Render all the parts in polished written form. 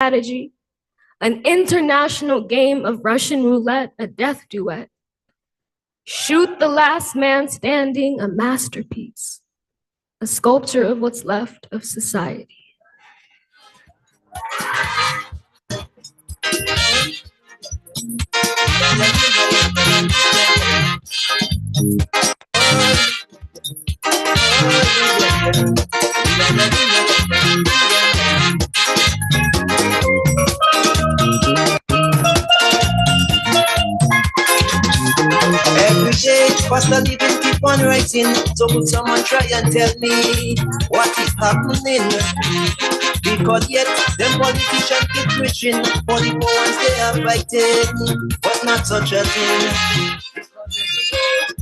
strategy, an international game of Russian roulette, a death duet. Shoot the last man standing, a masterpiece, a sculpture of what's left of society. Every day, faster living, keep on writing. So would someone try and tell me what is happening? Because yet, them politicians keep preaching for the poor ones they are fighting, but not such a thing.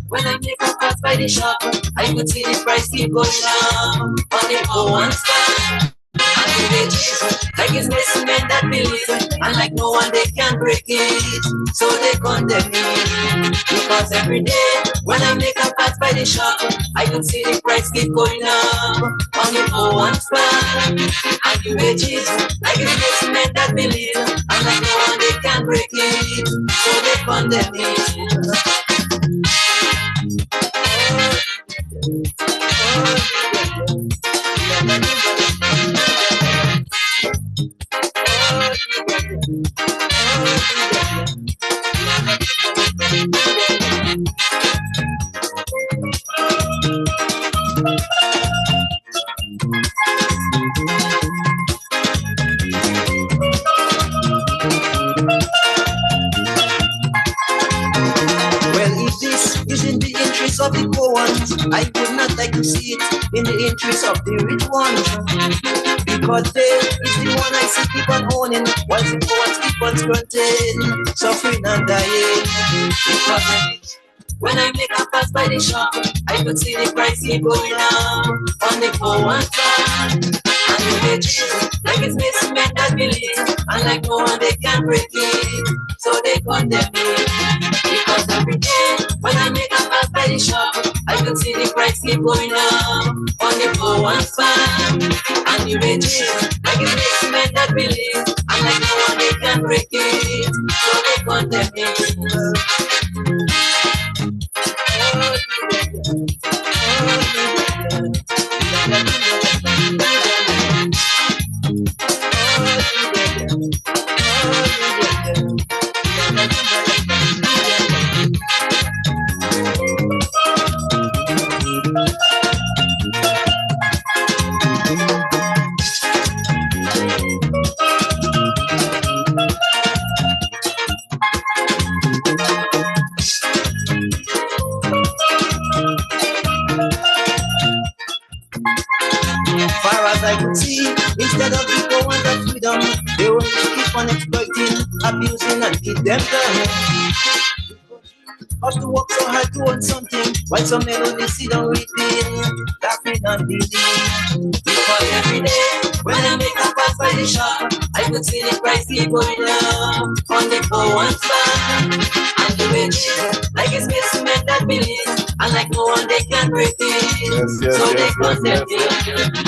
When I make a pass by the shop, I could see the price keep going down on the poor ones stand. And the wages, like it's missing men that believe, and like no one they can break it, so they condemn me. Because every day, when I make a pass by the shop, I can see the price keep going up on the poor ones stand. And the wages, like it's missing men that believe, and like no one they can break it, so they condemn me. Of the poor ones, I would not like to see it in the interest of the rich ones, because they is the one I see keep on owning, while the poor ones keep on squirting, suffering and dying. Because when I make a pass by the shop, I could see the price keep going up on the poor ones side. And the wages, like it's missing men that believe, and like no one they can break it, so they condemn me. Because every day, when I make a pass by the shop, I can see the price keep going up on the poor ones side. And the wages, like it's missing men that believe, and like no one they can break it, so they condemn me. Instead of people want that freedom, they want to keep on exploiting, abusing, and keep them down. Have to work so hard to want something, while some men only sit down weeping, laughing and bleeding. Because every day, when I make a pass by the shop, I could see the price keep going up on the poor ones side. And the wages, like it's missing men that believe, and like no one they can break it, so they condemn me.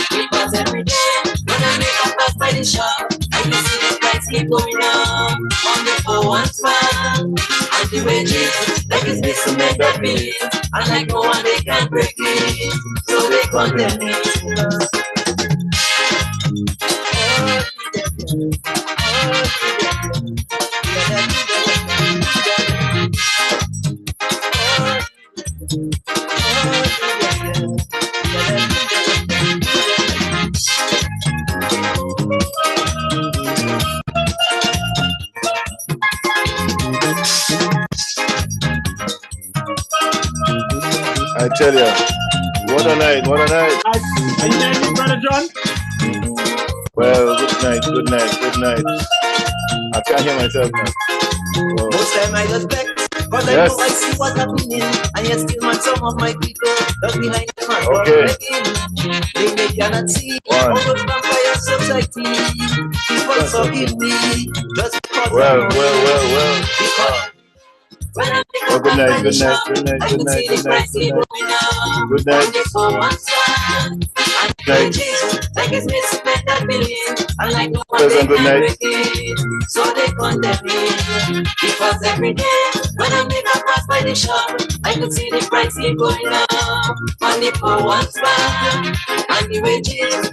Because every day, when I make a pass by the shop, I can see the price keep going up on the poor ones side. And the wages, like it's missing men that believe, and like no one they can break it, so they condemn me. I tell you, what a night, what a night. Are you hearing me, Brother John? Well, good night, good night, good night. I can't hear myself now. Whoa. Most time I respect, but I know I see what's happening, and yet still man, some of my people just behind them and they cannot see all those vampire society. People forgive me, just because well. Oh, good night, good night, good night, good night, good night, good night. Good night. Like it's missing that billion, and like no one Pleasant they good can night. break it. So they condemn me. Because every day, when I make a pass by the shop, I could see the price keep going up. On the poor ones back, and the wages.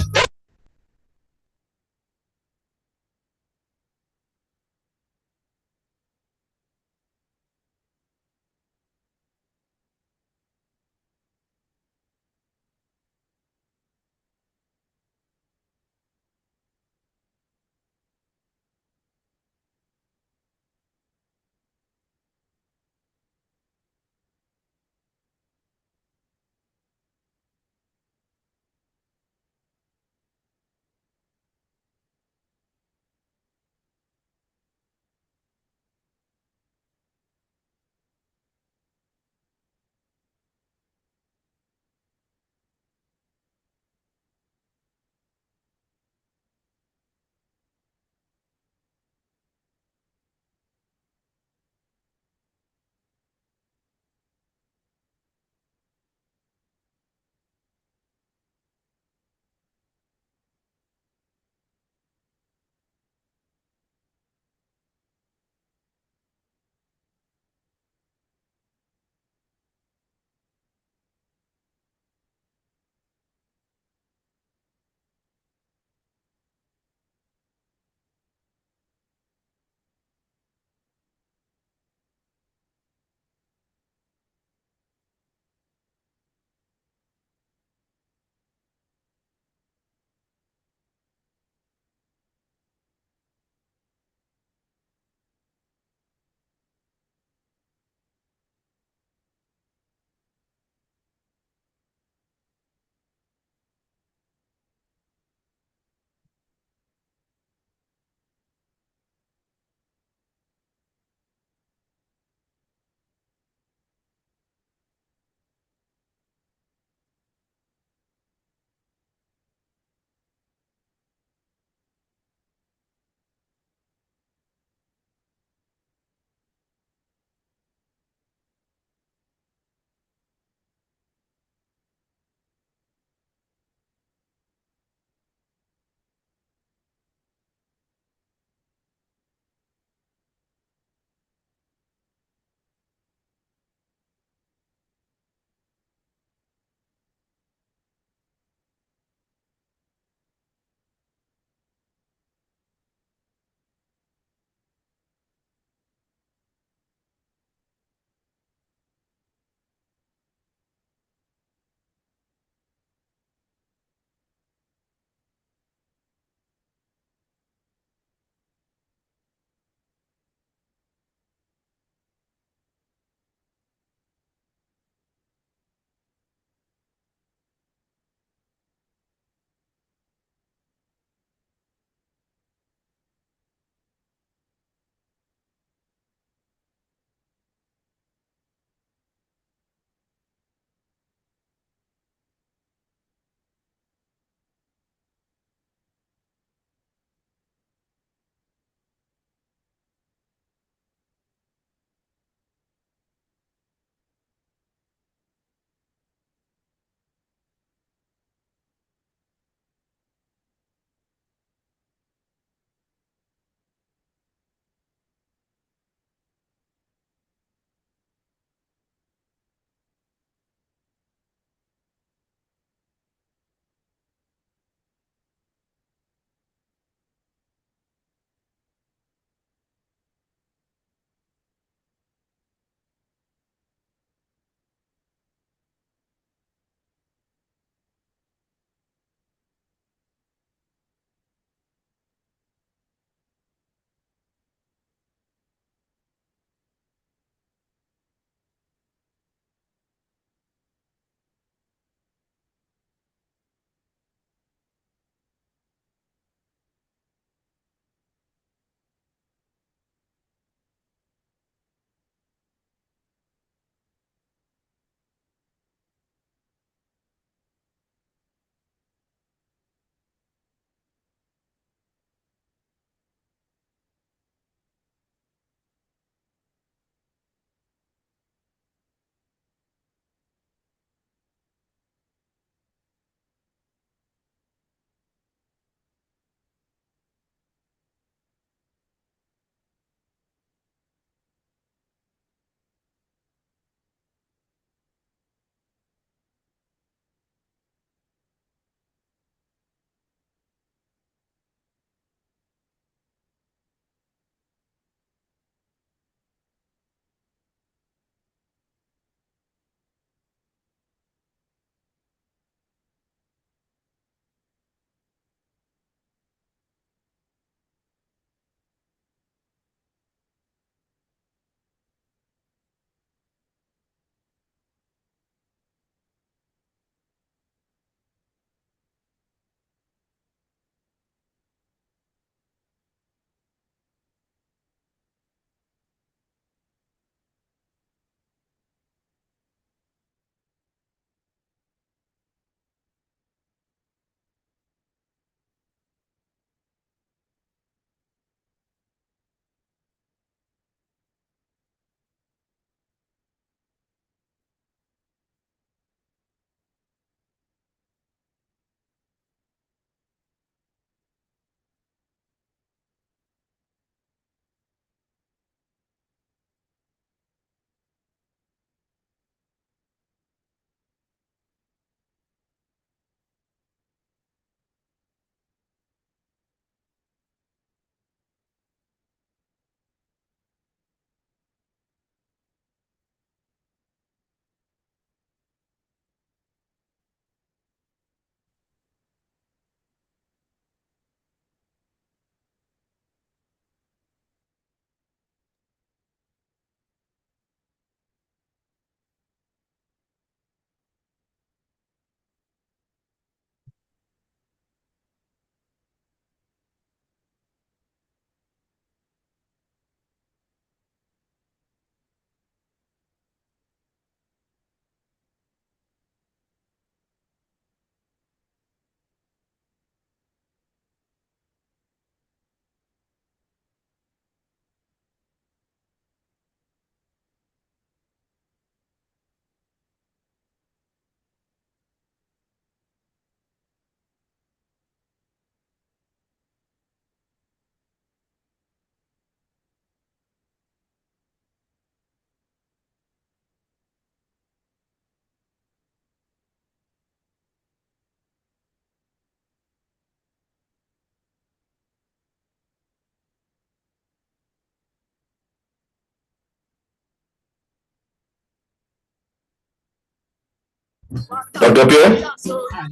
Dr. Pierre?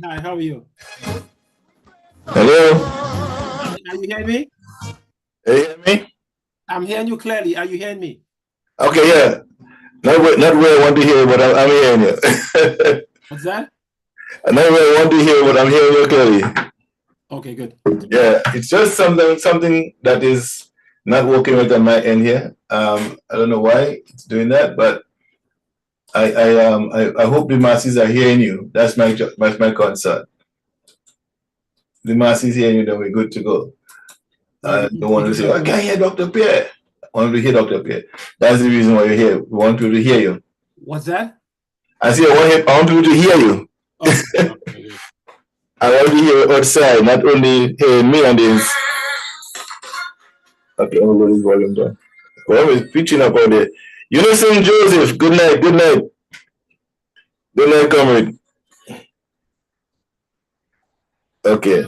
Hi, how are you? Hello? Are you hearing me? Hey, you hear me? I'm hearing you clearly. Are you hearing me? Okay, yeah. Not where I want to hear, but I'm hearing you. What's that? Not where I want to hear, but I'm hearing you clearly. Okay, good. Yeah, it's just something that is not working right on my end here. I don't know why it's doing that, but I hope the masses are hearing you. That's my concern. The masses hearing you, then we're good to go. I don't want to say, I can't hear Dr. Pierre. I want to hear Dr. Pierre. That's the reason why you're here. We want people to hear you. What's that? I say I want people to hear you. Okay. I want to hear you outside, not only hearing me and this. Okay, I'm going to this volume down. Well, we're preaching up out there. Unison Joseph, good night, good night. Good night, comrade. Okay.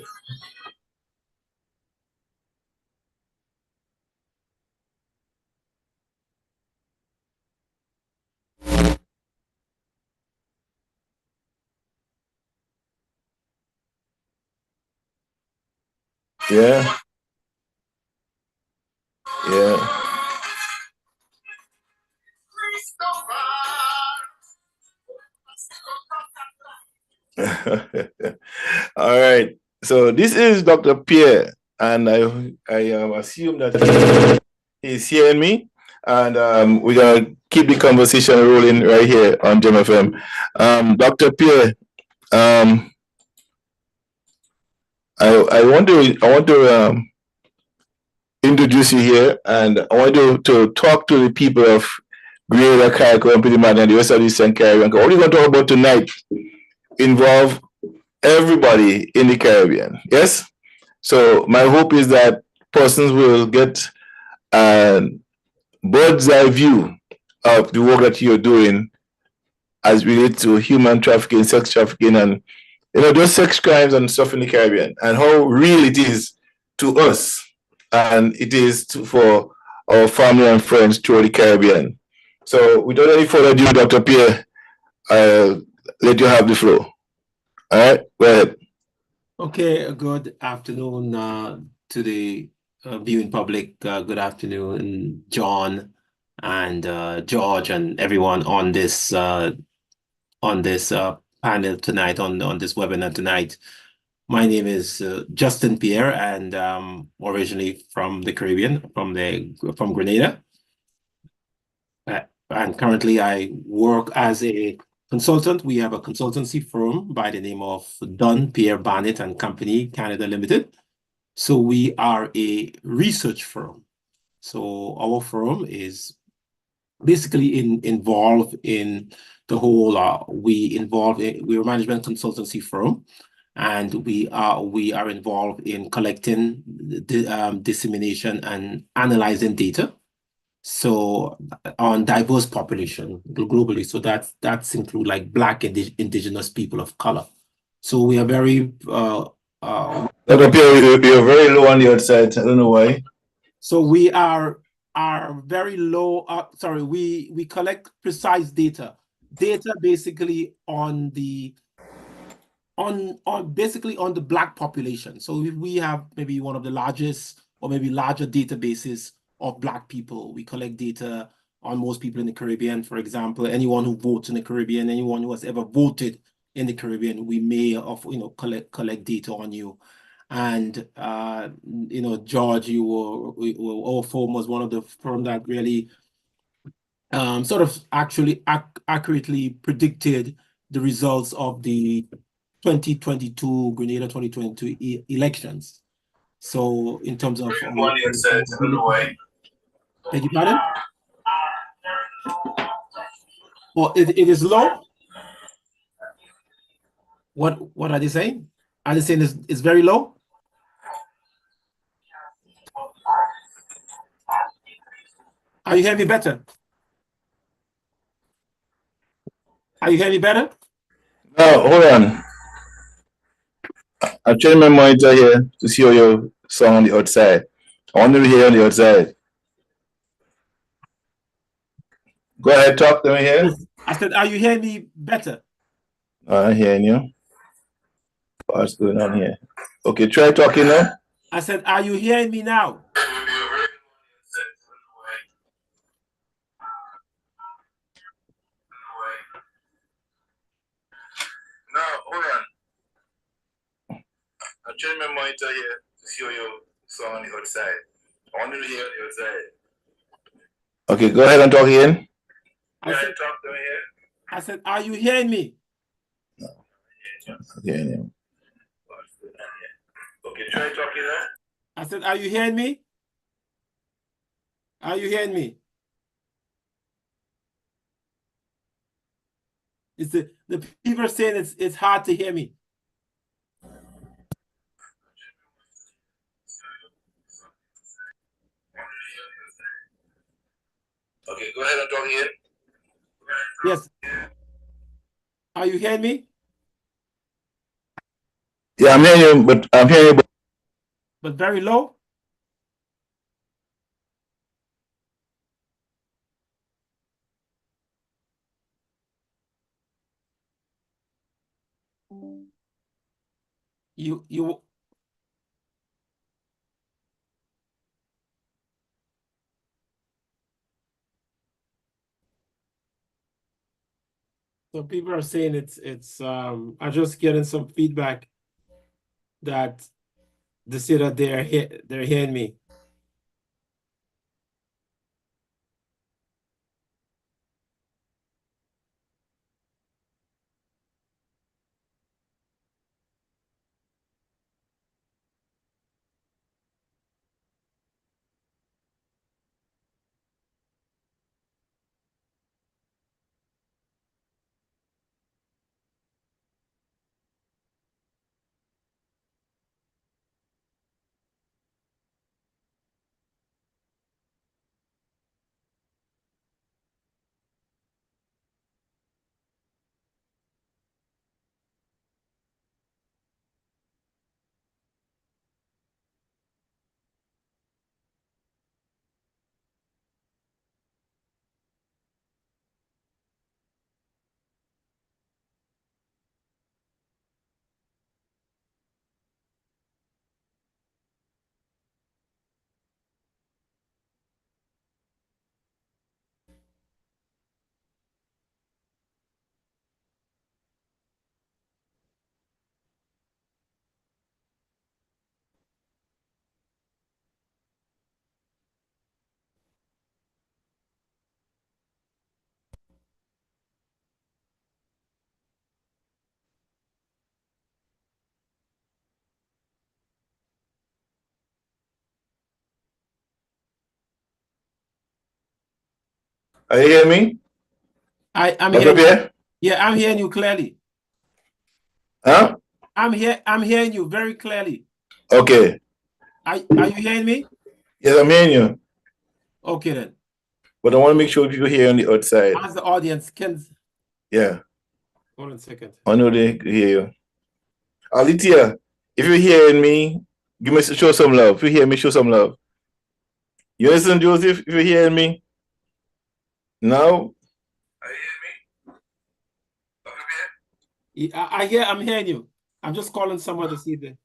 Yeah. Yeah. All right. So this is Dr. Pierre, and I assume that he's hearing me, and we're gonna keep the conversation rolling right here on Gem FM. Dr. Pierre, I want to introduce you here, and I want to talk to the people of Greater Carriacou, Pretty Madden, and the rest of the Eastern Caribbean. What we're going to talk about tonight involve everybody in the Caribbean. Yes. So my hope is that persons will get a bird's eye view of the work that you're doing as related to human trafficking, sex trafficking, and those sex crimes and stuff in the Caribbean, and how real it is to us, and it is for our family and friends throughout the Caribbean. So without any further ado, Dr. Pierre, I'll let you have the floor. All right, go ahead. Okay, good afternoon to the viewing public. Good afternoon, John and George and everyone on this panel tonight, on this webinar tonight. My name is Justin Pierre, and originally from the Caribbean, from Grenada. And currently I work as a consultant. We have a consultancy firm by the name of Dunn, Pierre, Barnett and Company, Canada Limited. So we are a research firm. So our firm is basically involved in the whole, we're a management consultancy firm, and we are involved in collecting, dissemination and analyzing data. So on diverse population globally. So that's include like Black indigenous people of color. So we are very Dr. Pierre, you're very low on the outside. I don't know why. So we are very low. Sorry, we collect precise data basically on the basically on the Black population. So we have maybe one of the largest or maybe larger databases of Black people. We collect data on most people in the Caribbean. For example, anyone who votes in the Caribbean, anyone who has ever voted in the Caribbean, we may collect data on you. And George, our firm was one of the firms that really sort of actually accurately predicted the results of the 2022 Grenada 2022 elections. So in terms of I don't know why. Beg your pardon? Well, it is low. What are they saying? Are they saying it's very low? Are you hearing me better? Are you hearing me better? No, hold on. I've changed my monitor here to see how your song on the outside. I want to hear on the outside. Go ahead, talk to me here. I said, are you hearing me better? I'm hearing you. What's going on here? Okay, try talking now. I said, are you hearing me now? Now, hold on. I'm changing my monitor here to show you song on the outside. I want you to hear the outside. Okay, go ahead and talk again. I said, talk to me here. I said, are you hearing me? Okay, okay, try talking now. I said, are you hearing me? Are you hearing me? It's the people are saying it's hard to hear me. Okay, go ahead and talk again. Yes. Are you hearing me? Yeah, I'm hearing you, but I'm hearing you. But very low? You So people are saying it's I'm just getting some feedback that they say that they're hearing me. Are you hearing me? I'm Dr. hearing you. Pierre? Yeah, I'm hearing you clearly. Huh? I'm hearing you very clearly. Okay. Are you hearing me? Yes, I'm hearing you. Okay then. But I want to make sure people hear on the outside. As the audience can. Yeah. Hold on a second. I know they hear you. Alitia, if you're hearing me, show some love. If you hear me, show some love. You listen, Joseph, if you're hearing me? Now? Are you hearing me? I'm hearing you. I'm just calling someone to see the.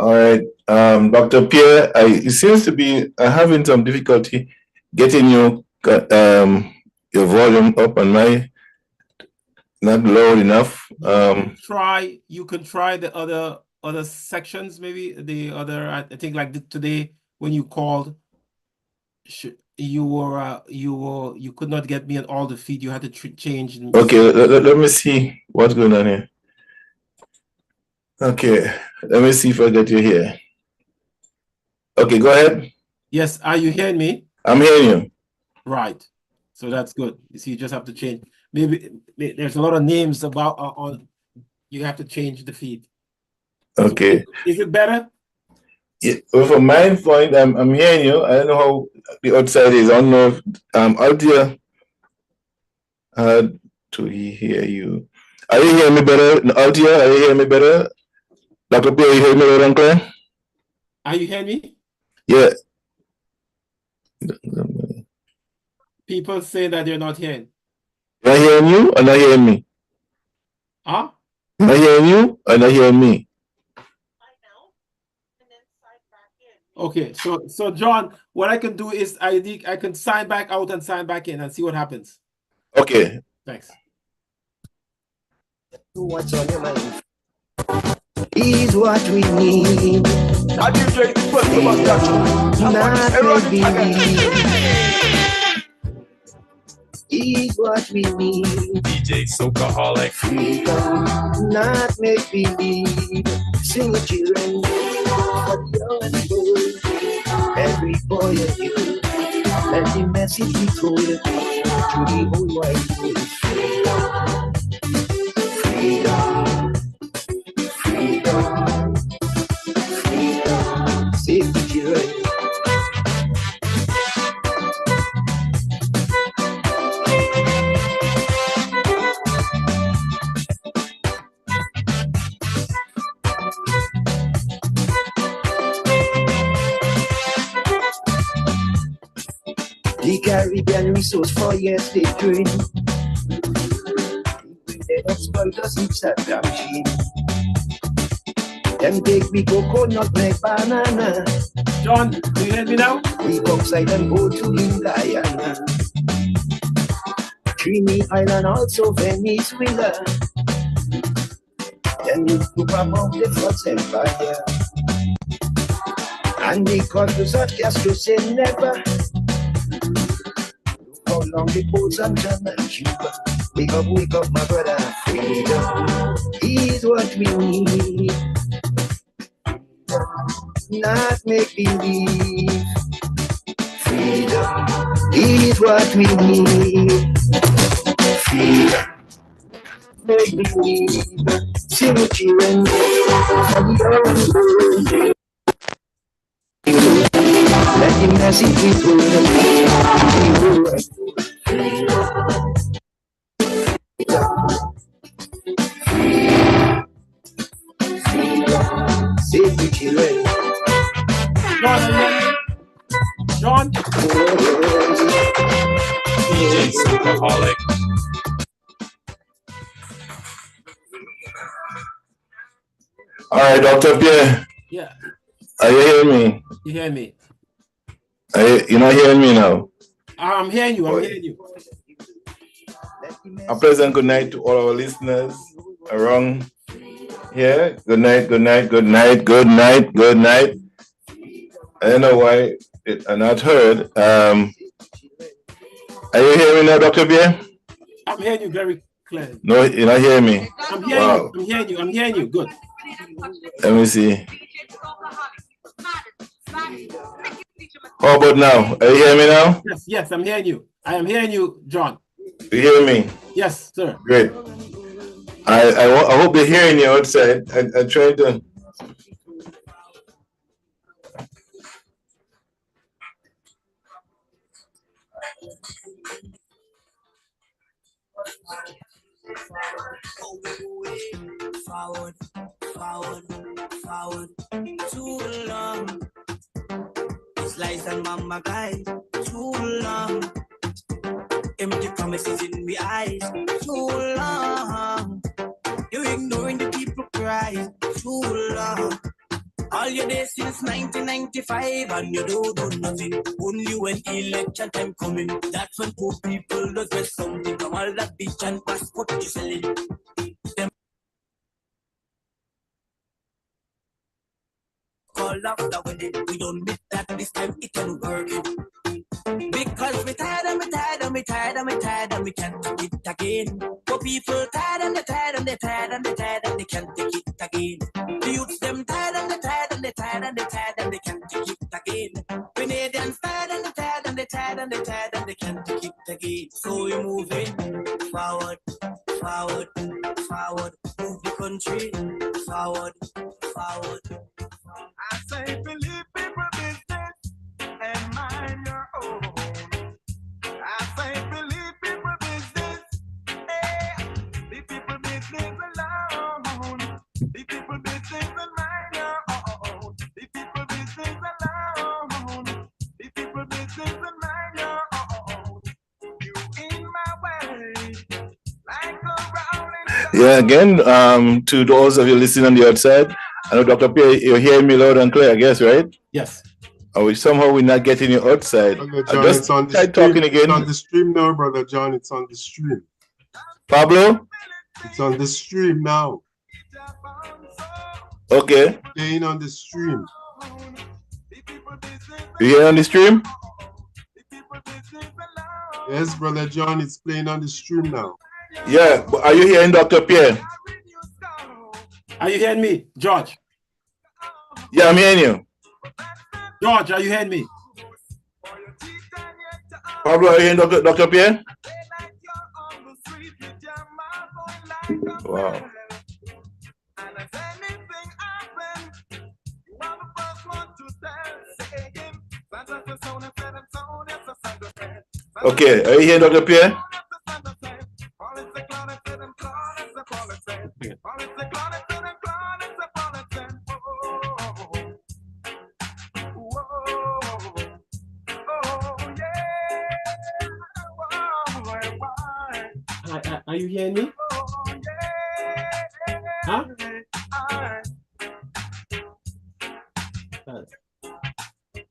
All right, Dr. Pierre, it seems to be having some difficulty getting your volume up on my not loud enough. You can try the other sections, maybe the other. I think like today when you called, you could not get me on all the feed. You had to change. Okay, let me see what's going on here. Okay, let me see if I get you here. Okay, go ahead. Yes, are you hearing me? I'm hearing you. Right. So that's good. You see, you just have to change. Maybe there's a lot of names about on. You have to change the feed. Okay. So is it better? Yeah, well, from my point, I'm hearing you. I don't know how the outside is. I don't know if Althea to hear you. Are you hearing me better? Althea, are you hearing me better? Dr. P, are you hearing me better, Uncle? Are you hearing me? Yeah. People say that they're not hearing. Am I hearing you or not hearing me? Huh? Am I hearing you or not hearing me? Okay, so John, what I can do is I can sign back out and sign back in and see what happens. Okay. Thanks. What's on your mind is what we need. I DJ first of all, Not maybe is what we need. DJ Soulcaholic. Freedom, not make believe. Sing with children for the young and the old. Every boy and girl. Let the message be told to the whole wide world. Freedom, freedom, freedom. Save the children. The Caribbean resource for years they drain. They exploit us Instagram machine. Them take we coconut like banana. John, do you hear me now? We outside and go to Guyana. Trini Island, also Venezuela. Then you look about the first empire. And the countries of Castro say never. How long the boats and China and Cuba. Wake up, my brother. Freedom is what we need. Not make believe. Freedom is what we need. Freedom, make believe. Sing with children from the world. Let the message be told to the world. Save the children. John. DJ Soulcaholic. All right, Dr. Pierre. Yeah. Are you hearing me? You hear me? You're not hearing me now? I'm hearing you. I'm hearing you. A pleasant good night to all our listeners around here. Good night, good night, good night, good night, good night. I don't know why I'm not heard. Are you hearing me now, Dr. Pierre? I'm hearing you very clearly. No, you're not hearing me. I'm hearing you. I'm hearing you. I'm hearing you. Good. Let me see. How about now? Are you hearing me now? Yes, yes, I'm hearing you. I am hearing you, John. You hear me? Yes, sir. Great. I hope they're hearing you outside. I'm trying to. Forward, forward, forward, too long. It's lies and mama guys, too long. Empty promises in the eyes, too long. You ignoring the people cry, too long. All your days since 1995 and you don't do nothing. Only when election time coming, that's when poor people does get something. From all that bitch and passport you selling. Call after when we don't need that this time it can work. Because we tired and we tired and we tired and we tired and we can't take it again. For people tired and they tired and they tired and they tired and they can't take it again. tired and they tired and they can't take it again. So we're moving forward, forward, forward. Move the country forward, forward. I say believe people business and mind your own. I say believe people business, hey, the people business alone. The people business and mind your own. The people business alone. The people business and mind your own. You in my way, like a rolling stone. Yeah, again, to those of you listening on the outside, I know Dr. Pierre, you're hearing me loud and clear, I guess, right? Yes. Or somehow we're not getting you outside. Brother John, Just it's on the try stream. talking It's again. on the stream now, Brother John. It's on the stream. Pablo? It's on the stream now. Okay. Playing on the stream. You hear on the stream? Yes, Brother John, it's playing on the stream now. Yeah, but are you hearing Dr. Pierre? Are you hearing me, George? Yeah, I'm hearing you. George, are you hearing me? Pablo, are you hearing Dr. Pierre? Wow. Okay, are you hearing Dr. Pierre? Are you hearing me? Huh?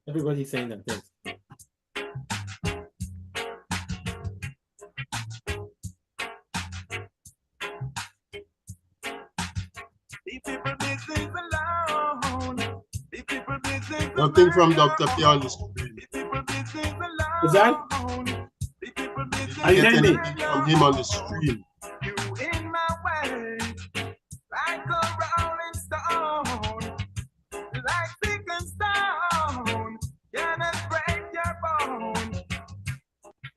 Everybody's saying that thing. Nothing from Dr. Pierre on the stream. Is that? Are you hearing me? Anything from him on the stream. You in my way, like a rolling stone, like thick and stone, cannot break your bone.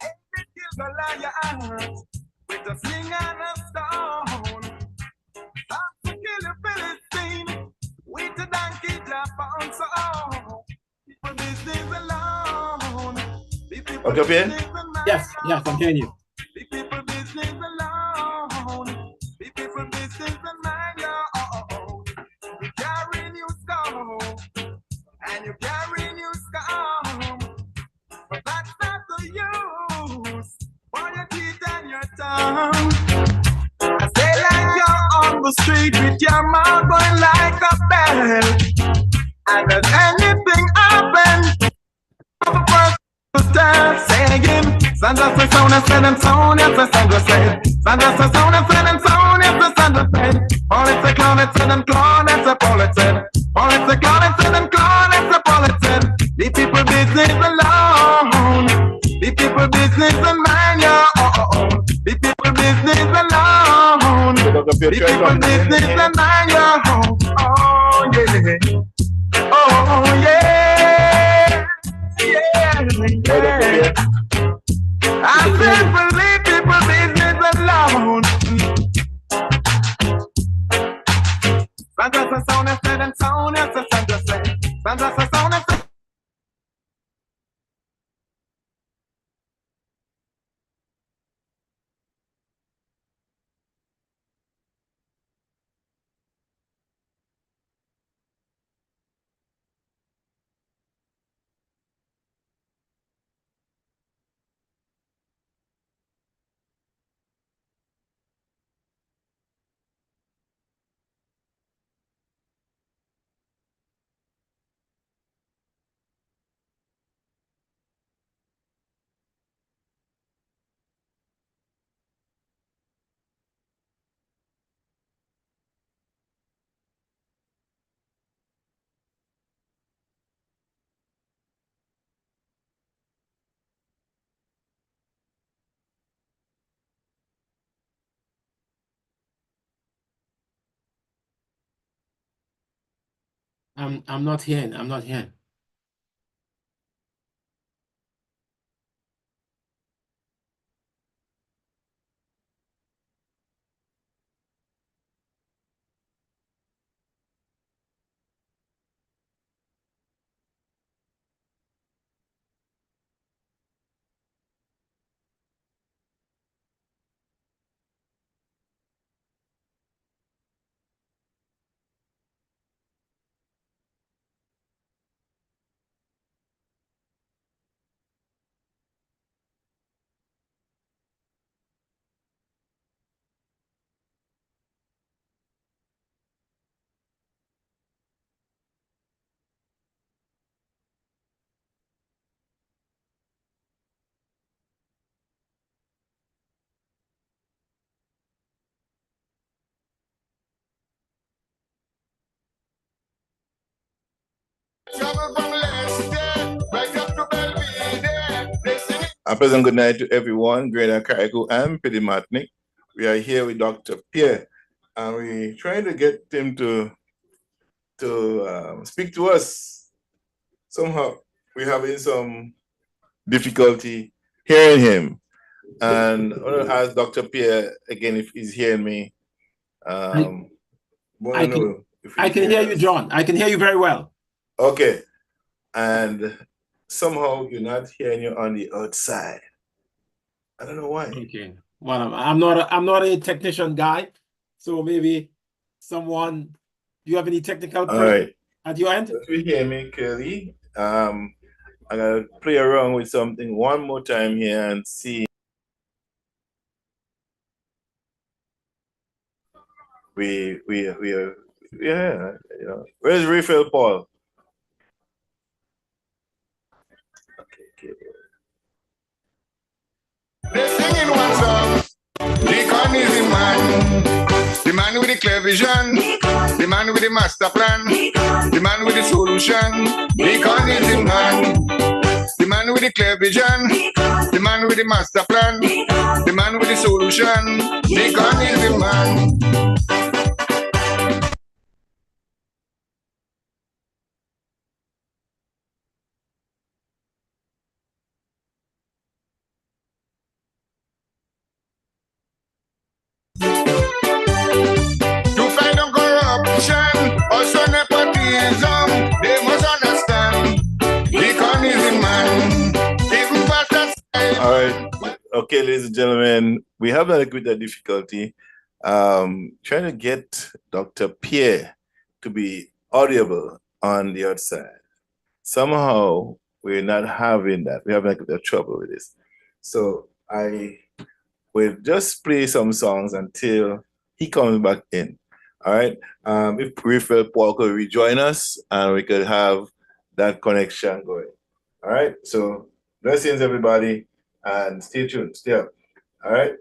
Every kill Goliath with a sling and a stone. Stop to kill a Philistine with a donkey jump on so. People business alone. Dr. Pierre? Yes, I'm hearing you. The people business alone. The people business and mind your own. You carry new skull and you carry new skull, but that's not the use for your teeth and your tongue. I say like you're on the street with your mouth going like a bell, and if anything happens, the first to start saying. Sandra says sound and said and sound, yes, the Sandra said. Sandra says sound and said and sound, yes, the Sandra said. Paul it's a clown, it said and clown, it's a Paul it said. Paul it's a clown, it said and clown, it's a Paul it said. The people business alone. The people business and mind your own. The people business alone. The people business and mind your own. Oh yeah. Oh yeah. Yeah. I said believe people business alone. Sandra says sound and said and sound, yes, the Sandra said. Sandra says sound and said. I'm not hearing. A pleasant good night to everyone, Greater Carriacou and Petite Martinique. We are here with Dr. Pierre, and we're trying to get him to speak to us. Somehow, we're having some difficulty hearing him. And I want to ask Dr. Pierre again if he's hearing me. I can hear you, John. I can hear you very well. Okay. And somehow you're not hearing you on the outside. I don't know why. Okay. Well, I'm not a technician guy, so maybe someone. Do you have any technical right at your end? If you hear me clearly, I gotta play around with something one more time here and see. We are, yeah, you know. Where's Refill Paul? Okay. They're singing one song. Deacon is the man with the clear vision, the man with the master plan, the man with the solution. Deacon is the man with the clear vision, the man with the master plan, the man with the solution. Deacon is the man. Also nepotism, they must understand. Deacon is the man. Even pastors. All right. Okay, ladies and gentlemen, we have a little bit of difficulty trying to get Dr. Pierre to be audible on the outside. Somehow we're not having that. We're having a bit of trouble with this. So I will just play some songs until he comes back in. All right. If Refill Paul could rejoin us and we could have that connection going. All right. So blessings, everybody, and stay tuned. Stay up. All right.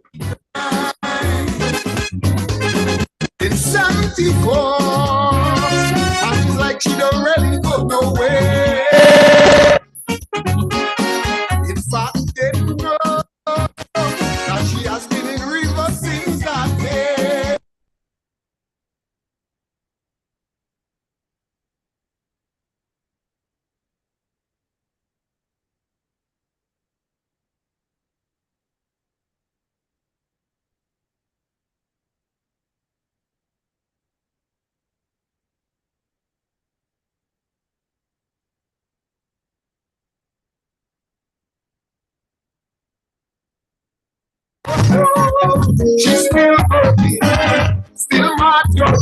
In 74, I was like she don't really go nowhere. In fact, they know that she has been in river since that day. She's still working, still marching,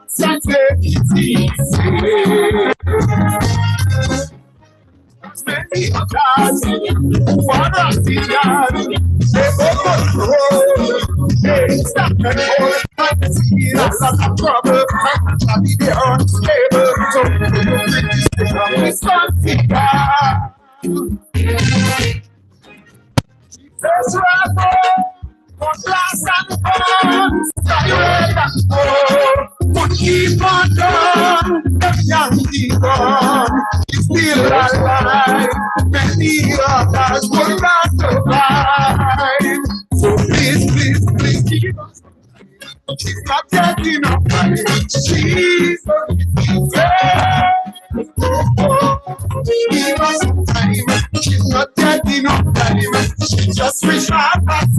sensitivity. Many others, one of the young, they both roll, they stop and hold it, see a lot of trouble, and they are unstable, so it's not That's right, but last and fun, but keep on going, young people, it's still alive, many others will not survive, so please keep on. She's not getting up, she's give us some time. She's not getting up time. She just wish I had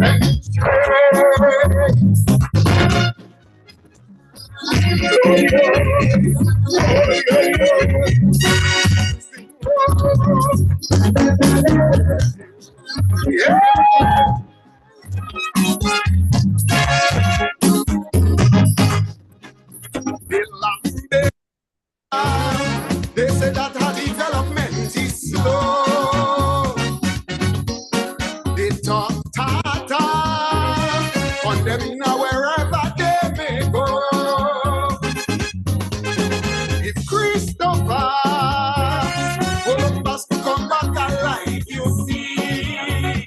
They say that our development is slow. They talk tata on them now wherever they may go. If Christopher Columbus could come back alive, you see,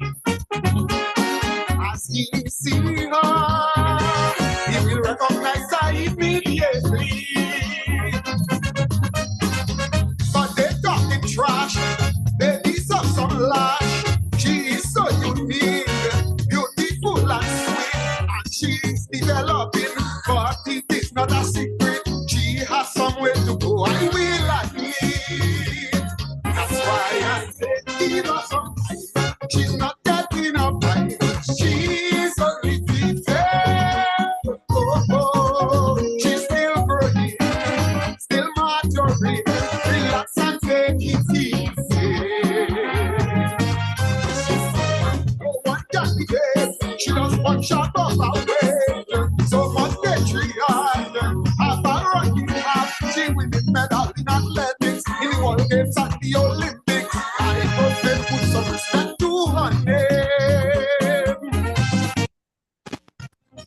shot up away. So much patriot, half a rugby half. She winning medal in athletics, in the World Games and the Olympics. I hope they put some respect to her name.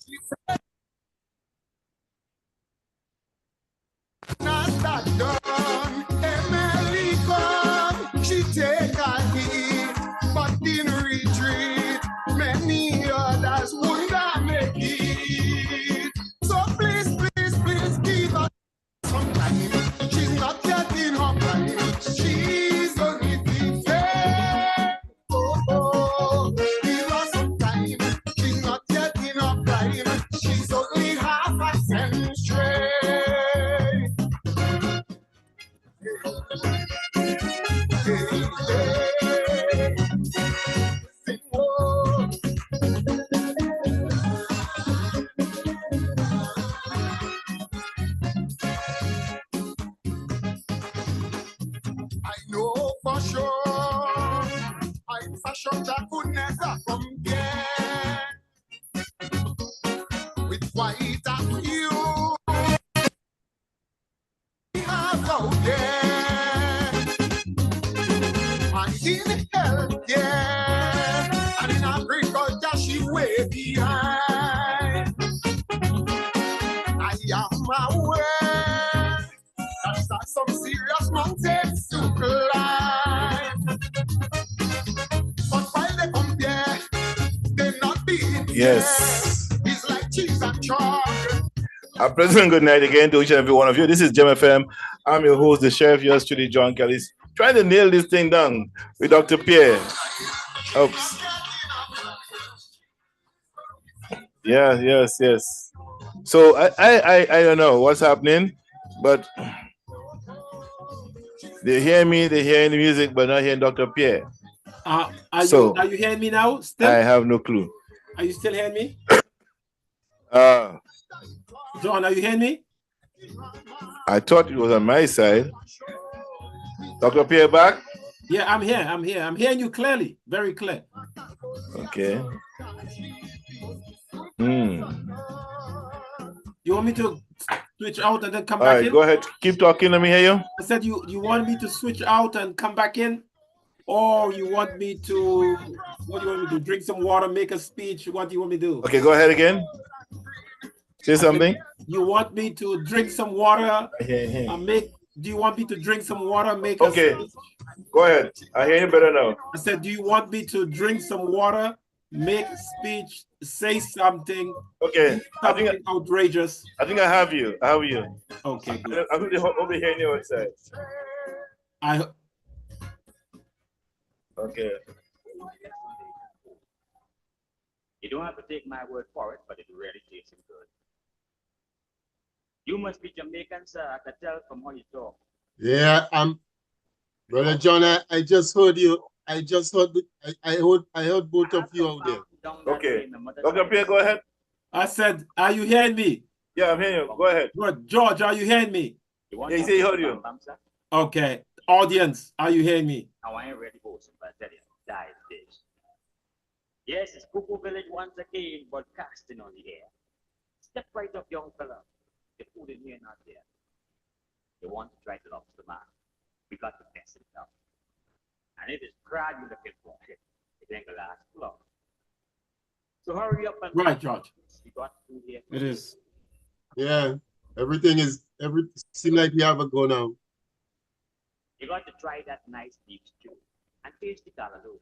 She said, not that done, Emily come. She take a hit, but in retreat, many others would not make it. So please, please, please give her some time. She's not yet in her prime. She's only 15. Oh, oh, give her some time. She's not yet in her prime. She's only half a century. I know for sure I'm fashion that could never compare with white and you have out there. And in health, yeah, and in agriculture, she way behind. I am aware that some serious mountains to climb. But while they compare, they're not being Yes. fair. It's like cheese and chalk. A pleasant good night again to each and every one of you. This is Gem FM. I'm your host, the Sheriff, yours truly, John Kelly, trying to nail this thing down with Dr. Pierre. Oops. Yes. So I don't know what's happening, but they hear me, they hear the music, but not hearing Dr. Pierre. Are you hearing me now? Still? I have no clue. Are you still hearing me? John, are you hearing me? I thought it was on my side. Dr. Pierre back? Yeah, I'm here. I'm hearing you clearly, very clear. Okay. You want me to switch out and then come All back right, in? go ahead. Keep talking. Let me hear you. I said you want me to switch out and come back in? Or you want me to, what do you want me to do? Drink some water, make a speech? What do you want me to do? Okay, go ahead again. Say something. You want me to drink some water and make, do you want me to drink some water, make a speech? Go ahead. I hear you better now. I said, do you want me to drink some water, make a speech, say something? Okay. Something outrageous. I think I have you. Okay, good. I'm over hearing you outside. Okay. You don't have to take my word for it, but it really tastes good. You must be Jamaican, sir. I can tell from how you talk. Yeah, Brother John, I just heard you. I heard both of you out there. Okay. Dr. Pierre, go ahead. I said, are you hearing me? Yeah, I'm hearing you. Go ahead. Good. George, are you hearing me? Yeah, he said he heard you. Okay. Audience, are you hearing me? Now I ain't ready for some, but I tell you, that is this. Yes, it's Cuckoo Village once again, broadcasting on the air. Step right up, young fella. The food in here not there. You want to try to lobster man. We got to test it out. And if it's crab you're looking for, it ain't gonna last long. So hurry up and right, George. We got food here. It is. Yeah, everything seems like we have a go now. You got to try that nice beef stew and taste it all alone.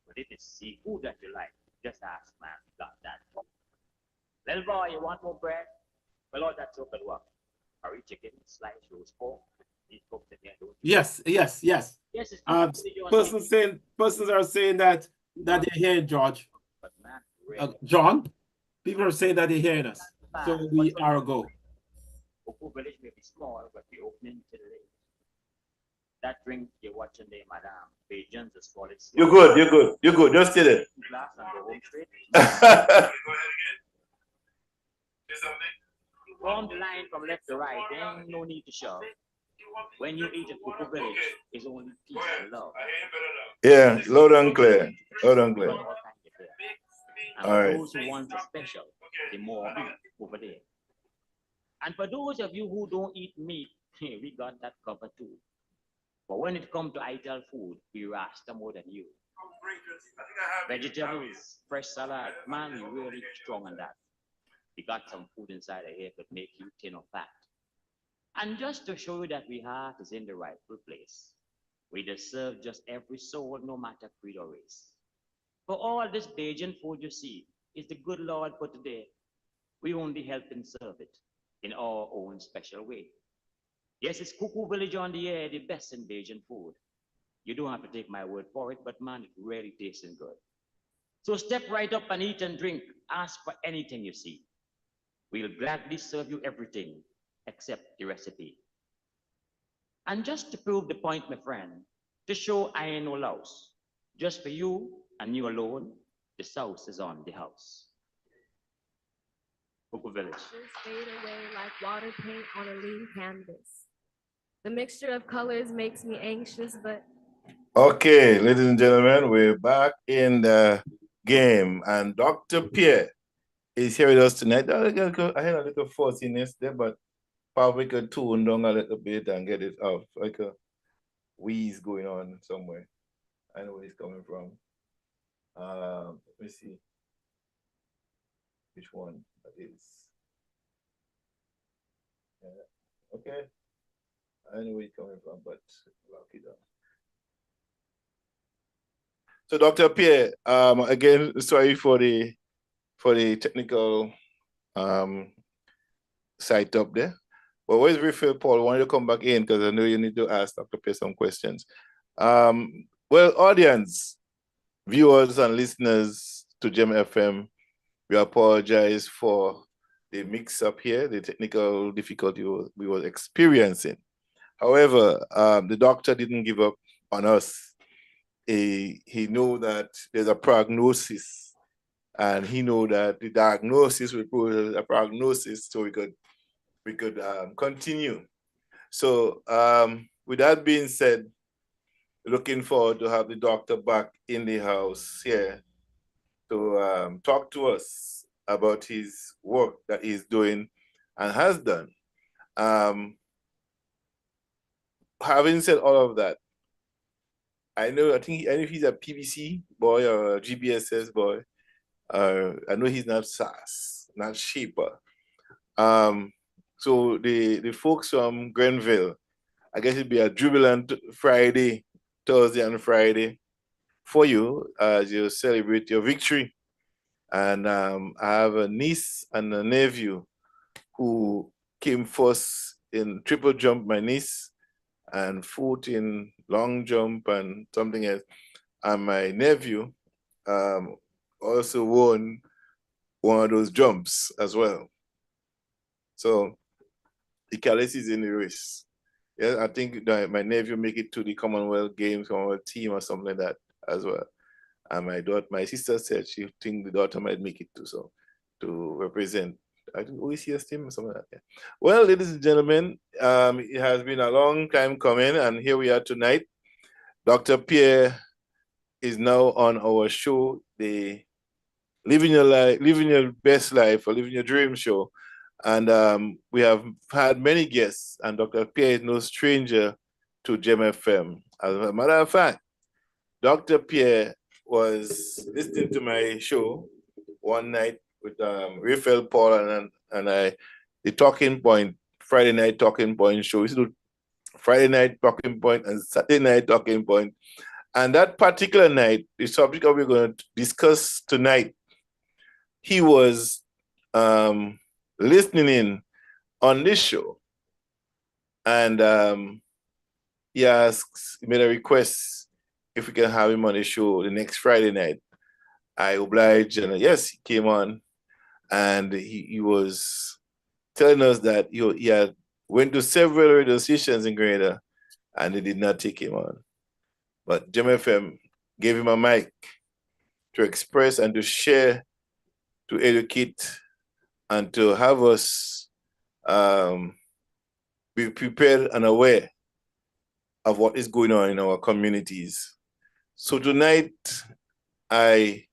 But if it's seafood that you like, just ask, man. We got that. Little boy, you want more bread? Well, all that's open work. Curry chicken, slice roast pork. These folks in here don't. Yes. Yes, it's Persons are saying that they're hearing George. But man, really, John, people are saying that they're hearing us. So we are a go. Cuckoo Village may be small, but the opening to the lake. That drink you're watching there, madam. Patrons just call it. You're good. Just did it. Glass and go home straight. Go ahead again. Say something. Form the line from left to right. There ain't no need to shove. When you eat at Cuckoo Village, it's only peace and love. Yeah, loud and clear. And All for right. those who want a special, the more meat over there. And for those of you who don't eat meat, we got that covered too. But when it comes to ITAL food, we rasta more than you. Vegetables, fresh salad, man, we really strong on that. We got some food inside of here that make you thin or fat. And just to show you that we heart is in the rightful place, we deserve just every soul, no matter creed or race. For all this Bajan food you see is the good Lord put today. We only help and serve it in our own special way. Yes, it's Cuckoo Village on the air, the best in Bajan food. You don't have to take my word for it, but man, it really tastes good. So step right up and eat and drink. Ask for anything you see. We'll gladly serve you everything except the recipe. And just to prove the point, my friend, to show I ain't no louse, just for you and you alone, the sauce is on the house. Cuckoo Village. Just fade away like water paint on a lean canvas. The mixture of colors makes me anxious, but Okay, ladies and gentlemen, we're back in the game, and Dr. Pierre is here with us tonight. I had a little fussiness there, but probably could tune down a little bit and get it off, like a wheeze going on somewhere. I know where he's coming from. Let me see which one that is. Yeah. Okay, I know where he's coming from, but lock it up. So, Dr. Pierre, again, sorry for the technical site up there. But where's Raphael Paul? I want you to come back in because I know you need to ask Dr. Pierre some questions. Well, audience, viewers and listeners to Gem FM, we apologize for the mix-up here, the technical difficulty we were experiencing. However, the doctor didn't give up on us. He knew that there's a prognosis, and he knew that the diagnosis will prove a prognosis, so we could continue. So with that being said, looking forward to have the doctor back in the house here to talk to us about his work that he's doing and has done. Having said all of that, I know he's a PBC boy or a GBSS boy. I know he's not SAS, not Shaper. So the folks from Grenville, I guess it'd be a jubilant Friday, Thursday and Friday for you as you celebrate your victory. And I have a niece and a nephew who came first in triple jump, my niece, and fourth in long jump and something else. And my nephew also won one of those jumps as well. So Icalis is in the race. Yeah, I think that my nephew make it to the Commonwealth Games, Commonwealth team or something like that as well. And my sister said she think the daughter might make it too, so to represent. I think OECS team or something like that. Well, ladies and gentlemen, it has been a long time coming, and here we are tonight. Dr. Pierre is now on our show, the Living Your Life, Living Your Best Life, or Living Your Dream show. And we have had many guests, and Dr. Pierre is no stranger to Gem FM. As a matter of fact, Dr. Pierre was listening to my show one night with Raphael Paul and I, the Talking Point, Friday night Talking Point show. We used to do Friday night Talking Point and Saturday night Talking Point. And that particular night, the subject that we're going to discuss tonight, he was listening in on this show. And he made a request if we can have him on the show the next Friday night. I obliged, and yes, he came on, and he was telling us that he had went to several radio stations in Grenada, and they did not take him on. But Gem FM gave him a mic to express and to share, to educate, and to have us be prepared and aware of what is going on in our communities. So tonight, I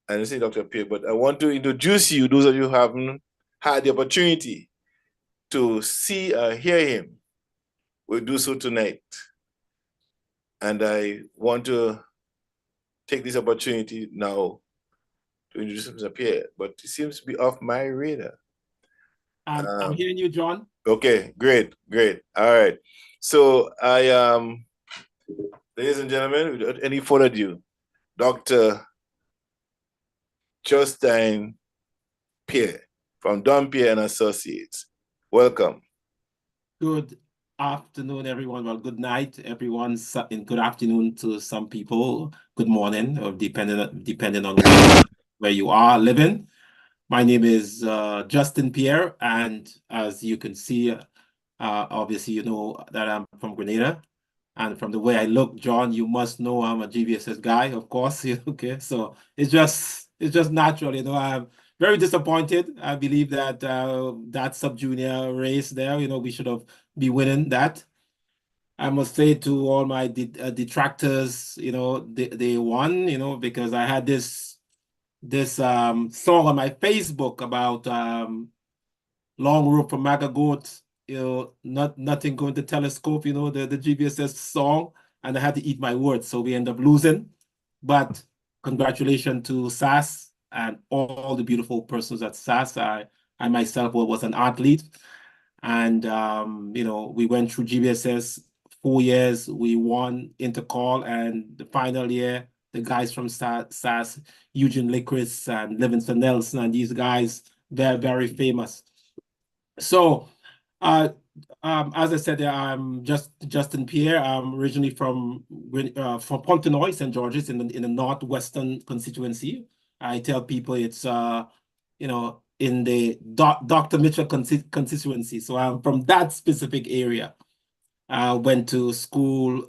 I didn't say Dr. Pierre, but I want to introduce you, those of you who haven't had the opportunity to see or hear him, will do so tonight. And I want to take this opportunity now to introduce Mr. Pierre, but he seems to be off my radar. I'm hearing you, John. Okay, great. All right. So ladies and gentlemen, without any further ado, Dr. Justin Pierre from Don Pierre and Associates. Welcome. Good afternoon, everyone. Well, good night, everyone. And good afternoon to some people. Good morning, or depending on where you are living. My name is Justin Pierre, and as you can see, obviously you know that I'm from Grenada. And from the way I look, John, you must know I'm a GBSS guy, of course. Okay, so it's just natural, you know. I'm very disappointed. I believe that that sub-junior race there, you know, we should have be winning that. I must say to all my detractors, you know, they won, you know, because I had this song on my Facebook about Long Rope from Magagoat, you know, nothing going to telescope, you know, the GBSS song, and I had to eat my words, so we end up losing. But congratulations to SAS and all the beautiful persons at SAS. I myself was an athlete, and you know, we went through GBSS 4 years. We won intercall, and the final year, the guys from SAS, Eugene Licorice and Livingston Nelson, and these guys, they're very famous. So, as I said, I'm Justin Pierre. I'm originally from Fontenoy, St. George's, in the northwestern constituency. I tell people it's you know, in the Dr. Mitchell constituency. So I'm from that specific area. I went to school,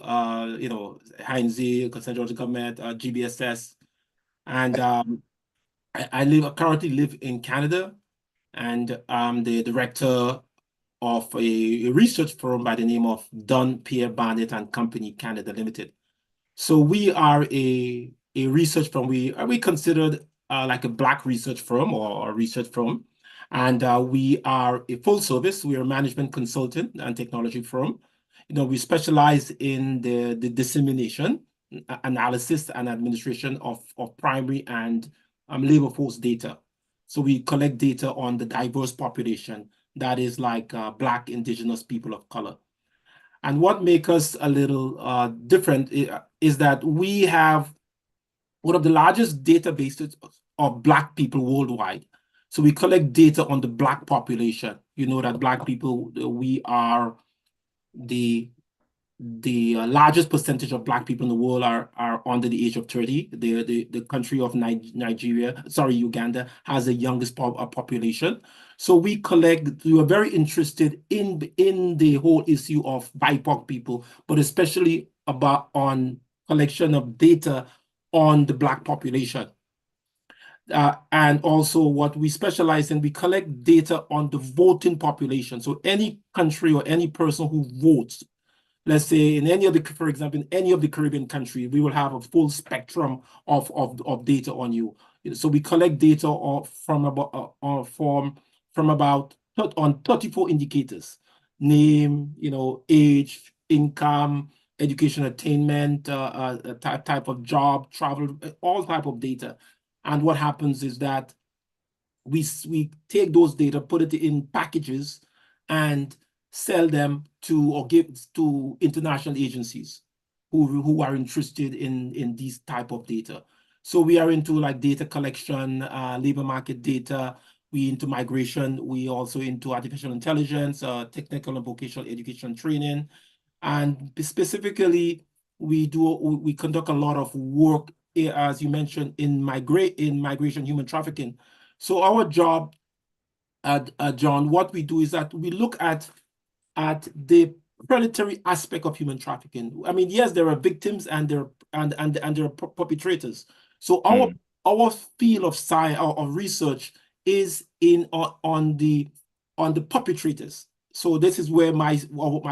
you know, Heinz, St. George Government, GBSS, and I currently live in Canada, and I'm the director of a research firm by the name of Don Pierre Barnett and Company Canada Limited. So we are a research firm. We considered like a Black research firm or a research firm, and we are a full service. We are a management consultant and technology firm. You know, we specialize in the dissemination, analysis, and administration of primary and labor force data. So we collect data on the diverse population that is like Black, Indigenous, people of color. And what makes us a little different is that we have one of the largest databases of Black people worldwide. So we collect data on the Black population. You know that Black people, we are the largest percentage of Black people in the world are under the age of 30. The country of Uganda has the youngest population. So we are very interested in the whole issue of BIPOC people, but especially on collection of data on the Black population. And also what we specialize in, we collect data on the voting population. So any country or any person who votes, let's say in any of the, for example, in any of the Caribbean countries, we will have a full spectrum of data on you. So we collect data from about 34 indicators: name, you know, age, income, education attainment, type of job, travel, all type of data. And what happens is that we take those data, put it in packages, and sell them to or give to international agencies who are interested in these type of data. So we are into like data collection, labor market data. We into migration. We also into artificial intelligence, technical and vocational education training, and specifically we conduct a lot of work, as you mentioned, in migration, human trafficking. So our job, John, what we do is that we look at the predatory aspect of human trafficking. I mean, yes, there are victims and there are perpetrators. So our field of science or research is on the perpetrators. So this is where my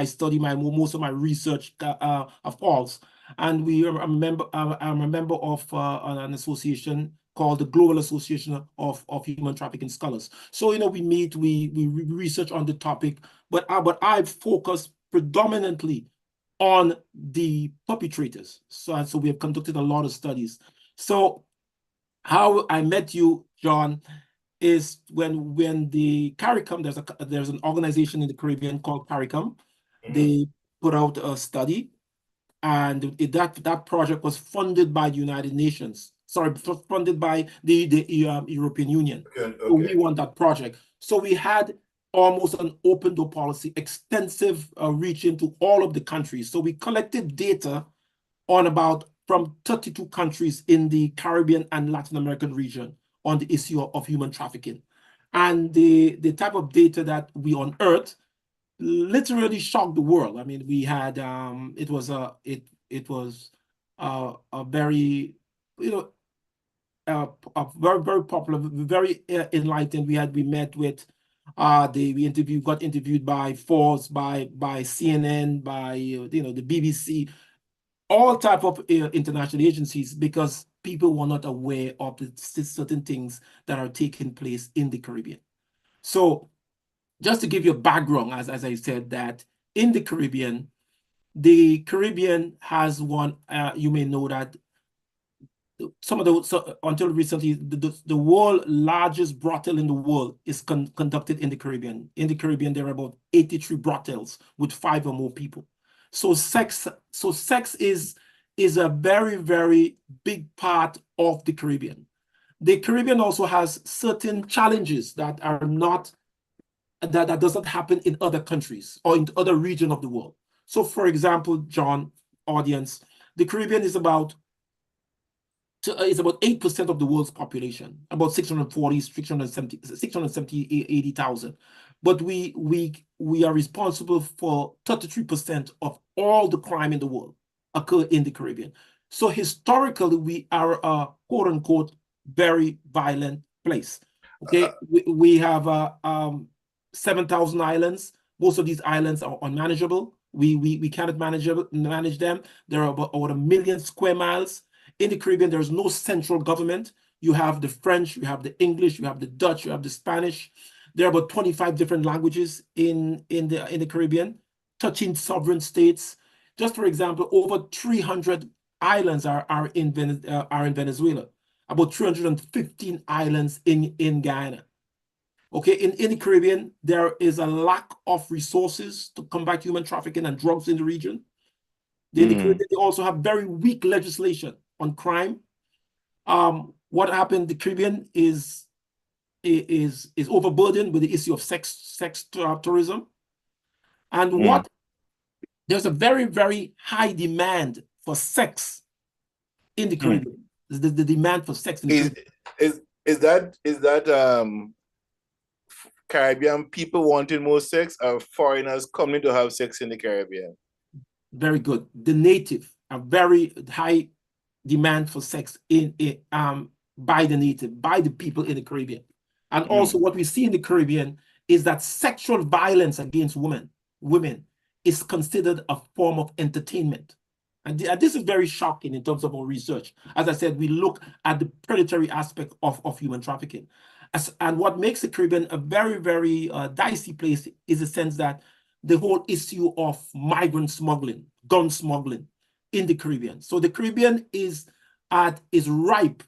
study, most of my research falls. and I'm a member of an association called the Global Association of Human Trafficking Scholars. So, you know, we meet, we research on the topic, but I focus predominantly on the perpetrators. So we have conducted a lot of studies. So how I met you, John, is when the CARICOM, there's an organization in the Caribbean called CARICOM. They put out a study, and that project was funded by the United Nations. Sorry, funded by the European Union. Okay. So we won that project. So we had almost an open door policy, extensive reach into all of the countries. So we collected data on from 32 countries in the Caribbean and Latin American region on the issue of human trafficking. And the type of data that we unearthed literally shocked the world. I mean, we had it was a very, you know, a very popular, very enlightened. We met with we got interviewed by Forbes, by CNN, by the BBC, all type of international agencies, because people were not aware of the certain things that are taking place in the Caribbean. So just to give you a background, as I said, that in the Caribbean has one, you may know that until recently, the world largest brothel in the world is conducted in the Caribbean. In the Caribbean, there are about 83 brothels with 5 or more people. So sex is a very, very big part of the Caribbean. The Caribbean also has certain challenges that are not, that doesn't happen in other countries or in other regions of the world. So for example, John, audience, the Caribbean is about 8% of the world's population, about 680,000. But we are responsible for 33% of all the crime in the world occur in the Caribbean. So historically, we are a quote unquote very violent place. Okay, we have 7,000 islands. Most of these islands are unmanageable. We cannot manage them. There are about 1 million square miles. In the Caribbean, there's no central government. You have the French, you have the English, you have the Dutch, you have the Spanish. There are about 25 different languages in the Caribbean, touching sovereign states. Just for example, over 300 islands are in Venezuela. About 315 islands in Guyana. Okay, in the Caribbean, there is a lack of resources to combat human trafficking and drugs in the region. In the Caribbean, they also have very weak legislation on crime. What happened? The Caribbean is overburdened with the issue of sex tourism, and there's a very, very high demand for sex in the Caribbean. The demand for sex in the Caribbean. Is that Caribbean people wanting more sex, or foreigners coming to have sex in the Caribbean? Very good. The native, a very high demand for sex by the native, by the people in the Caribbean. And also what we see in the Caribbean is that sexual violence against women is considered a form of entertainment. And this is very shocking in terms of our research. As I said, we look at the predatory aspect of human trafficking. And what makes the Caribbean a very, very dicey place is the sense that the whole issue of migrant smuggling, gun smuggling in the Caribbean. So the Caribbean is ripe,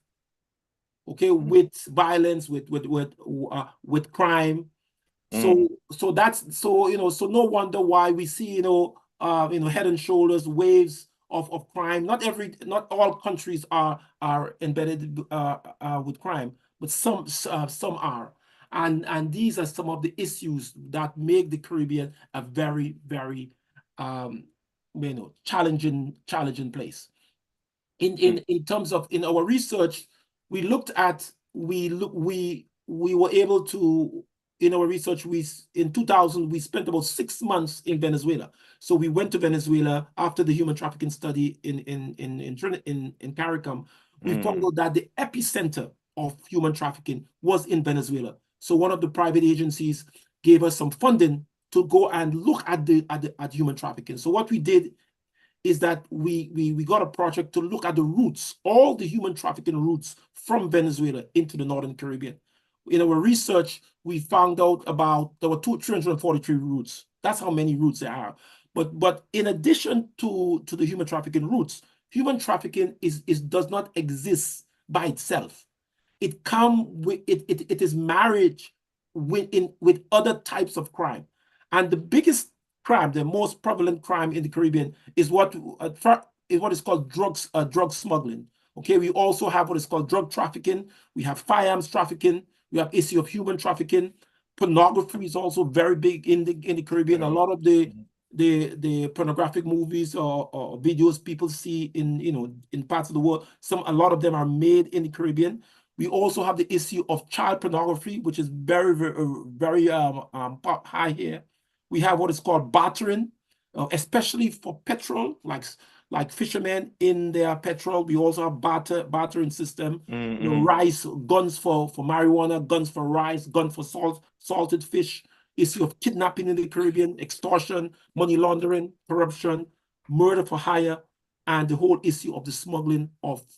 okay, with violence, with crime. So no wonder why we see head and shoulders waves of crime. Not all countries are embedded with crime, but some are. And these are some of the issues that make the Caribbean a very, very challenging place. In terms of our research, we were able to, in our research, in 2000 we spent about 6 months in Venezuela. So we went to Venezuela after the human trafficking study in CARICOM. We found out that the epicenter of human trafficking was in Venezuela. So one of the private agencies gave us some funding to go and look at human trafficking. So what we did is that we got a project to look at the roots, all the human trafficking routes from Venezuela into the Northern Caribbean. In our research, we found out there were 343 routes. That's how many routes there are. But in addition to the human trafficking routes, human trafficking does not exist by itself. It is marriage with other types of crime. And the biggest crime, the most prevalent crime in the Caribbean is what is called drug smuggling. Okay, we also have what is called drug trafficking. We have firearms trafficking. We have issue of human trafficking. Pornography is also very big in the Caribbean. A lot of the pornographic movies or videos people see in parts of the world, a lot of them are made in the Caribbean. We also have the issue of child pornography, which is very, very high here. We have what is called bartering, especially for petrol, like fishermen in their petrol. We also have bartering system. Rice, guns for marijuana, guns for rice, guns for salted fish. Issue of kidnapping in the Caribbean, extortion, money laundering, corruption, murder for hire, and the whole issue of the smuggling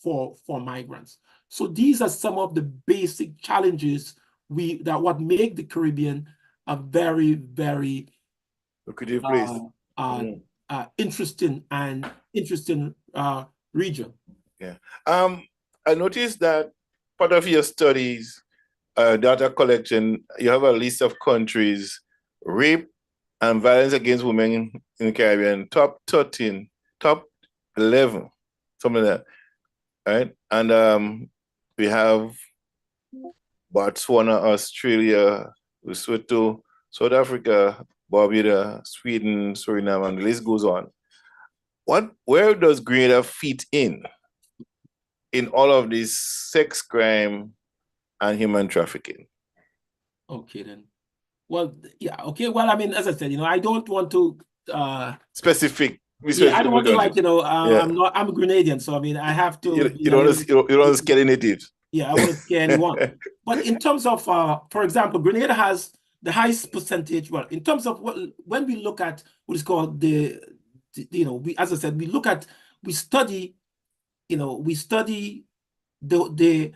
for migrants. So these are some of the basic challenges what make the Caribbean a very, very lucrative place, interesting region. Yeah. I noticed that part of your studies, data collection, you have a list of countries, rape and violence against women in the Caribbean, top 13, top 11, something like that, right? And we have Botswana, Australia, Lesotho, South Africa, Barbados, Sweden, Suriname, and the list goes on. Where does Grenada fit in all of this sex crime and human trafficking? Okay, then. Well, yeah, okay. Well, I mean, as I said, I don't want to specific. Yeah, I don't want to I'm a Grenadian, so I mean, I have to. You don't want to scare natives. Yeah, I want to scare anyone. But in terms of, for example, Grenada has the highest percentage. Well, in terms of when we look at what is called as I said, we study the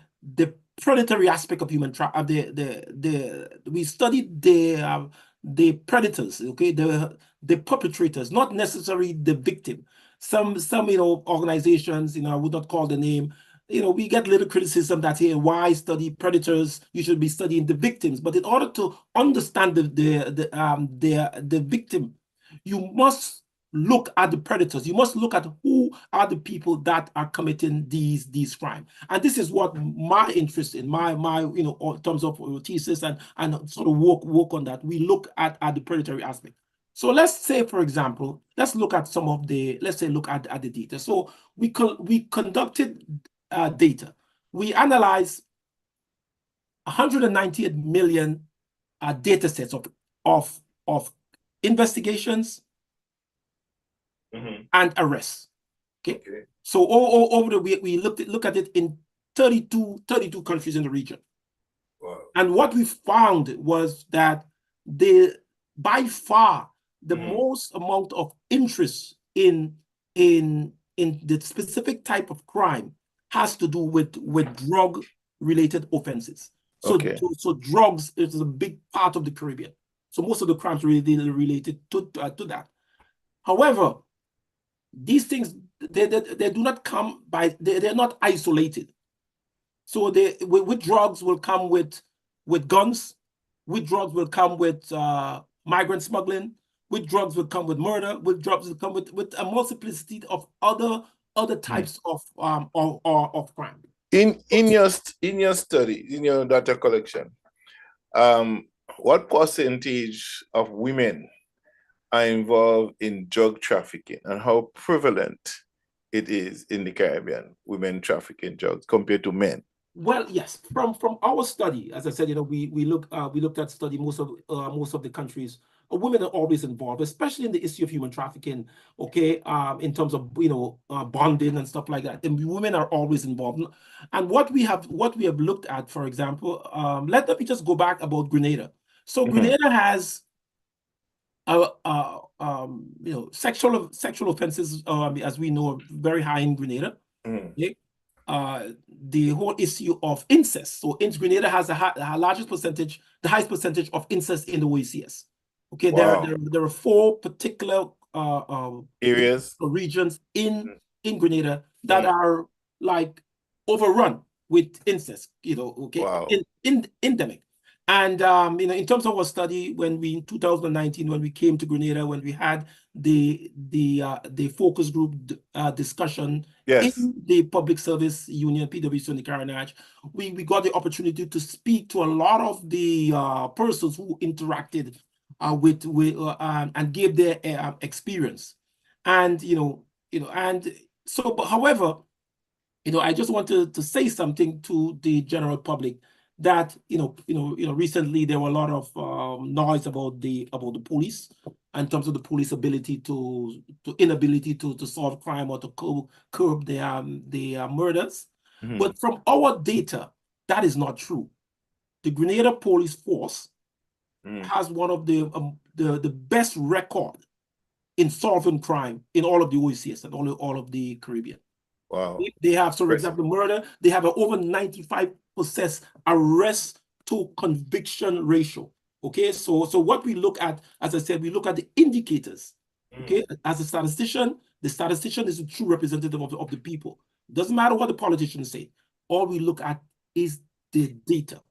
predatory aspect of human trafficking. We study the predators, okay, the perpetrators, not necessarily the victim. Some organizations, I would not call the name, we get little criticism that, hey, why study predators? You should be studying the victims. But in order to understand the victim, you must look at the predators. You must look at who are the people that are committing these crimes. And this is what my interest in my in terms of thesis and sort of work on that. We look at the predatory aspect. So let's say, for example, let's look at look at the data. So we conducted data. We analyzed 198 million data sets of investigations and arrests. Okay. So over we look at it in 32 countries in the region. Wow. And what we found was that by far the most amount of interest in the specific type of crime has to do with drug related offenses. So, so drugs is a big part of the Caribbean. So most of the crimes really related to that. However, these things they do not come by they're not isolated. So with drugs will come with guns, with drugs will come with migrant smuggling, with drugs will come with murder, with drugs will come with a multiplicity of other types of crime. In your study, in your data collection, what percentage of women are involved in drug trafficking, and how prevalent it is in the Caribbean, women trafficking drugs compared to men? Well, yes, from our study, as I said, we looked at study most of the countries. Women are always involved, especially in the issue of human trafficking. Okay, in terms of bonding and stuff like that, and women are always involved. And what we have looked at, for example, let me just go back about Grenada. So Grenada has a sexual offenses, as we know, are very high in Grenada. Okay? The whole issue of incest. So Grenada has the highest percentage of incest in the OECS. Okay, Wow. there are 4 particular Areas, regions in Grenada that are like overrun with incest. Okay, wow. in endemic. And in terms of our study, in 2019, when we came to Grenada, when we had the focus group discussion in the Public Service Union, PwC and the Carenage, we got the opportunity to speak to a lot of the persons who interacted with and gave their experience. And however, I just want to say something to the general public that recently there were a lot of noise about the police in terms of the police ability inability to solve crime or to curb the murders. But from our data, that is not true. The Grenada Police Force has one of the best record in solving crime in all of the OECS and all of the Caribbean. Wow. They have, so for example, murder, they have an over 95% arrest to conviction ratio. Okay, so what we look at, as I said, we look at the indicators. Okay, as a statistician, the statistician is a true representative of the people. It doesn't matter what the politicians say. All we look at is the data.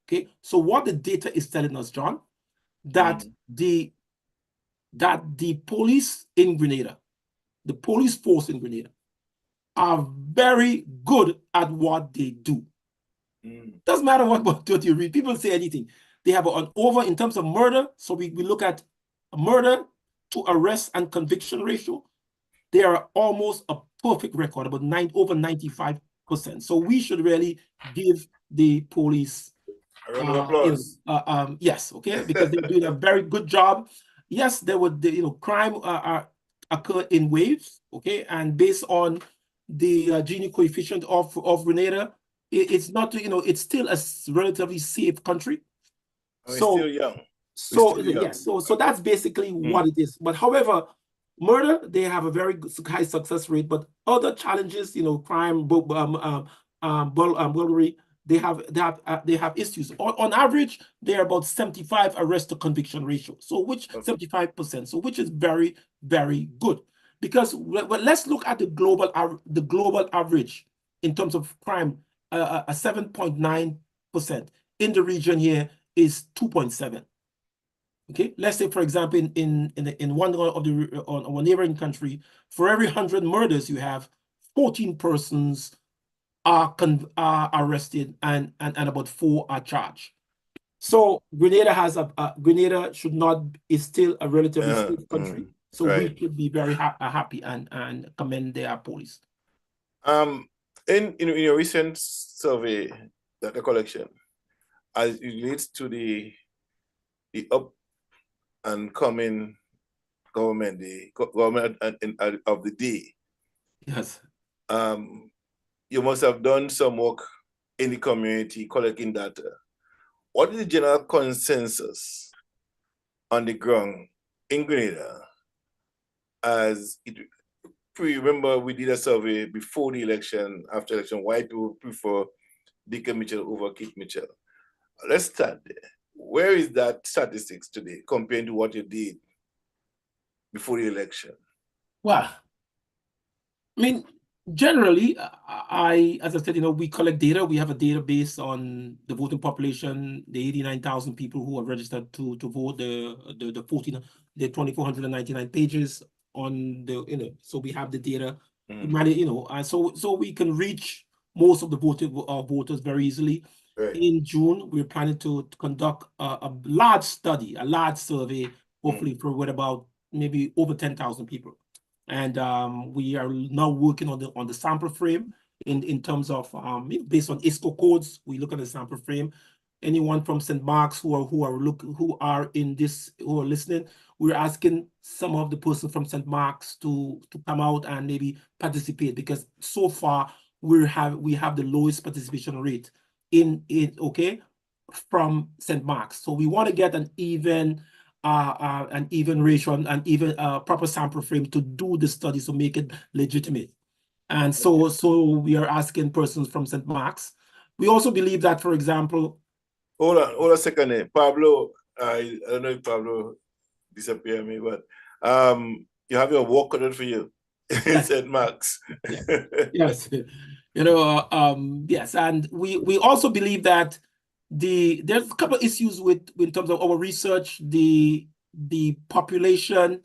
Okay, so what the data is telling us, John, that the police in Grenada, the police force in Grenada, are very good at what they do. Doesn't matter what you read. People say anything. They have an over in terms of murder. So we look at murder to arrest and conviction ratio. They are almost a perfect record, about over 95%. So we should really give the police a round of applause. Yes, okay, because they're doing a very good job. Yes, there would crime occur in waves, okay, and based on the Gini coefficient of Grenada, it's not, it's still a relatively safe country. So still young. Yes, so that's basically what it is. But however, murder, they have a very good, high success rate. But other challenges, crime, burglary, they have issues. On average, they're about 75 arrest to conviction ratio. So which 75%. So which is very, very good. Because let's look at the global average in terms of crime. A 7.9% in the region here is 2.7. Okay, let's say for example in one of the on a neighboring country, for every 100 murders you have 14 persons are arrested and about 4 are charged. So Grenada has Grenada is still a relatively safe country. So we should be very happy and commend their police. In your recent survey, data collection, as it relates to the up and coming government, the government of the day. Yes. You must have done some work in the community collecting data. What is the general consensus on the ground in Grenada? As it, remember, we did a survey before the election, after election, why people prefer Dickon Mitchell over Keith Mitchell. Let's start there. Where is that statistics today compared to what you did before the election? Well, I mean, generally, as I said, we collect data. We have a database on the voting population, the 89,000 people who are registered to vote, the 2,499 pages on the, so we have the data, so we can reach most of the voters very easily. Right. In June, we're planning to conduct a large study, a large survey, hopefully with about maybe over 10,000 people. And we are now working on the sample frame in terms of based on ISCO codes. We look at the sample frame. Anyone from St. Mark's who are listening, we're asking some of the persons from St. Mark's to come out and maybe participate, because so far we have the lowest participation rate from St. Mark's. So we want to get an even an even ratio and even a proper sample frame to do the study to make it legitimate. And so we are asking persons from St. Mark's. We also believe that, for example, hold on a second there. Pablo, I don't know if Pablo disappeared me, but you have your work cut out for you. Yes. St. Mark's. Yes, yes, and we also believe that there's a couple of issues in terms of our research. The population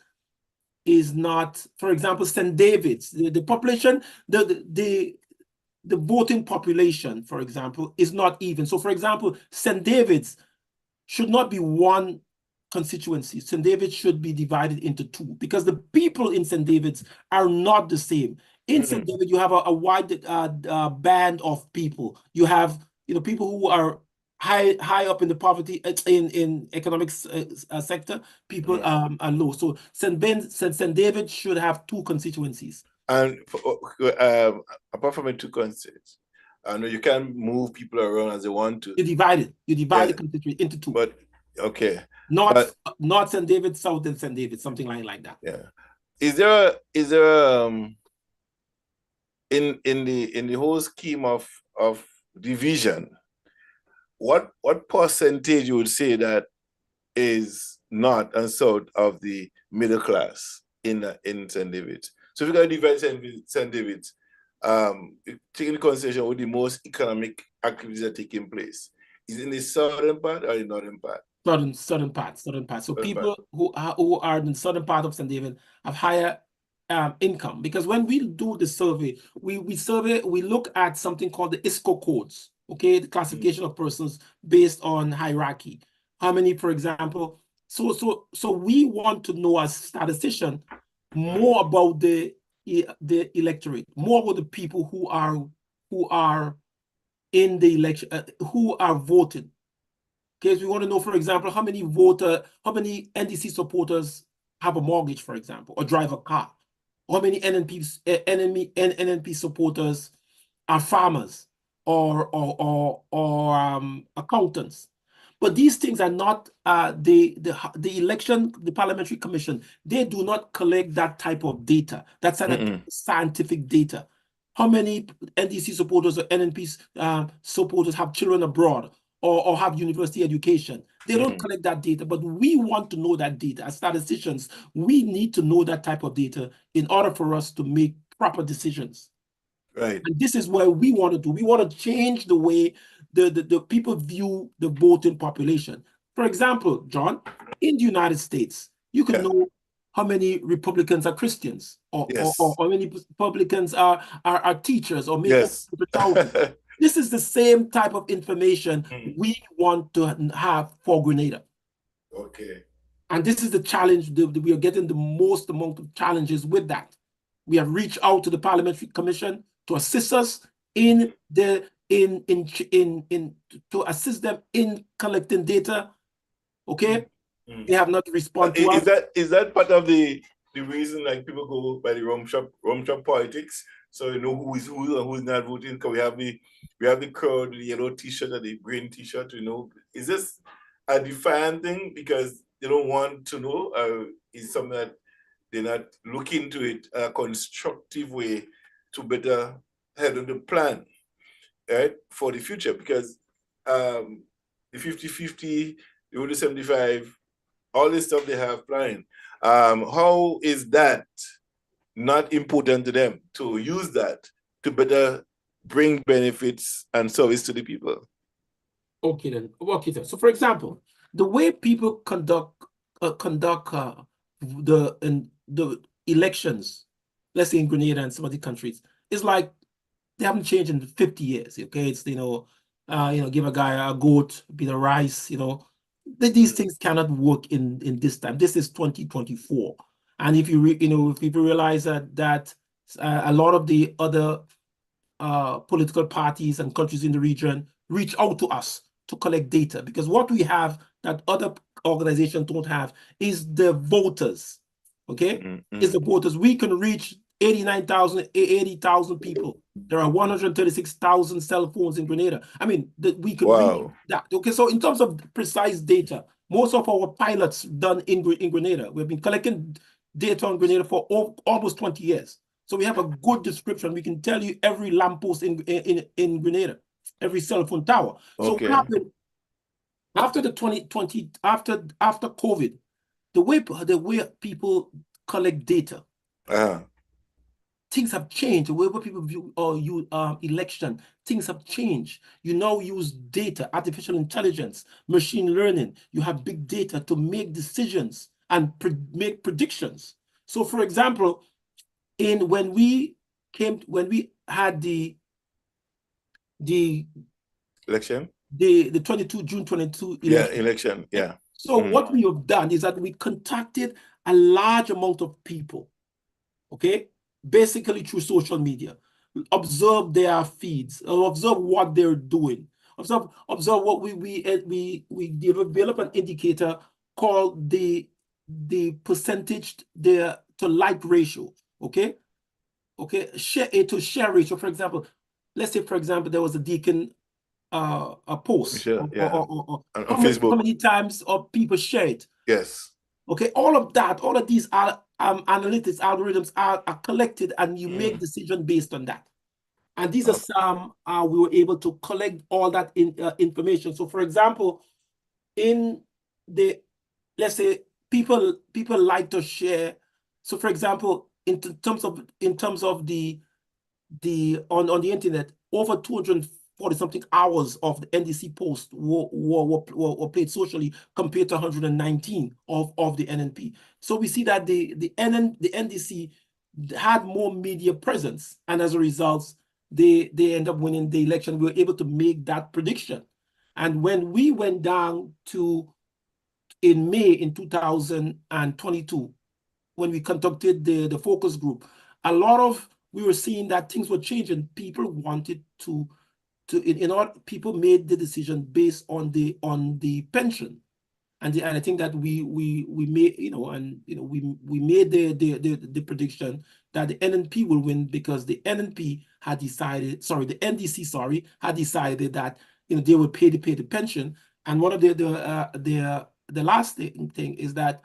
is not, for example, St. David's. The population, the voting population, for example, is not even. So, for example, St. David's should not be one constituency. St. David's should be divided into two because the people in St. David's are not the same. In St. David, you have a wide band of people. You have people who are high up in the poverty in economic sector. People are low. So St. David should have two constituencies. And apart from the two constituencies, I know you can move people around as they want to. You divide the constituency into two. But okay. North St. David, South and St. David, something like that. Yeah. Is there in the whole scheme of division, what percentage you would say that is north and south of the middle class in St. David's? So if you're going to divide St. David's, taking consideration with the most economic activities that are taking place, is it in the southern part or the northern part? Southern part. So people who are in the southern part of St. David have higher income, because when we do the survey, we look at something called the ISCO codes, okay, the classification of persons based on hierarchy. How many, for example, so we want to know as statistician more about the electorate, more about the people who are in the election, who are voting. Okay, so we want to know, for example, how many NDC supporters have a mortgage, for example, or drive a car. How many NNP supporters are farmers or accountants. But these things are not the Parliamentary Commission. They do not collect that type of data. That's scientific data. How many NDC supporters or NNP supporters have children abroad or have university education? They don't collect that data, but we want to know that data. As statisticians, we need to know that type of data in order for us to make proper decisions. Right. And this is what we want to do. We want to change the way the people view the voting population. For example, John, in the United States, you can know how many Republicans are Christians, or how many Republicans are teachers, or maybe This is the same type of information we want to have for Grenada. Okay. And this is the challenge. We are getting the most amount of challenges with that. We have reached out to the Parliamentary Commission to assist us to assist them in collecting data. Okay. They have not responded to us. Is that part of the reason, like, people go by the rum shop politics? So you know who is who and who's not voting? Because we have the crowd with the yellow t-shirt and the green t-shirt, Is this a defiant thing because they don't want to know? Or is something that they're not looking into it a constructive way to better head on the plan, right, for the future? Because the 50-50, the 175, all this stuff they have planned. How is that not important to them to use that to better bring benefits and service to the people? Okay then. So for example, the way people conduct the elections, let's say in Grenada and some other countries, is like they haven't changed in 50 years. Okay, it's give a guy a goat, a bit of rice. These things cannot work in this time. This is 2024. And if you realize that a lot of the other political parties and countries in the region reach out to us to collect data, because what we have that other organizations don't have is the voters. Okay, is the voters. We can reach 80,000 people. There are 136,000 cell phones in Grenada. I mean, we can reach that. Okay, so in terms of precise data, most of our pilots done in Grenada. We've been collecting data on Grenada for almost 20 years. So we have a good description. We can tell you every lamppost in Grenada, every cell phone tower. So what happened after the 2020, after COVID, the way people collect data, things have changed. The way people view election, things have changed. You now use data, artificial intelligence, machine learning. You have big data to make decisions and make predictions. So, for example, when we had the election, the June 22 election. Yeah, election. Yeah. So what we have done is that we contacted a large amount of people, okay, basically through social media, observe their feeds, observe what they're doing, observe what we develop an indicator called the percentage to like ratio, okay, share ratio. For example, let's say, for example, there was a Deacon a post on Facebook. How many times people share it? Yes. Okay, all of these are analytics algorithms are collected, and you make decision based on that. And these are some we were able to collect all that information. So, for example, let's say people like to share. So, for example, in terms of the on the internet, over 240-something hours of the NDC posts were played socially compared to 119 of the NNP. So we see that the NDC had more media presence, and as a result, they end up winning the election. We were able to make that prediction. And when we went down in May in 2022, when we conducted the focus group, we were seeing that things were changing. People wanted people made the decision based on the pension, and I think that we made we made the prediction that the NNP will win, because the NNP had decided, the NDC had decided that they would pay the pension. And one of the last thing is that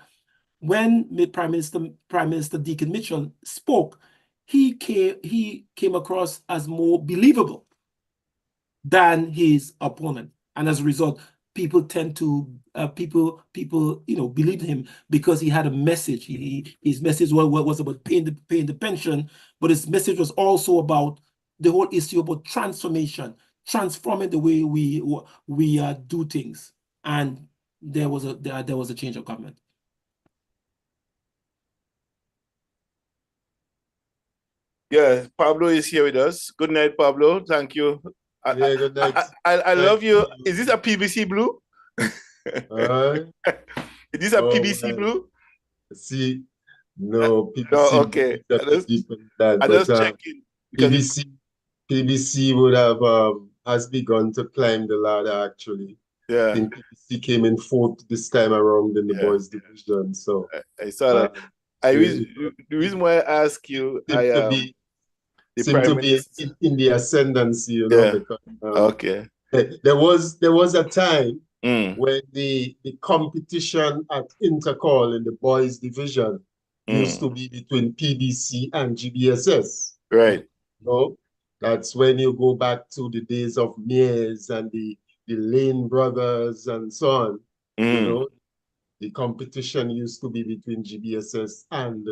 when Prime Minister Deacon Mitchell spoke, he came across as more believable than his opponent, and as a result, people tend to believe him because he had a message. His message was about paying the pension, but his message was also about the whole issue about transformation, transforming the way we do things, and there was a change of government. Yeah, Pablo is here with us. Good night, Pablo. Thank you. Yeah, good night. I love you. Is this a PBC blue? Is this a PBC blue? See, no, PBC. No, okay. I just checking. PBC would have has begun to climb the ladder, actually. Yeah. I think PBC came in fourth this time around in the boys division. So I saw that. The reason why I ask you, seem to be in the ascendancy, because okay. There was a time when the competition at Intercall in the boys division used to be between PBC and GBSS. Right. That's when you go back to the days of Mears and the Lane brothers and so on. The competition used to be between GBSS and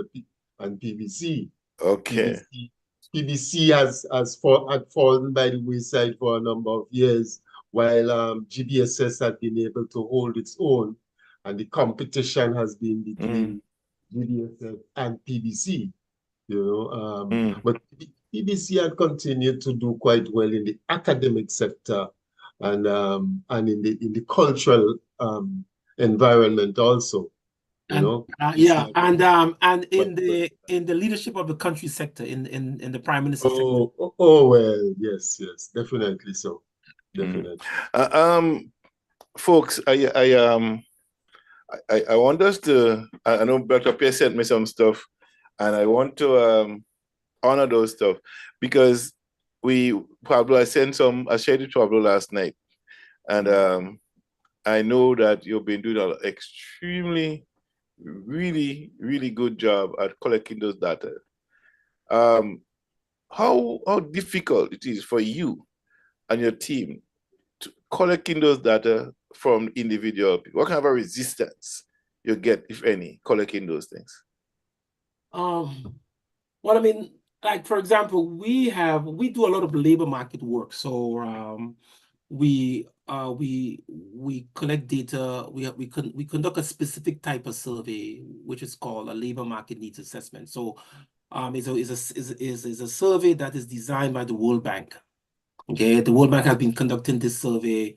PBC. Okay. PBC had fallen by the wayside for a number of years, while GBSS had been able to hold its own, and the competition has been between GBSS and PBC. But PBC had continued to do quite well in the academic sector and in the cultural environment also. And in the leadership of the country sector, in the prime minister sector. Oh well, yes, definitely so. Definitely. Folks, I want us to. I know Dr. Pierce sent me some stuff, and I want to honor those stuff, because I shared it to Pablo last night, and I know that you've been doing an extremely, really, really good job at collecting those data. How difficult it is for you and your team to collecting those data from individual people? What kind of a resistance you get, if any, collecting those things? Well, I mean, like for example, we do a lot of labor market work. So we collect data. We conduct a specific type of survey, which is called a labor market needs assessment. So is a survey that is designed by the World Bank. Okay, the World Bank has been conducting this survey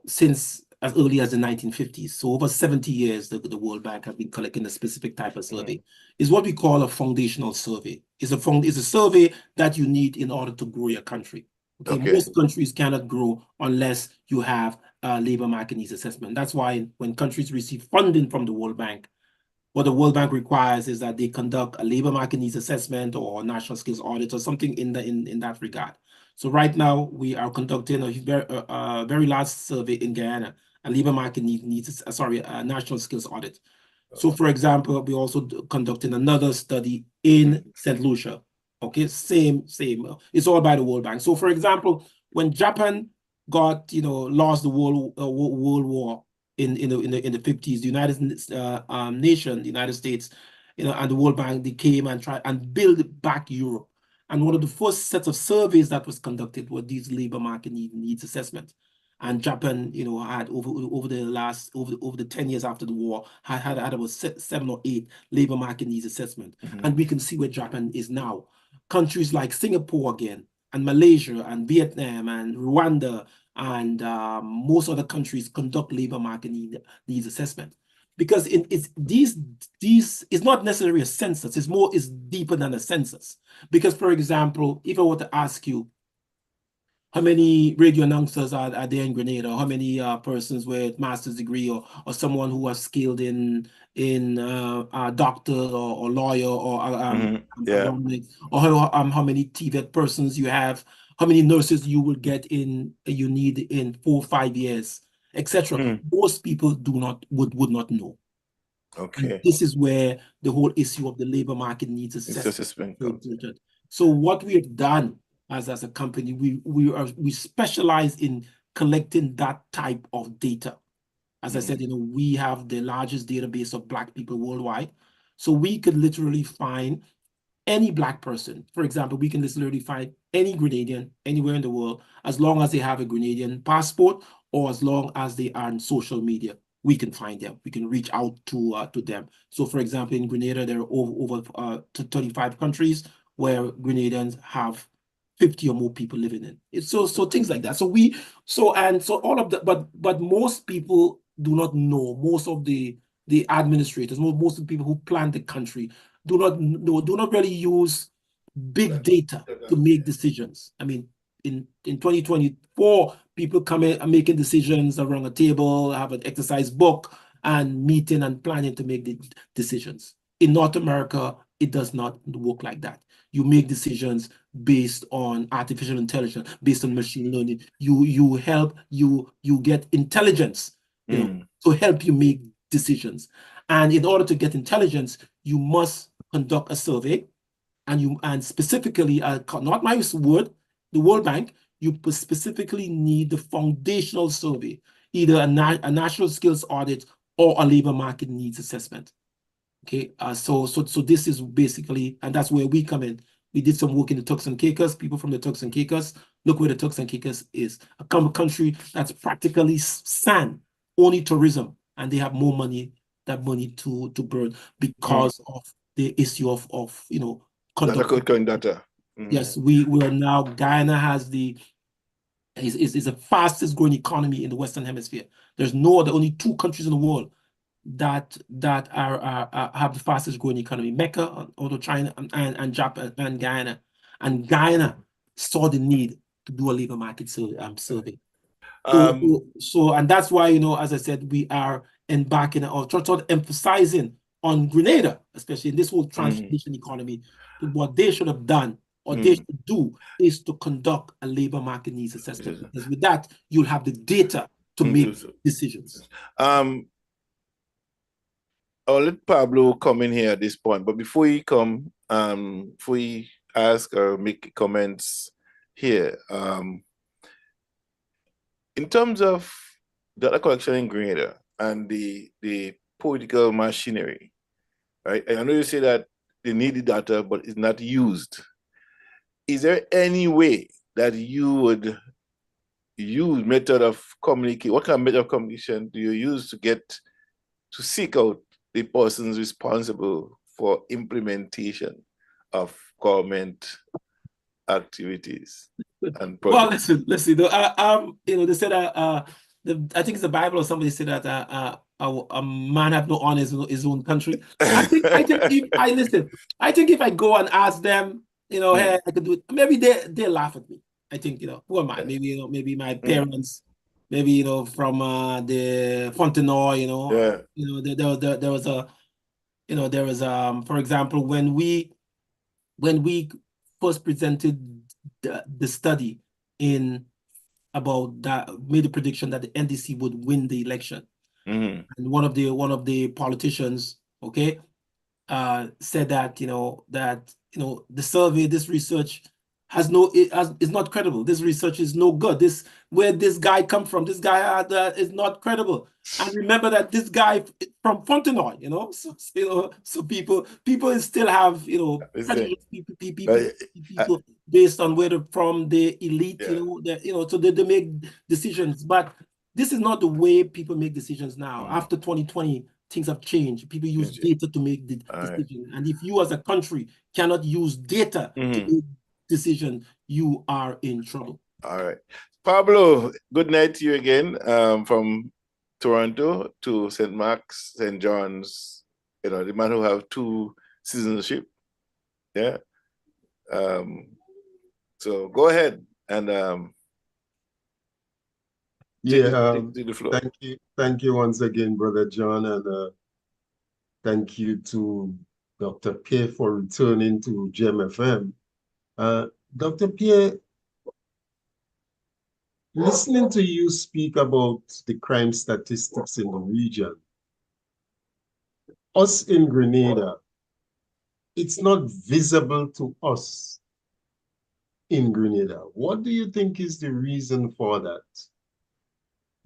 since as early as the 1950s. So over 70 years, the World Bank has been collecting a specific type of survey. It's what we call a foundational survey. It's a survey that you need in order to grow your country. Okay. Most countries cannot grow unless you have a labor market needs assessment. That's why when countries receive funding from the World Bank, what the World Bank requires is that they conduct a labor market needs assessment or a national skills audit or something in that regard. So right now we are conducting a very large survey in Guyana, a labor market a national skills audit. So for example, we're also conducting another study in St. Lucia. Okay, same. It's all by the World Bank. So for example, when Japan lost the World War in the 50s, the United Nations, the United States, and the World Bank, they came and tried and build back Europe. And one of the first sets of surveys that was conducted were these labor market needs assessment. And Japan, had over the 10 years after the war, had about 7 or 8 labor market needs assessment. And we can see where Japan is now. Countries like Singapore again, and Malaysia, and Vietnam, and Rwanda, and most other countries conduct labor market needs assessment. Because it's not necessarily a census, it's deeper than a census. Because, for example, if I were to ask you, how many radio announcers are there in Grenada? How many persons with master's degree or someone who are skilled in a doctor or lawyer or or how many TVET persons you have, how many nurses you will get you need in 4 or 5 years, etc. Most people would not know. Okay. And this is where the whole issue of the labor market needs assessment. So what we have done as a company, we specialize in collecting that type of data. As I said, we have the largest database of Black people worldwide. So we could literally find any Black person. For example, we can literally find any Grenadian anywhere in the world, as long as they have a Grenadian passport or as long as they are on social media. We can find them. We can reach out to them. So, for example, in Grenada, there are over 35 countries where Grenadians have 50 or more people living in it. So things like that. So all of that, but most people do not know. Most of the administrators, most of the people who plan the country do not really use big data to make decisions. I mean, in 2024, people come in and making decisions around a table, have an exercise book, and meeting and planning to make the decisions. In North America, it does not work like that. You make decisions based on artificial intelligence, based on machine learning. You get intelligence, to help you make decisions. And in order to get intelligence, you must conduct a survey, and specifically, not my word, the World Bank, you specifically need the foundational survey, either a national skills audit or a labor market needs assessment. Okay, so this is basically, and that's where we come in. We did some work in the Turks and Caicos. People from the Turks and Caicos, look where the Turks and Caicos is, a country that's practically sand, only tourism, and they have more money to burn because of the issue of conducting data. Yes, we are now, Guyana is the fastest growing economy in the Western Hemisphere. There's only 2 countries in the world that have the fastest growing economy: Mecca, although China, and Japan, and Guyana. And Guyana saw the need to do a labor market survey. And that's why, as I said, we are embarking or emphasizing on Grenada, especially in this whole transition economy. What they should have done, or they should do, is to conduct a labor market needs assessment. Because with that, you'll have the data to make decisions. I'll let Pablo come in here at this point, but before he come, before he ask or make comments here, in terms of data collection in Grenada and the political machinery, right? I know you say that they need the data, but it's not used. Is there any way that you would use method of communicate? What kind of method of communication do you use to seek out the persons responsible for implementation of government activities and projects? Well, listen. They said I think it's the Bible or somebody said that a man have no honor in his own country. I think if I go and ask them, hey, I could do it, maybe they laugh at me. I think, who am I? Maybe, maybe my parents, maybe, from the Fontenoy, there was for example, when we first presented the study about that, made a prediction that the NDC would win the election. And one of the politicians, said that, the survey, this research is not credible. This research is no good. Where this guy come from, this guy is not credible. And remember that this guy from Fontenoy, so people still have, prejudice, people based on where they're from, the elite, so they make decisions. But this is not the way people make decisions now. After 2020, things have changed. People use data to make the decision. And if you as a country cannot use data to make decision, you are in trouble. All right. Pablo, good night to you again, from Toronto to St. Mark's, St. John's, the man who have 2 citizenship. Yeah. So go ahead and take the floor. Thank you once again, Brother John, and thank you to Dr. Pierre for returning to GEM FM. Dr. Pierre, listening to you speak about the crime statistics in the region, us in Grenada, it's not visible to us in Grenada. What do you think is the reason for that?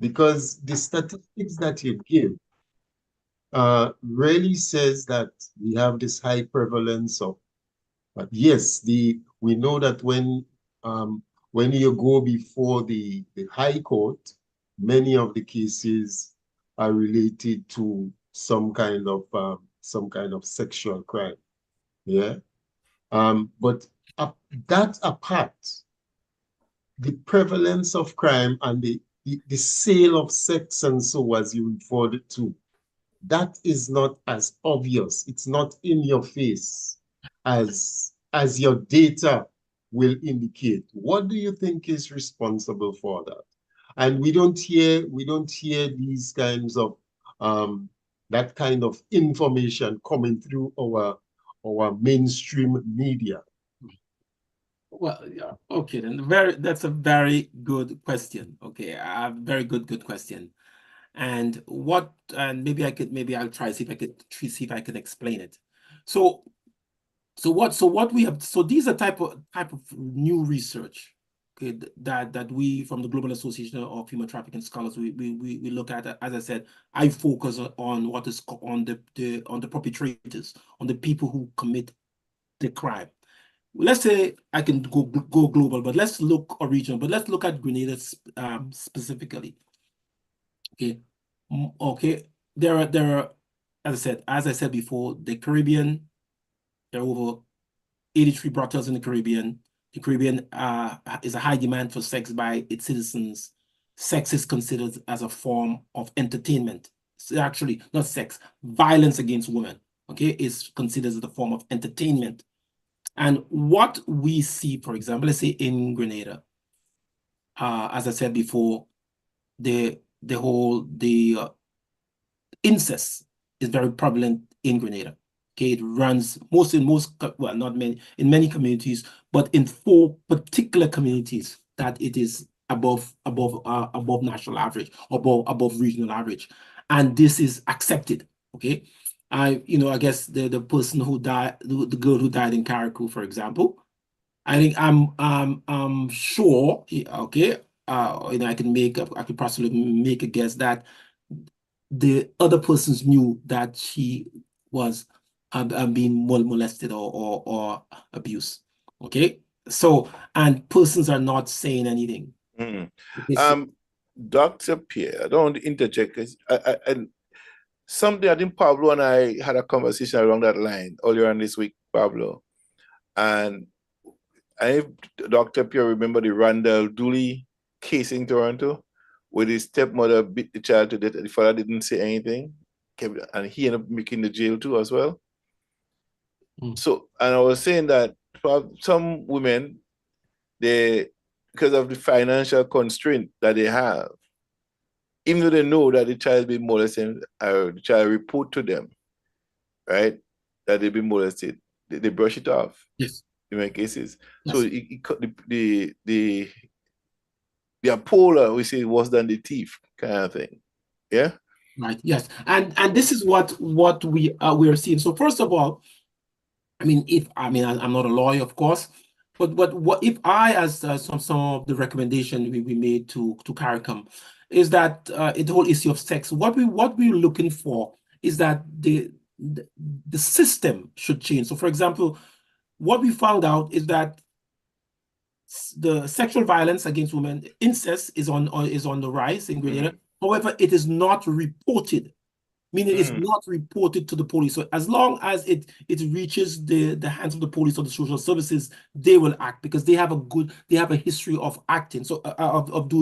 Because the statistics that you give really says that we have this high prevalence of, but yes, we know that when you go before the High Court, many of the cases are related to some kind of sexual crime. Yeah. But that apart, the prevalence of crime and the sale of sex and so, as you referred to, that is not as obvious. It's not in your face as your data will indicate. What do you think is responsible for that? And we don't hear these kinds of that kind of information coming through our mainstream media. Well, yeah, okay, then that's a very good question. Okay, a very good question. And maybe I'll try see if I can explain it. So what we have, so these are type of new research, okay, that we from the Global Association of Human Trafficking Scholars we look at. As I said, I focus on what is on the perpetrators, on the people who commit the crime. Let's say I can go global, but let's look or regional, but let's look at Grenada specifically. Okay, there are, as I said before, the Caribbean. There are over 83 brothels in the Caribbean. The Caribbean is a high demand for sex by its citizens. Sex is considered as a form of entertainment. So actually, not sex, violence against women, okay, is considered as a form of entertainment. And what we see, for example, let's say in Grenada, as I said before, the incest is very prevalent in Grenada. Okay, it runs in many communities, but in 4 particular communities that it is above national average, above regional average, and this is accepted. Okay, I guess the person who died, the girl who died in Carriacou, for example, I think I'm sure. Okay, I could possibly make a guess that the other persons knew that she was being molested or abused. Okay, so, and persons are not saying anything. Dr. Pierre, I don't want to interject, 'cause something I think Pablo and I had a conversation along that line earlier on this week, Pablo, and I, Dr. Pierre, remember the Randall Dooley case in Toronto, where his stepmother beat the child to death and the father didn't say anything, and he ended up making the jail too as well. So, and I was saying that for some women, because of the financial constraint that they have, even though they know that the child being molested, or the child report to them, right, that they've been molested, they brush it off. Yes. In many cases. Yes. So the upholder, we say, worse than the thief, kind of thing. Yeah. Right. Yes. And this is what we are seeing. So first of all, I'm not a lawyer, of course, but what if I, as some of the recommendation we made to CARICOM, is that the whole issue of sex. What we're looking for is that the system should change. So, for example, what we found out is that the sexual violence against women, incest, is on the rise in Grenada. However, it is not reported, meaning it's not reported to the police. So as long as it reaches the hands of the police or the social services, they will act, because they have a history of acting. So of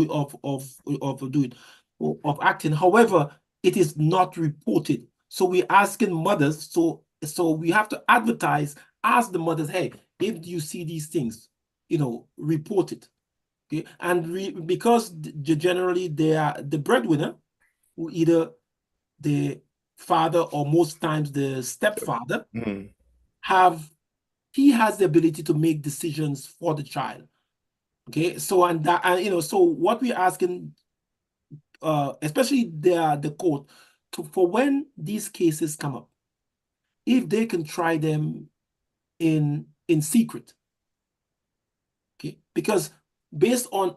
acting. However, it is not reported. So we're asking mothers. So we have to advertise. Ask the mothers, hey, if you see these things, report it. Okay, and because generally they are the breadwinner, who either the father or most times the stepfather, he has the ability to make decisions for the child. Okay, so so what we're asking, especially the court, for when these cases come up, if they can try them in secret. Okay, because based on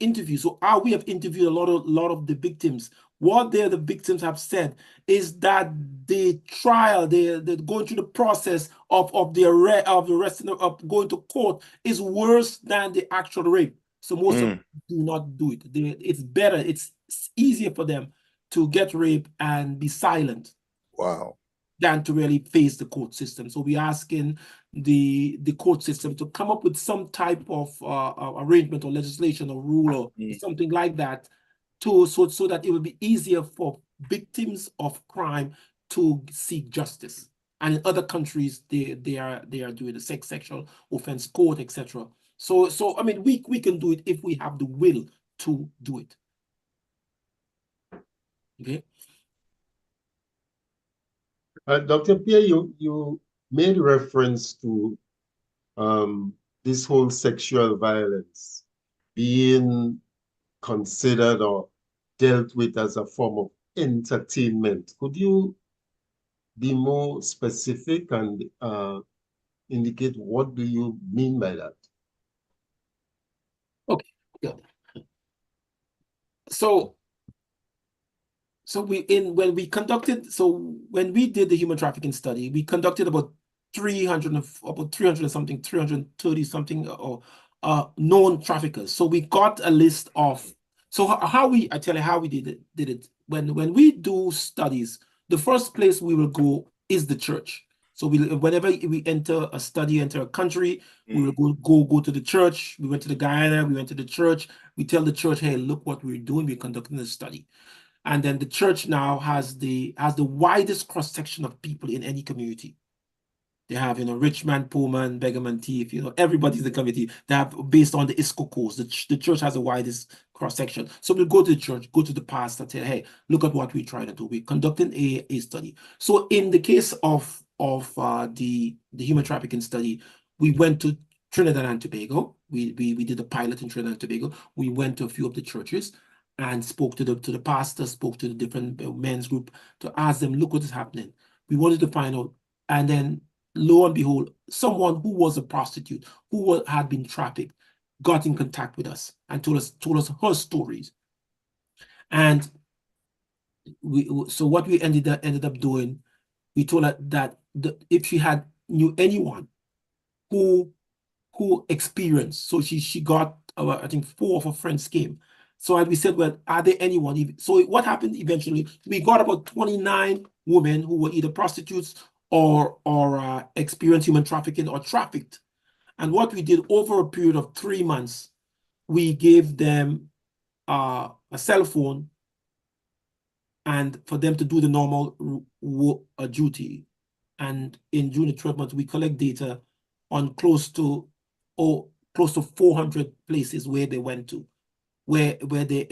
interviews, so we have interviewed a lot of the victims. What the victims have said is that the trial, they're going through the process of the arrest of going to court is worse than the actual rape. So most of them do not do it. It's better. It's easier for them to get raped and be silent. Wow. Than to really face the court system. So we're asking the court system to come up with some type of arrangement or legislation or rule or something like that, so that it will be easier for victims of crime to seek justice. And in other countries, they are doing the sexual offense code, etc. So I mean, we can do it if we have the will to do it. Okay. Dr. Pierre, you made reference to this whole sexual violence being considered or dealt with as a form of entertainment. Could you be more specific and indicate what do you mean by that? Okay, good. So when we did the human trafficking study, we conducted about 330 something known traffickers. So we got a list of, I tell you how we did it. When we do studies, the first place we will go is the church. So whenever we enter a country, we will go to the church. We went to the Guyana, we went to the church. We tell the church, hey, look what we're doing. We're conducting a study. And then the church now has the widest cross-section of people in any community. They have, rich man, poor man, beggar man, thief, everybody's the community. They have, based on the ISCO codes, the church has the widest cross-section. So we'll go to the church, go to the pastor, tell, hey, look at what we're trying to do. We're conducting a study. So in the case of the human trafficking study, we went to Trinidad and Tobago, We did a pilot in Trinidad and Tobago. We went to a few of the churches and spoke to the pastor, spoke to the different men's group to ask them, look what is happening. We wanted to find out. And then lo and behold, someone who was a prostitute, who had been trafficked, got in contact with us and told us her stories. And so what we ended up doing, we told her that if she knew anyone who experienced, so she got I think 4 of her friends came. So we said, well, are there anyone? So what happened eventually? We got about 29 women who were either prostitutes or experienced human trafficking or trafficked. And what we did over a period of 3 months, we gave them a cell phone and for them to do the normal duty. And in June of 12 months, we collect data on close to 400 places where they went to, where they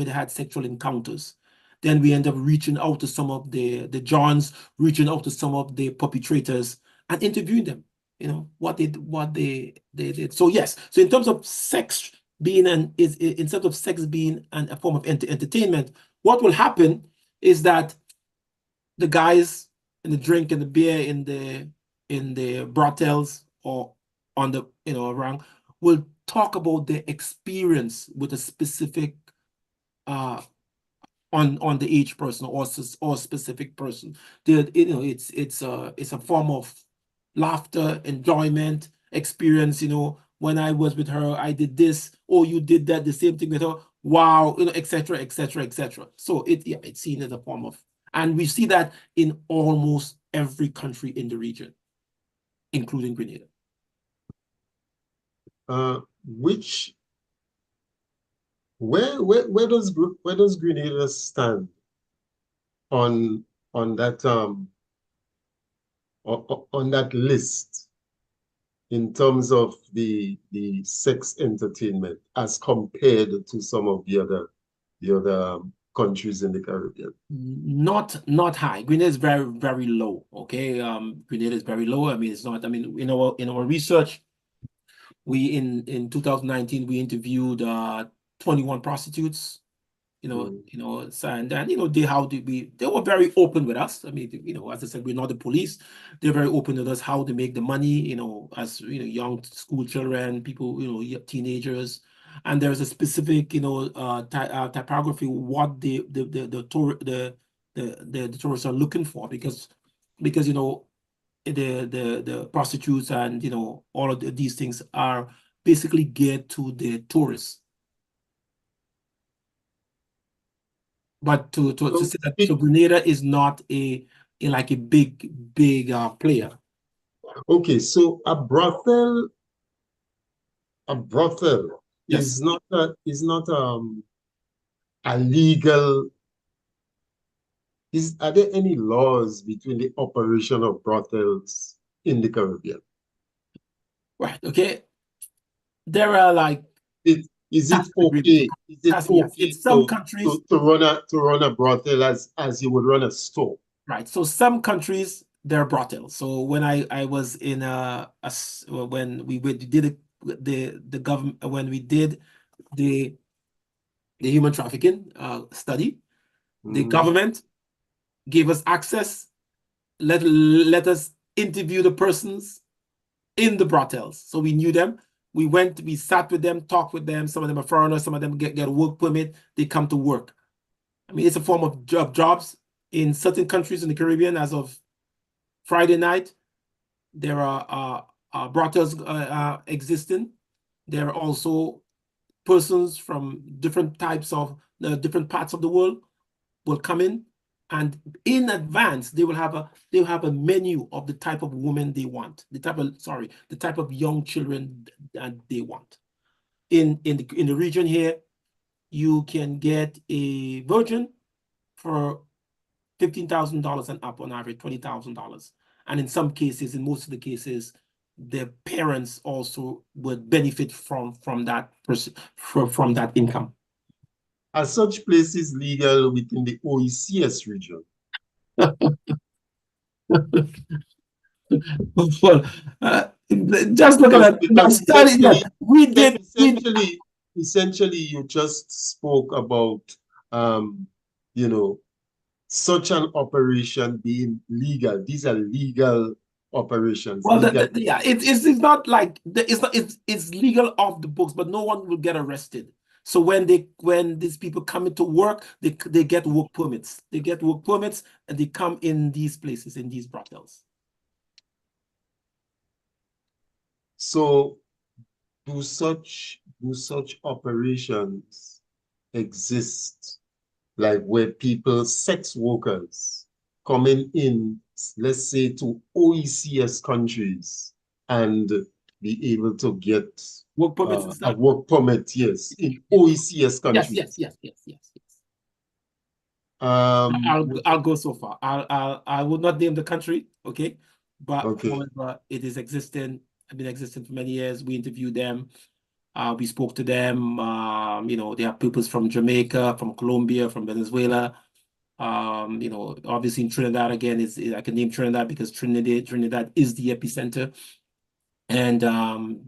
had sexual encounters. Then we end up reaching out to some of the Johns, reaching out to some of the perpetrators and interviewing them, you know, what they did. So yes, so in terms of sex being a form of entertainment, what will happen is that the guys in the drink and the beer in the brothels or on the around will talk about their experience with a specific underage person or specific person. It's a form of laughter, enjoyment, experience. When I was with her, I did this. Oh, you did that. The same thing with her. Wow, etc., etc., etc. So it's seen as a form of, and we see that in almost every country in the region, including Grenada. Where does Grenada stand on that on that list in terms of the sex entertainment as compared to some of the other countries in the Caribbean? Not high. Grenada is very, very low. Okay, Grenada is very low. I mean, it's not. I mean, in our research, we in 2019 we interviewed 21 prostitutes. And then they were very open with us. I mean, as I said, we're not the police. They're very open with us how to make the money. As young school children, people, teenagers, and there's a specific, typography what the tourists are looking for because the prostitutes and all of these things are basically geared to the tourists. But to say that so Grenada is not a big player. Okay, so a brothel Yes. is not a legal. Are there any laws between the operation of brothels in the Caribbean? Right. Okay. There are Is it okay? In some countries to run a brothel as you would run a store? Right. So some countries they're brothels. So when I was in when we did the government when we did the human trafficking study, the government gave us access, let us interview the persons in the brothels. So we knew them. We sat with them, talked with them. Some of them are foreigners, some of them get a work permit, they come to work. I mean, it's a form of jobs in certain countries in the Caribbean. As of Friday night, there are brothels existing. There are also persons from different types of different parts of the world will come in, and in advance they will have a menu of the type of woman they want, the type of young children that they want. In the region here, you can get a virgin for $15,000 and up, on average $20,000, and in some cases, in most of the cases, the parents also would benefit from that income. Are such places legal within the OECS region? Well, Just look at Because that. We did. Essentially, you just spoke about, you know, such an operation being legal. These are legal operations. Well, legal. yeah, it's not like it's legal off the books, but no one will get arrested. So when these people come into work, they get work permits. They get work permits and they come in these places, in these brothels. So do such operations exist, like where people, sex workers, coming in, let's say, to OECS countries and be able to get work permits a work permit, yes, in OECS countries? Yes. I'll go so far. I will not name the country, okay? But okay. However, it is existing. It's been existing for many years. We interviewed them. We spoke to them. You know, they have people from Jamaica, from Colombia, from Venezuela. You know, obviously in Trinidad again I can name Trinidad because Trinidad is the epicenter. And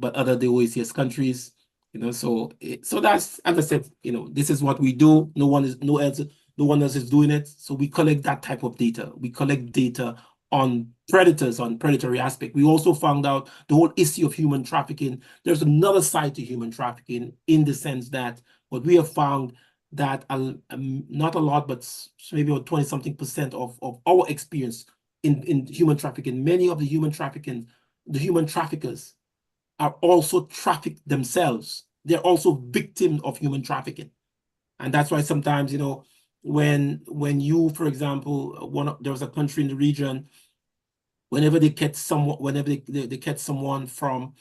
but other the OECS countries, you know, so that's, as I said, you know, this is what we do. No one else is doing it. So we collect that type of data. We collect data on predators, on predatory aspect. We also found out the whole issue of human trafficking. There's another side to human trafficking, in the sense that what we have found that not a lot, but maybe about 20-something% of our experience in human trafficking, many of the human traffickers are also trafficked themselves. They're also victims of human trafficking. And that's why sometimes, you know, when you, for example, there was a country in the region, whenever they catch someone, they catch someone for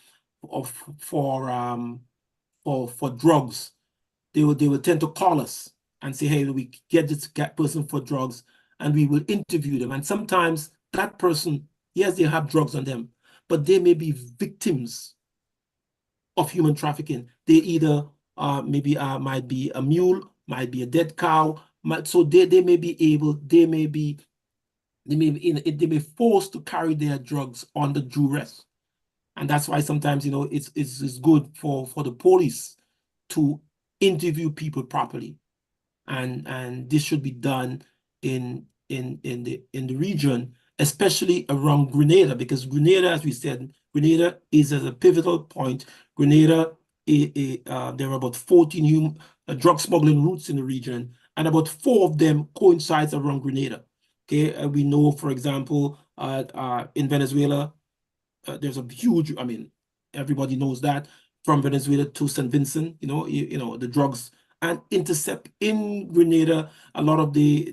drugs, they will tend to call us and say, hey, we get this person for drugs, and we will interview them. And sometimes that person, yes, they have drugs on them, but they may be victims of human trafficking. They either might be a mule, might be a dead cow. So they may be forced to carry their drugs under duress. And that's why sometimes, you know, it's good for the police to interview people properly. And this should be done in the region, especially around Grenada, because Grenada, as we said, Grenada is at a pivotal point. Grenada, there are about 14 drug smuggling routes in the region, and about 4 of them coincides around Grenada. Okay, we know, for example, in Venezuela, there's a huge, I mean, everybody knows that, from Venezuela to St. Vincent, you know, the drugs and intercept in Grenada. A lot of the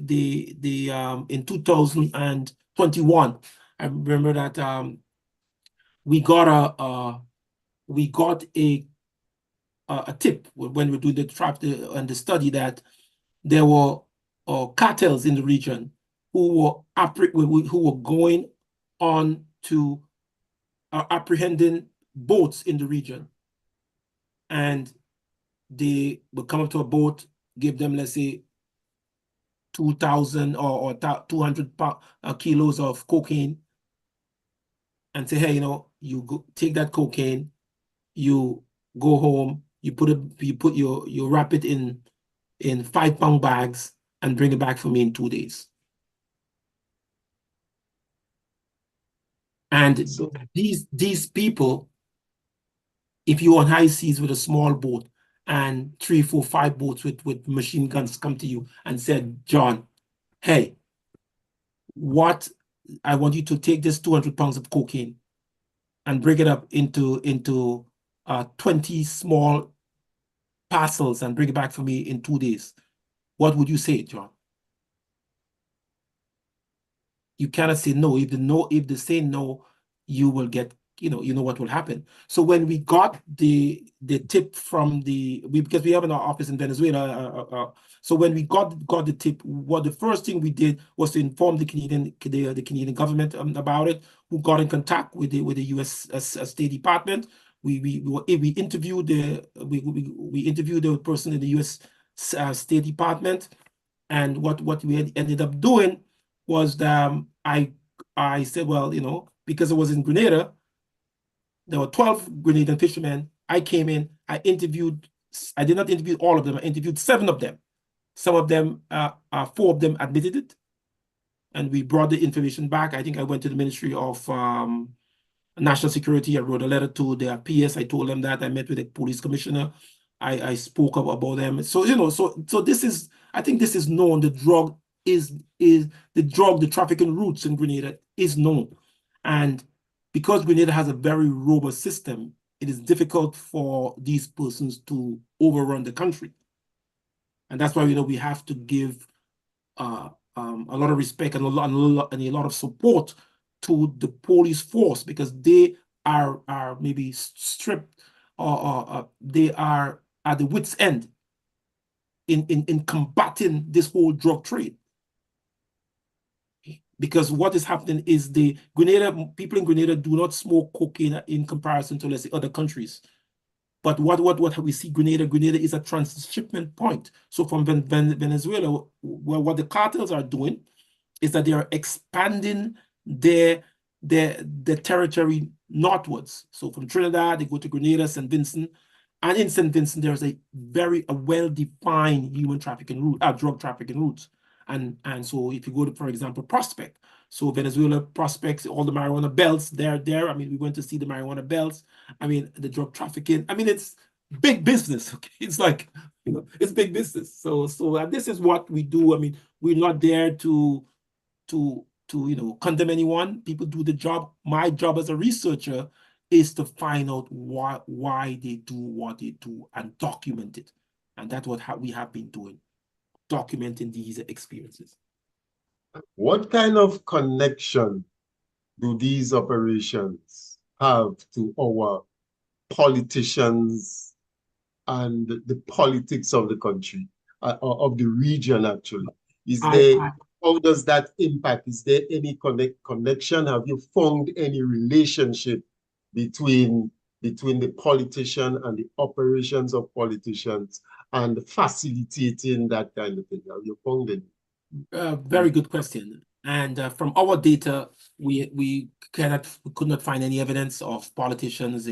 in 2021, I remember that we got a tip when we do the trap and the study that there were cartels in the region who were going on to apprehending boats in the region, and they would come up to a boat, give them, let's say, 2,000 or 200 kilos of cocaine, and say, hey, you know, you go take that cocaine, you go home, you wrap it in 5-pound bags and bring it back for me in 2 days. And so these people, if you're on high seas with a small boat and 3, 4, 5 boats with machine guns come to you and said, John, hey, I want you to take this 200 pounds of cocaine and break it up into 20 small parcels and bring it back for me in 2 days. What would you say, John? You cannot say no. If they say no, you will get, you know what will happen. So when we got the tip from because we have an office in Venezuela, so when we got the tip, what the first thing we did was to inform the Canadian government about it, who got in contact with the U.S. State Department. We interviewed the person in the U.S. State Department, and what we ended up doing was I said, well, you know, because it was in Grenada, there were 12 Grenadian fishermen. I came in, I did not interview all of them, I interviewed 7 of them. Some of them, 4 of them admitted it. And we brought the information back. I think I went to the Ministry of National Security. I wrote a letter to their PS. I told them that. I met with the police commissioner. I spoke about them. So, you know, so this is, I think this is known. The drug the trafficking routes in Grenada is known. And because Grenada has a very robust system, it is difficult for these persons to overrun the country. And that's why, you know, we have to give a lot of respect and a lot of support to the police force, because they are maybe stripped or they are at the wit's end in combating this whole drug trade. Because what is happening is people in Grenada do not smoke cocaine in comparison to, let's say, other countries. But what we see, Grenada is a transshipment point. So from Venezuela, what the cartels are doing is that they are expanding their territory northwards. So from Trinidad, they go to Grenada, St. Vincent, and in St. Vincent, there's a well-defined human trafficking route, drug trafficking routes. And so if you go to, for example, Prospect, so Venezuela prospects, all the marijuana belts, they're there. I mean, we went to see the marijuana belts. I mean, the drug trafficking. I mean, it's big business. Okay, it's like, you know, it's big business. So this is what we do. I mean, we're not there to you know, condemn anyone. People do the job. My job as a researcher is to find out why they do what they do and document it. And that's what we have been doing, documenting these experiences. What kind of connection do these operations have to our politicians and the politics of the country, of the region, actually? How does that impact? Is there any connection? Have you found any relationship between the politician and the operations of politicians and facilitating that kind of thing? Have you found it? Very good question. And from our data, we could not find any evidence of politicians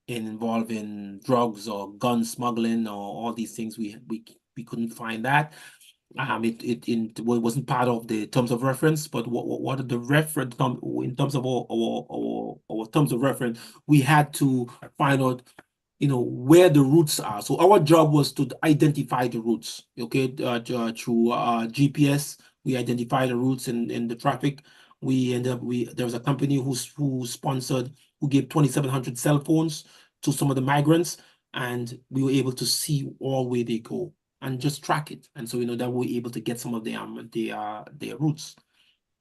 involved in drugs or gun smuggling or all these things. We couldn't find that. It wasn't part of the terms of reference, but what are the reference in terms of our terms of reference? We had to find out, you know, where the routes are. So our job was to identify the routes. Okay, through GPS, we identify the routes in the traffic. There was a company who sponsored, who gave 2,700 cell phones to some of the migrants, and we were able to see all where they go and just track it. And so, you know, that we're able to get some of their routes.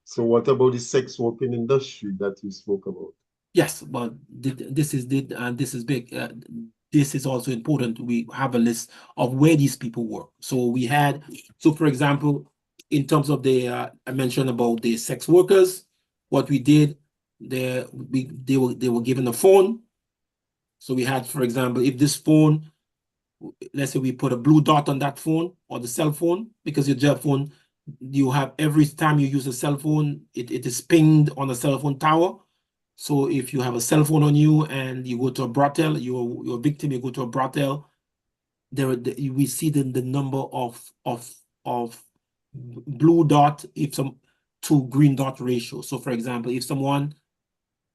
So what about the sex working industry that you spoke about? Yes, but this is big. This is also important. We have a list of where these people work. So for example, in terms of I mentioned about the sex workers, what we did, they were given a phone. So we had, for example, if this phone, let's say we put a blue dot on that phone or the cell phone, because your cell phone, you have, every time you use a cell phone, it is pinged on a cell phone tower. So if you have a cell phone on you and you go to a brothel, you're a victim, you go to a brothel, we see the number of blue dot to green dot ratio. So for example, if someone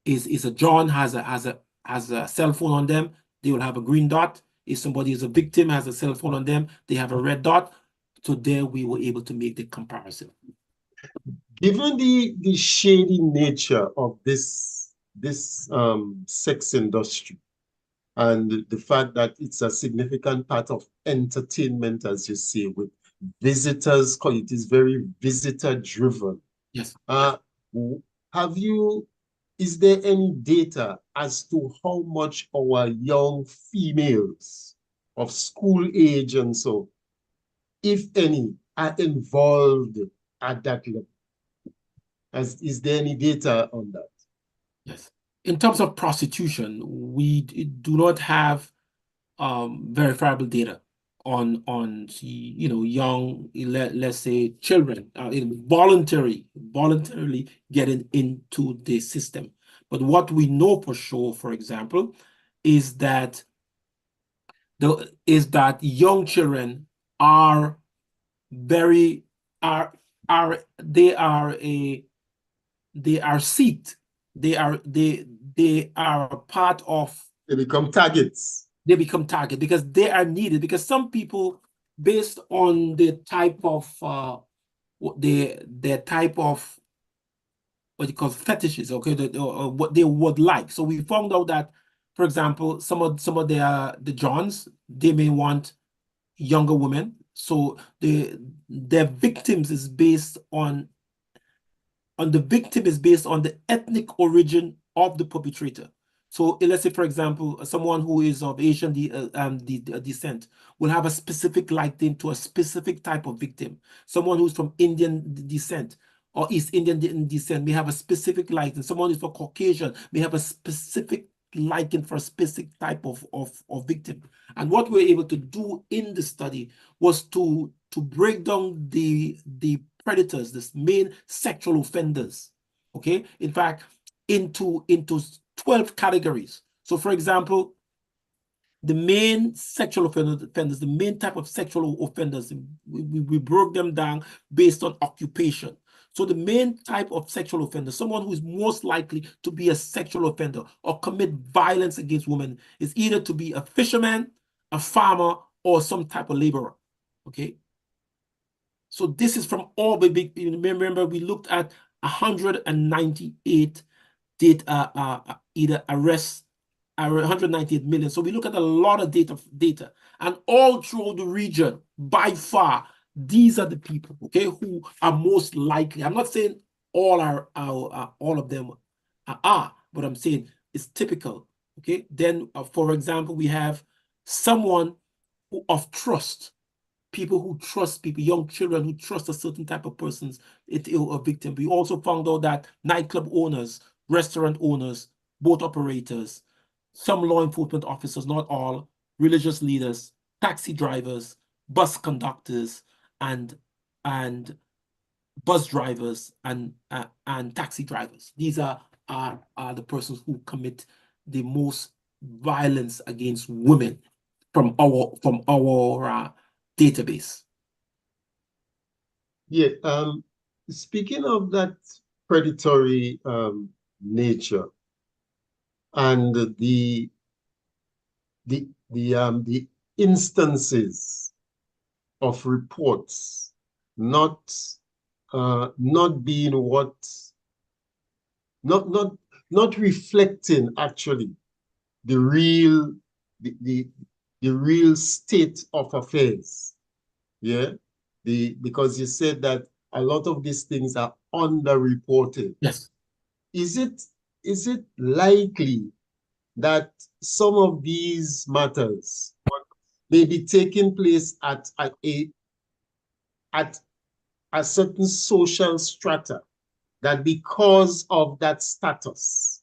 is a John, has a cell phone on them, they will have a green dot. If somebody is a victim, has a cell phone on them, they have a red dot. So there we were able to make the comparison. Given the shady nature of this sex industry and the fact that it's a significant part of entertainment, as you say, with visitors, it is very visitor driven. Yes. Is there any data as to how much our young females of school age and so, if any, are involved at that level? Is there any data on that? Yes. In terms of prostitution, we do not have verifiable data on you know, young, let's say, children voluntarily getting into the system. But what we know for sure, for example, is that young children are very they are seeked. They are a part of. They become targets. They become target because they are needed, because some people, based on the type of their type of what you call fetishes, okay, what they would like. So we found out that, for example, some of the Johns, they may want younger women. So their victims is based on the victim is based on the ethnic origin of the perpetrator. So let's say, for example, someone who is of Asian descent will have a specific liking to a specific type of victim. Someone who's from Indian descent or East Indian descent may have a specific liking. Someone who's from Caucasian may have a specific liking for a specific type of victim. And what we were able to do in the study was to break down the predators, this main sexual offenders, okay, in fact, into 12 categories. So, for example, the main sexual offenders, the main type of sexual offenders, we broke them down based on occupation. So the main type of sexual offender, someone who is most likely to be a sexual offender or commit violence against women, is either to be a fisherman, a farmer, or some type of laborer, okay? So this is from all the big, remember we looked at 198 either arrests, 198 million. So we look at a lot of data, and all through the region, by far, these are the people, okay, who are most likely. I'm not saying all of them are, but I'm saying it's typical, okay? Then, for example, we have someone of trust. People who trust people, young children who trust a certain type of persons, a victim. We also found out that nightclub owners, restaurant owners, boat operators, some law enforcement officers, not all, religious leaders, taxi drivers, bus conductors, and bus drivers and taxi drivers. These are the persons who commit the most violence against women from our database. Yeah. Speaking of that predatory nature and the instances of reports not being not reflecting actually the real state of affairs. Yeah, because you said that a lot of these things are underreported. Yes. Is it likely that some of these matters may be taking place at a certain social strata, that because of that status,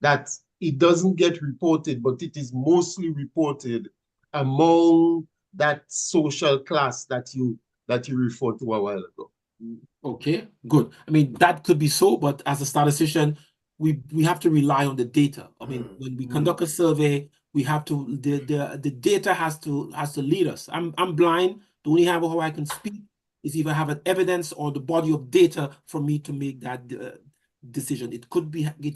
that it doesn't get reported, but it is mostly reported among that social class that you referred to a while ago? Okay, good. I mean, that could be so, but as a statistician, we have to rely on the data. I mean, when we conduct a survey, we have to the data has to lead us. I'm blind. The only how I can speak is if I have an evidence or the body of data for me to make that decision. It could be happening,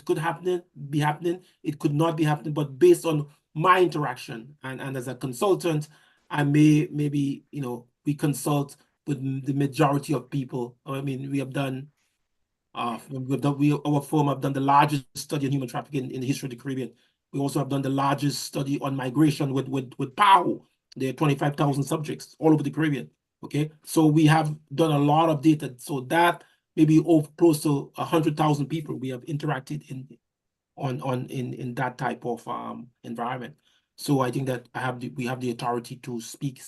it could not be happening, but based on my interaction and as a consultant, I maybe we consult with the majority of people. I mean, we have done our firm have done the largest study on human trafficking in the history of the Caribbean. We also have done the largest study on migration with PAHO. There are 25,000 subjects all over the Caribbean. Okay, so we have done a lot of data. So that maybe close to 100,000 people we have interacted in that type of environment. So I think that we have the authority to speak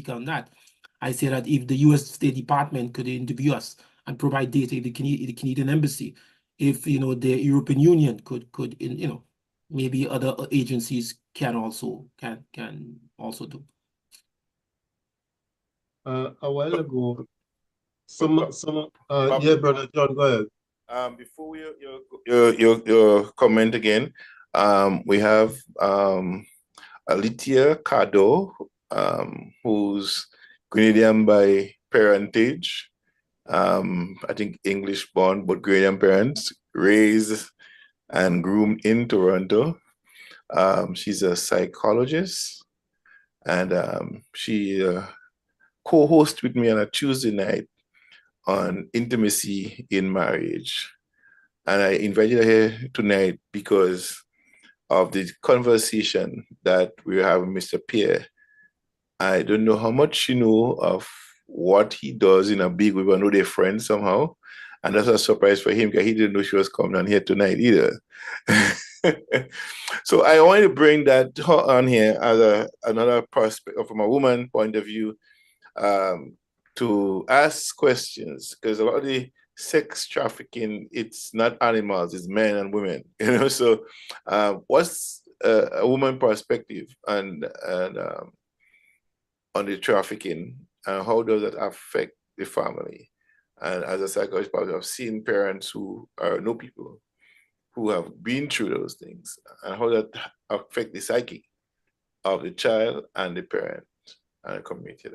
on that. I say that if the U.S. State Department could interview us and provide data, the Canadian Embassy, if the European Union could maybe other agencies can also do. A while ago, yeah, Brother John, go ahead. Before your comment again, we have Alitia Cado, who's Grenadian by parentage. I think English born, but Grenadian parents, raised and groomed in Toronto. She's a psychologist, and she co-hosts with me on a Tuesday night on intimacy in marriage. And I invited her here tonight because of the conversation that we have with Mr. Pierre. I don't know how much you know of what he does in a big way, but I know they're friends somehow. And that's a surprise for him because he didn't know she was coming on here tonight either. So I wanted to bring that on here as another perspective from a woman point of view, to ask questions, because a lot of the sex trafficking, it's not animals, it's men and women, so what's a woman perspective and on the trafficking, and how does that affect the family? And as a psychologist, I've seen parents who know people who have been through those things, and how that affect the psyche of the child and the parent and the community.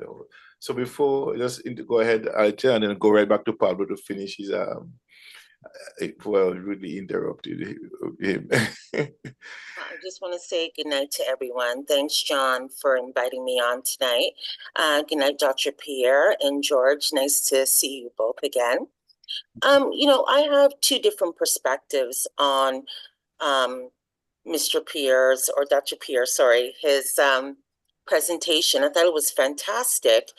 So before, just go ahead, Altia, and then go right back to Pablo to finish his, really interrupted him. I just want to say good night to everyone. Thanks, John, for inviting me on tonight. Good night, Dr. Pierre and George. Nice to see you both again. I have two different perspectives on Mr. Pierre's, or Dr. Pierre, sorry, his presentation. I thought it was fantastic.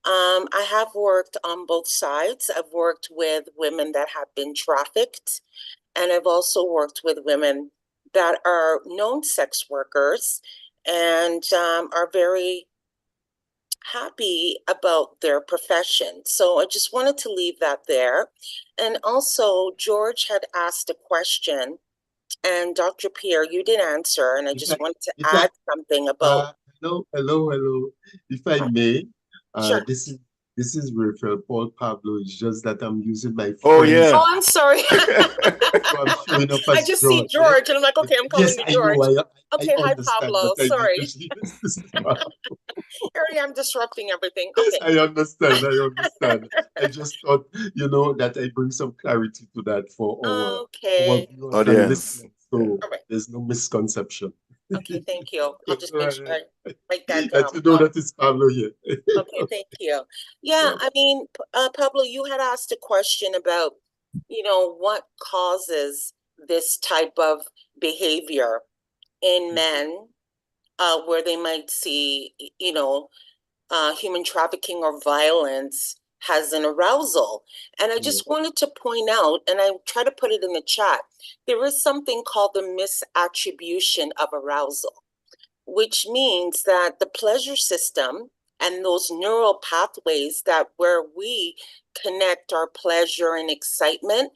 I have worked on both sides. I've worked with women that have been trafficked, and I've also worked with women that are known sex workers and are very happy about their profession. So I just wanted to leave that there. And also, George had asked a question, and Dr. Pierre, you did answer, and I just wanted to add something about. Hello. If I may, Sure. This is Raphael Paul Pablo. It's just that I'm using my phone. Oh, yeah. Oh, I'm sorry. So I'm showing up as I just see George, and I'm like, okay, I'm calling you George. Okay, hi, Pablo. Sorry. Here I'm disrupting everything. Okay. I understand. I just thought, that I bring some clarity to that for our viewers and listeners, so there's no misconception. Okay, thank you. I'll just make sure I write that down. I know that it's Pablo here. Okay, thank you. Yeah, I mean, Pablo, you had asked a question about, what causes this type of behavior in men, where they might see, human trafficking or violence has an arousal. And I just wanted to point out, and I try to put it in the chat, there is something called the misattribution of arousal, which means that the pleasure system and those neural pathways that where we connect our pleasure and excitement,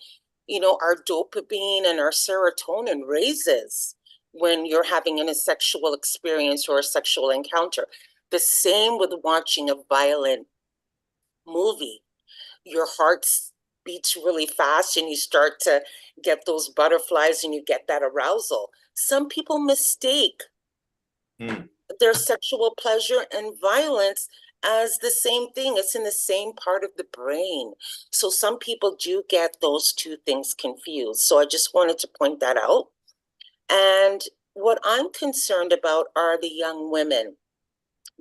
our dopamine and our serotonin raises when you're having a sexual experience or a sexual encounter. The same with watching a violent movie. Your heart beats really fast and you start to get those butterflies and you get that arousal. Some people mistake their sexual pleasure and violence as the same thing. It's in the same part of the brain. So some people do get those two things confused. So I just wanted to point that out. And what I'm concerned about are the young women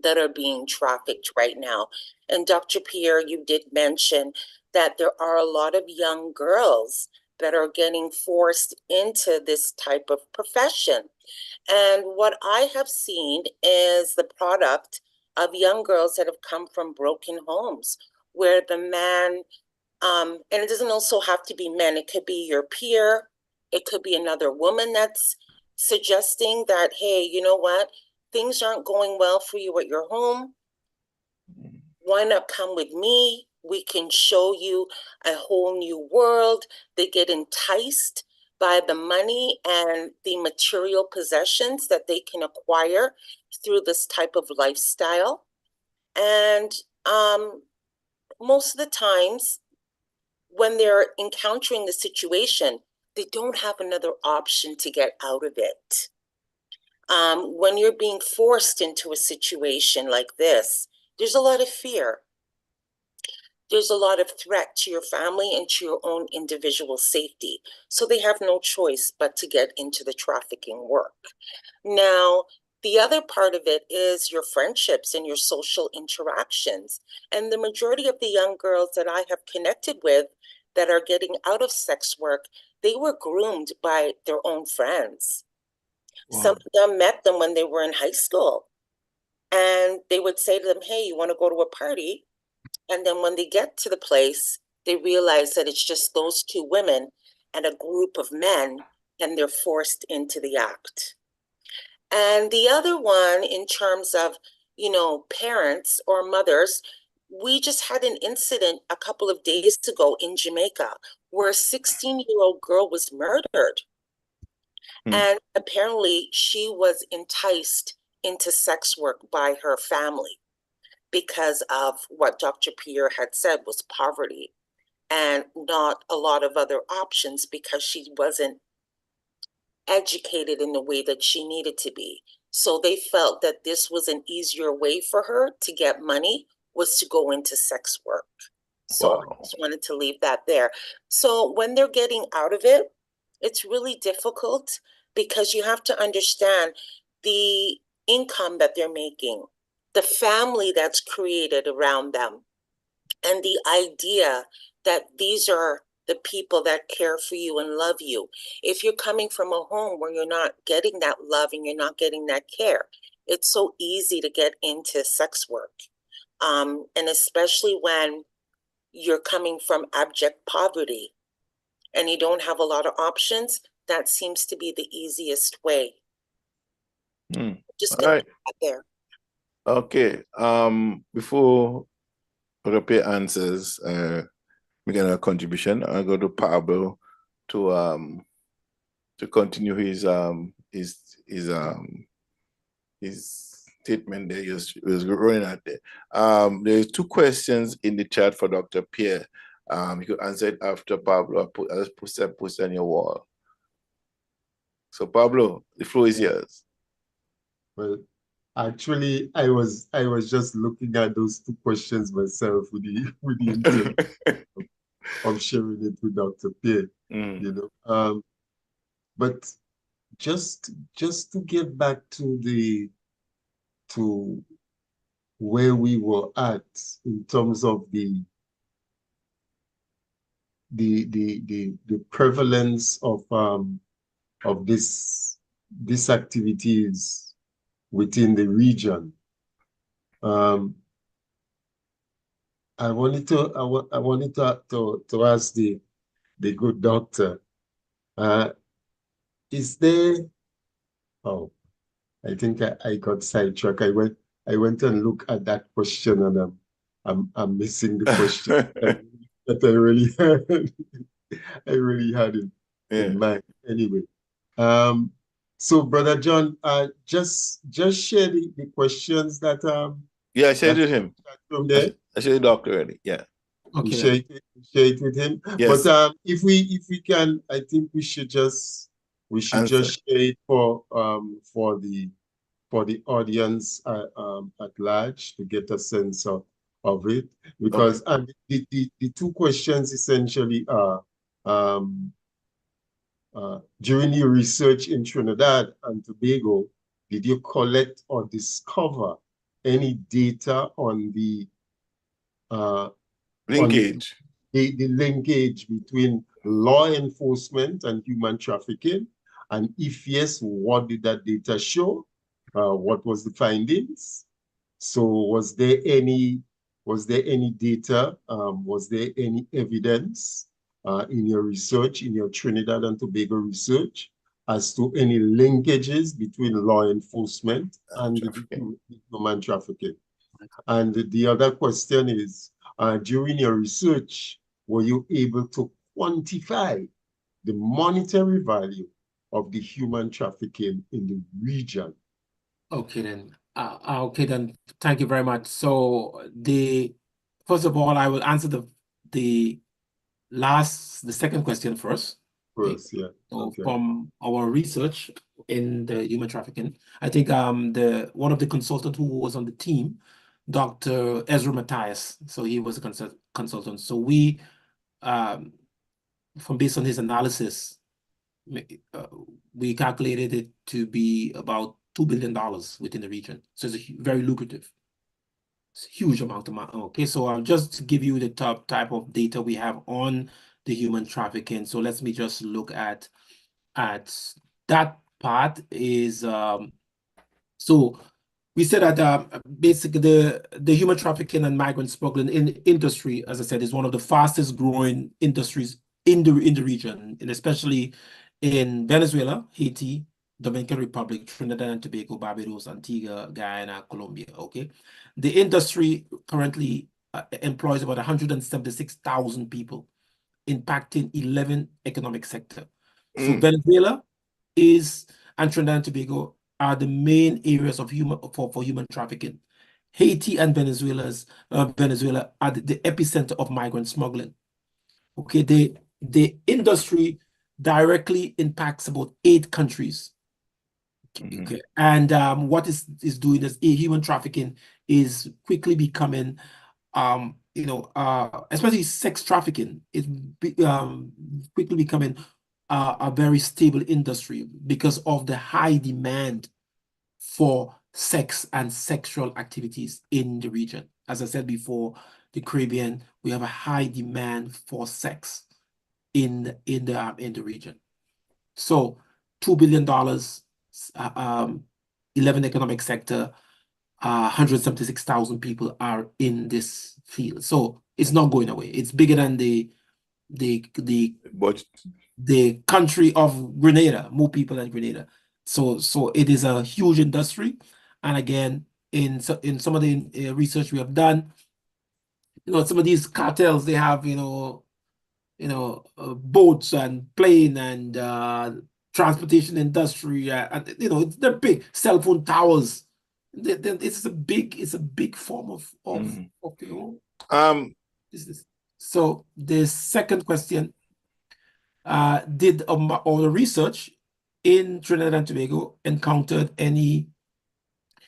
that are being trafficked right now. And Dr. Pierre, you did mention that there are a lot of young girls that are getting forced into this type of profession. And what I have seen is the product of young girls that have come from broken homes, where the man, and it doesn't also have to be men, it could be your peer, it could be another woman that's suggesting that, hey, you know what? Things aren't going well for you at your home. Why not come with me? We can show you a whole new world. They get enticed by the money and the material possessions that they can acquire through this type of lifestyle. And most of the times, when they're encountering the situation, they don't have another option to get out of it. When you're being forced into a situation like this, there's a lot of fear. There's a lot of threat to your family and to your own individual safety. So they have no choice but to get into the trafficking work. Now, the other part of it is your friendships and your social interactions. And the majority of the young girls that I have connected with that are getting out of sex work, they were groomed by their own friends. Wow. Some of them met them when they were in high school. And they would say to them, hey, you want to go to a party? And then when they get to the place, they realize that it's just those two women and a group of men, and they're forced into the act. And the other one, in terms of, parents or mothers, we just had an incident a couple of days ago in Jamaica where a 16-year-old girl was murdered. And apparently she was enticed into sex work by her family because of what Dr. Pierre had said was poverty and not a lot of other options because she wasn't educated in the way that she needed to be. So they felt that this was an easier way for her to get money, was to go into sex work. So I just wanted to leave that there. So when they're getting out of it, it's really difficult because you have to understand the income that they're making, the family that's created around them, and the idea that these are the people that care for you and love you. If you're coming from a home where you're not getting that love and you're not getting that care, it's so easy to get into sex work. And especially when you're coming from abject poverty and you don't have a lot of options, that seems to be the easiest way. Just All right. there. Okay. Before Rape answers, making a contribution, I'll go to Pablo to continue his statement there. He was running out there. There's two questions in the chat for Dr. Pierre. You could answer it after Pablo. I'll post on your wall. So Pablo, the floor is yours. Well, actually, I was just looking at those two questions myself with the intent of sharing it with Dr. Pierre. But just to get back to where we were at in terms of the prevalence of this activities within the region. I wanted to ask the good doctor, is there? Oh, I think I got sidetracked. I went and looked at that question, and I'm missing the question that I really had in mind. Anyway, so Brother John, just share the questions that I shared with him from there. I shared the doctor already. Yeah. Okay. Share it with him. Yes. But if we can, I think we should just share it for the audience at large to get a sense of it, because the two questions essentially are during your research in Trinidad and Tobago, did you collect or discover any data on the linkage? The linkage between law enforcement and human trafficking? And if yes, what did that data show? What was the findings? So was there any data? Was there any evidence in your research, in your Trinidad and Tobago research, as to any linkages between law enforcement and human trafficking? And the other question is, during your research, were you able to quantify the monetary value of the human trafficking in the region? Okay then. Thank you very much. So first of all, I will answer the the second question first. Okay. First, yeah. So Okay. from our research in the human trafficking, I think one of the consultants who was on the team, Dr. Ezra Matthias, so he was a consultant. So we, based on his analysis, we calculated it to be about $2 billion within the region. So it's very lucrative. It's a huge amount of money. Okay, so I'll just give you the top type of data we have on the human trafficking. So let me just look at that part is so we said that basically the human trafficking and migrant smuggling industry, as I said, is one of the fastest growing industries in the region, and especially in Venezuela, Haiti, Dominican Republic, Trinidad and Tobago, Barbados, Antigua, Guyana, Colombia. Okay, the industry currently employs about 176,000 people, impacting 11 economic sectors. So Venezuela and Trinidad and Tobago are the main areas of for human trafficking. Haiti and Venezuela are the epicenter of migrant smuggling. Okay, the industry directly impacts about 8 countries. Okay, and what is doing is human trafficking is quickly becoming, especially sex trafficking is quickly becoming a very stable industry because of the high demand for sex and sexual activities in the region. As I said before, the Caribbean, we have a high demand for sex in the region. So $2 billion, 11 economic sector, 176,000 people are in this field. So it's not going away. It's bigger than the country of Grenada, more people than Grenada. So it is a huge industry. And again, in some of the research we have done, some of these cartels, they have boats and plane and transportation industry, and they're big cell phone towers. It's a big form of business. So the second question, did our research in Trinidad and Tobago encountered any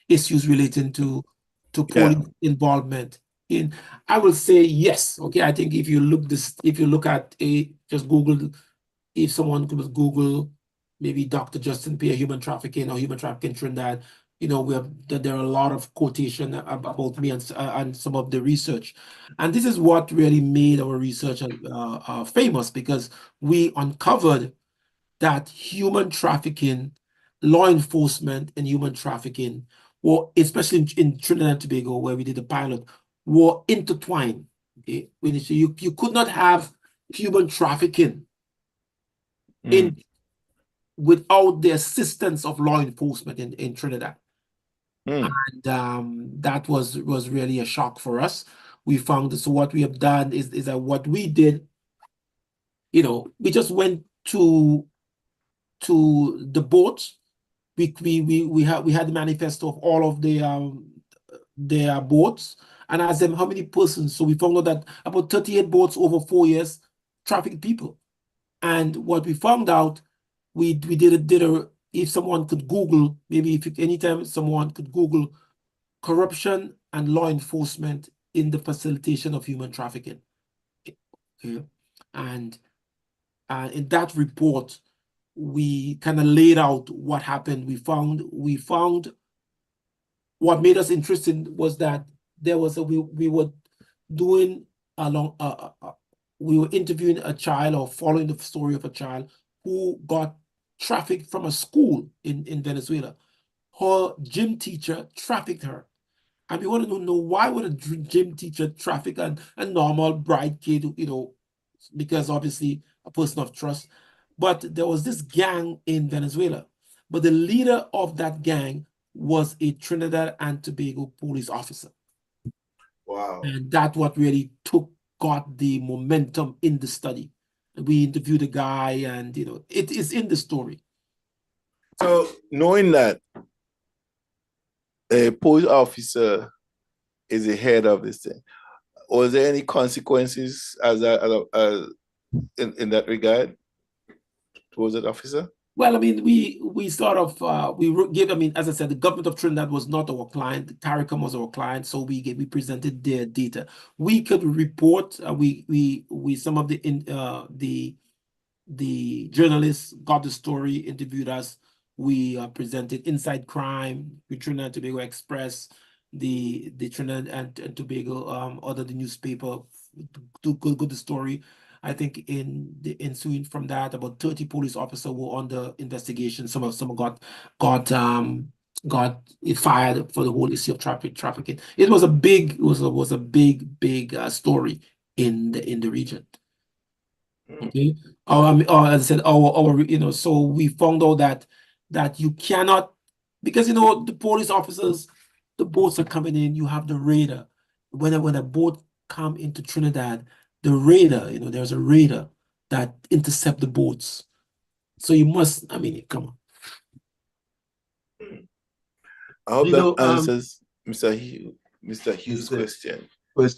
issues relating to police involvement in? I will say yes. Okay, I think if you look at just Google, if someone could Google maybe Dr. Justin Pierre human trafficking or human trafficking Trinidad, there are a lot of quotation about me and some of the research, and this is what really made our research famous, because we uncovered that human trafficking, law enforcement, and human trafficking, or especially in Trinidad and Tobago, where we did the pilot, were intertwined. Okay, you could not have human trafficking without the assistance of law enforcement in Trinidad. And that was really a shock for us. We found, so what we have done is that what we did, we just went to the boats. We had the manifesto of all of their boats and asked them how many persons. So we found out that about 38 boats over 4 years trafficked people. And what we found out, we did a if someone could Google, maybe anytime someone could Google corruption and law enforcement in the facilitation of human trafficking. Okay. And in that report, we kind of laid out what happened. We found what made us interested was that there was we were doing we were interviewing a child, or following the story of a child who got trafficked from a school in Venezuela. Her gym teacher trafficked her. And we want to know why would a gym teacher traffic a normal, bright kid, because obviously a person of trust. But there was this gang in Venezuela. But the leader of that gang was a Trinidad and Tobago police officer. Wow. And that's what really got the momentum in the study. We interviewed the guy, and it is in the story. So knowing that a police officer is the head of this thing, was there any consequences as in that regard towards that officer? Well, I mean, we sort of give. I mean, as I said, the government of Trinidad was not our client. CARICOM was our client, so we presented their data. We could report. We some of the journalists got the story, interviewed us. We presented Inside Crime, with Trinidad and Tobago Express, the Trinidad and Tobago other the newspaper to go the story. I think in the ensuing from that, about 30 police officers were under investigation. Some got fired for the whole issue of trafficking. It was a big story in the region. Okay. As I said, so we found out that you cannot, because the police officers, the boats are coming in. You have the radar. When a boat come into Trinidad, the radar, there's a radar that intercept the boats. So you must, I mean, come on. I hope that answers Mr. Hughes' question. But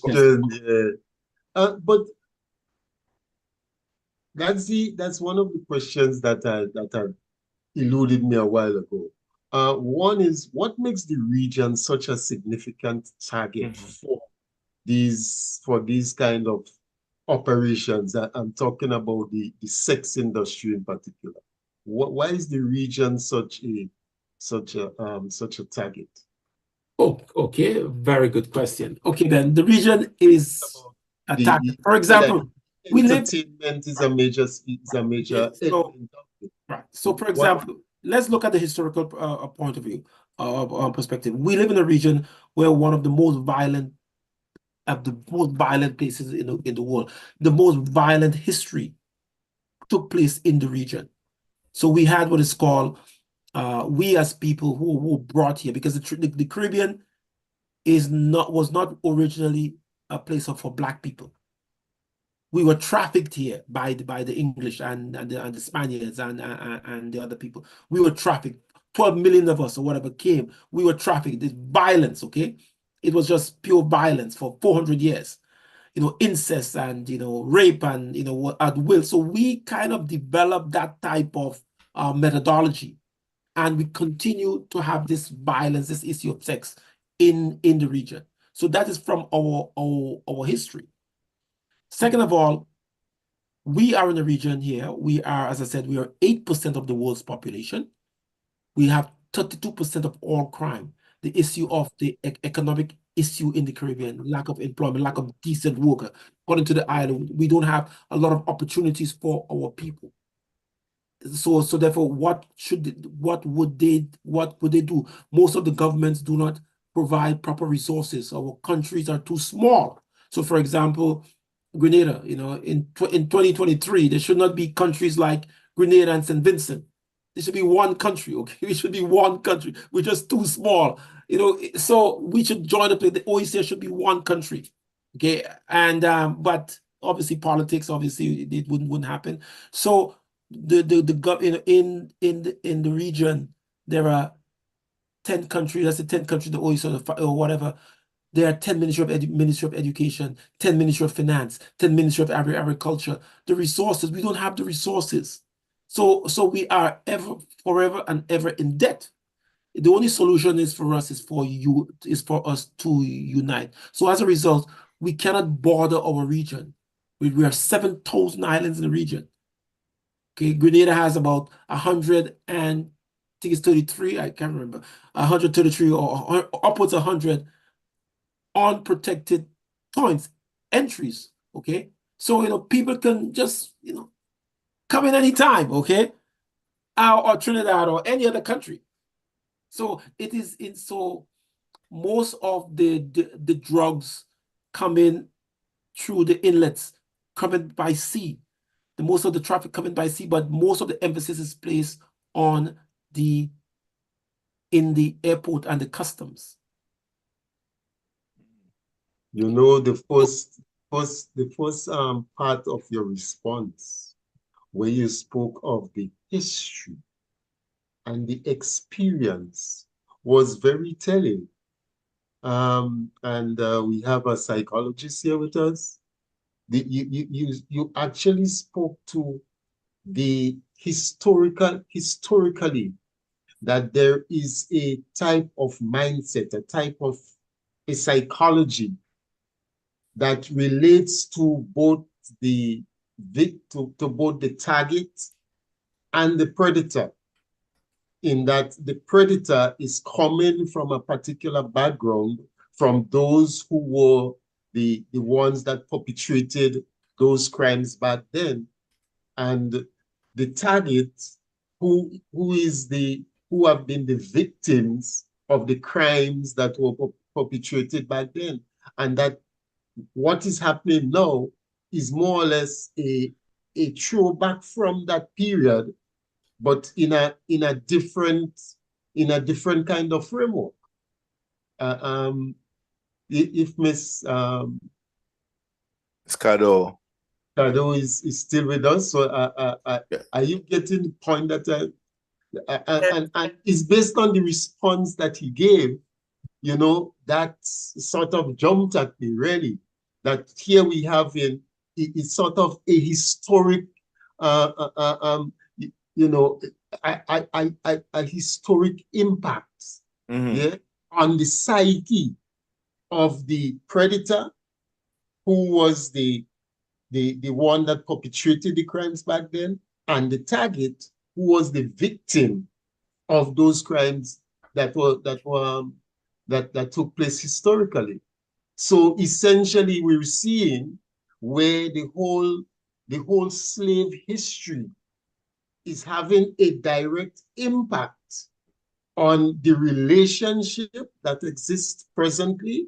that's one of the questions that eluded me a while ago. One is, what makes the region such a significant target for these kind of operations? I'm talking about the sex industry in particular. Why is the region such a target? Oh, okay, very good question. Okay, then the region is a target. For example, entertainment is a major right. So, for example, let's look at the historical point of view, perspective. We live in a region where one of the most violent places in the world, the most violent history took place in the region. So we had what is called, we as people who were brought here, because the Caribbean was not originally a place for Black people. We were trafficked here by the English and the Spaniards and the other people. We were trafficked. 12 million of us or whatever came. We were trafficked. This violence, okay? It was just pure violence for 400 years. Incest and rape and at will. So we kind of developed that type of methodology, and we continue to have this violence, this issue of sex in the region. So that is from our history. Second of all, we are in a region here. We are, as I said, we are 8% of the world's population. We have 32% of all crime. The issue of the economic issue in the Caribbean, lack of employment, lack of decent work. According to the island, we don't have a lot of opportunities for our people. So therefore, what would they do? Most of the governments do not provide proper resources. Our countries are too small. So, for example, Grenada, in 2023, there should not be countries like Grenada and St. Vincent. There should be one country, okay? We should be one country. We're just too small, so we should join the OECD should be one country, okay? And but obviously politics, it wouldn't happen. So in the region, there are 10 countries. That's the 10 countries, the OECD or whatever. There are 10 Ministry of Education, 10 Ministry of Finance, 10 Ministry of Agriculture. The resources, we don't have the resources. So we are forever and ever in debt. The only solution is for us to unite. So as a result, we cannot border our region. We are 7,000 islands in the region. Okay, Grenada has about 100 and I think it's 33. I can't remember 133 or upwards of 100 unprotected points, entries. Okay, so people can just come in anytime, okay? Or Trinidad or any other country. So it is most of the drugs come in through the inlets, coming by sea. Most of the traffic coming by sea, but most of the emphasis is placed on in the airport and the customs. The first part of your response, where you spoke of the history and the experience, was very telling. And we have a psychologist here with us. you actually spoke to the historically that there is a type of mindset, a type of a psychology that relates to both the to both the target and the predator, in that the predator is coming from a particular background, from those who were the ones that perpetrated those crimes back then, and the target who have been the victims of the crimes that were perpetrated back then. And that what is happening now is more or less a throwback from that period, but in a different kind of framework. If Miss Scado is still with us, so are you getting the point that and it's based on the response that he gave, you know, that sort of jumped at me really, that here we have it's sort of a historic you know, a historic impact, yeah, on the psyche of the predator, who was the one that perpetrated the crimes back then, and the target, who was the victim of those crimes that took place historically. So essentially, we're seeing where the whole slave history is having a direct impact on the relationship that exists presently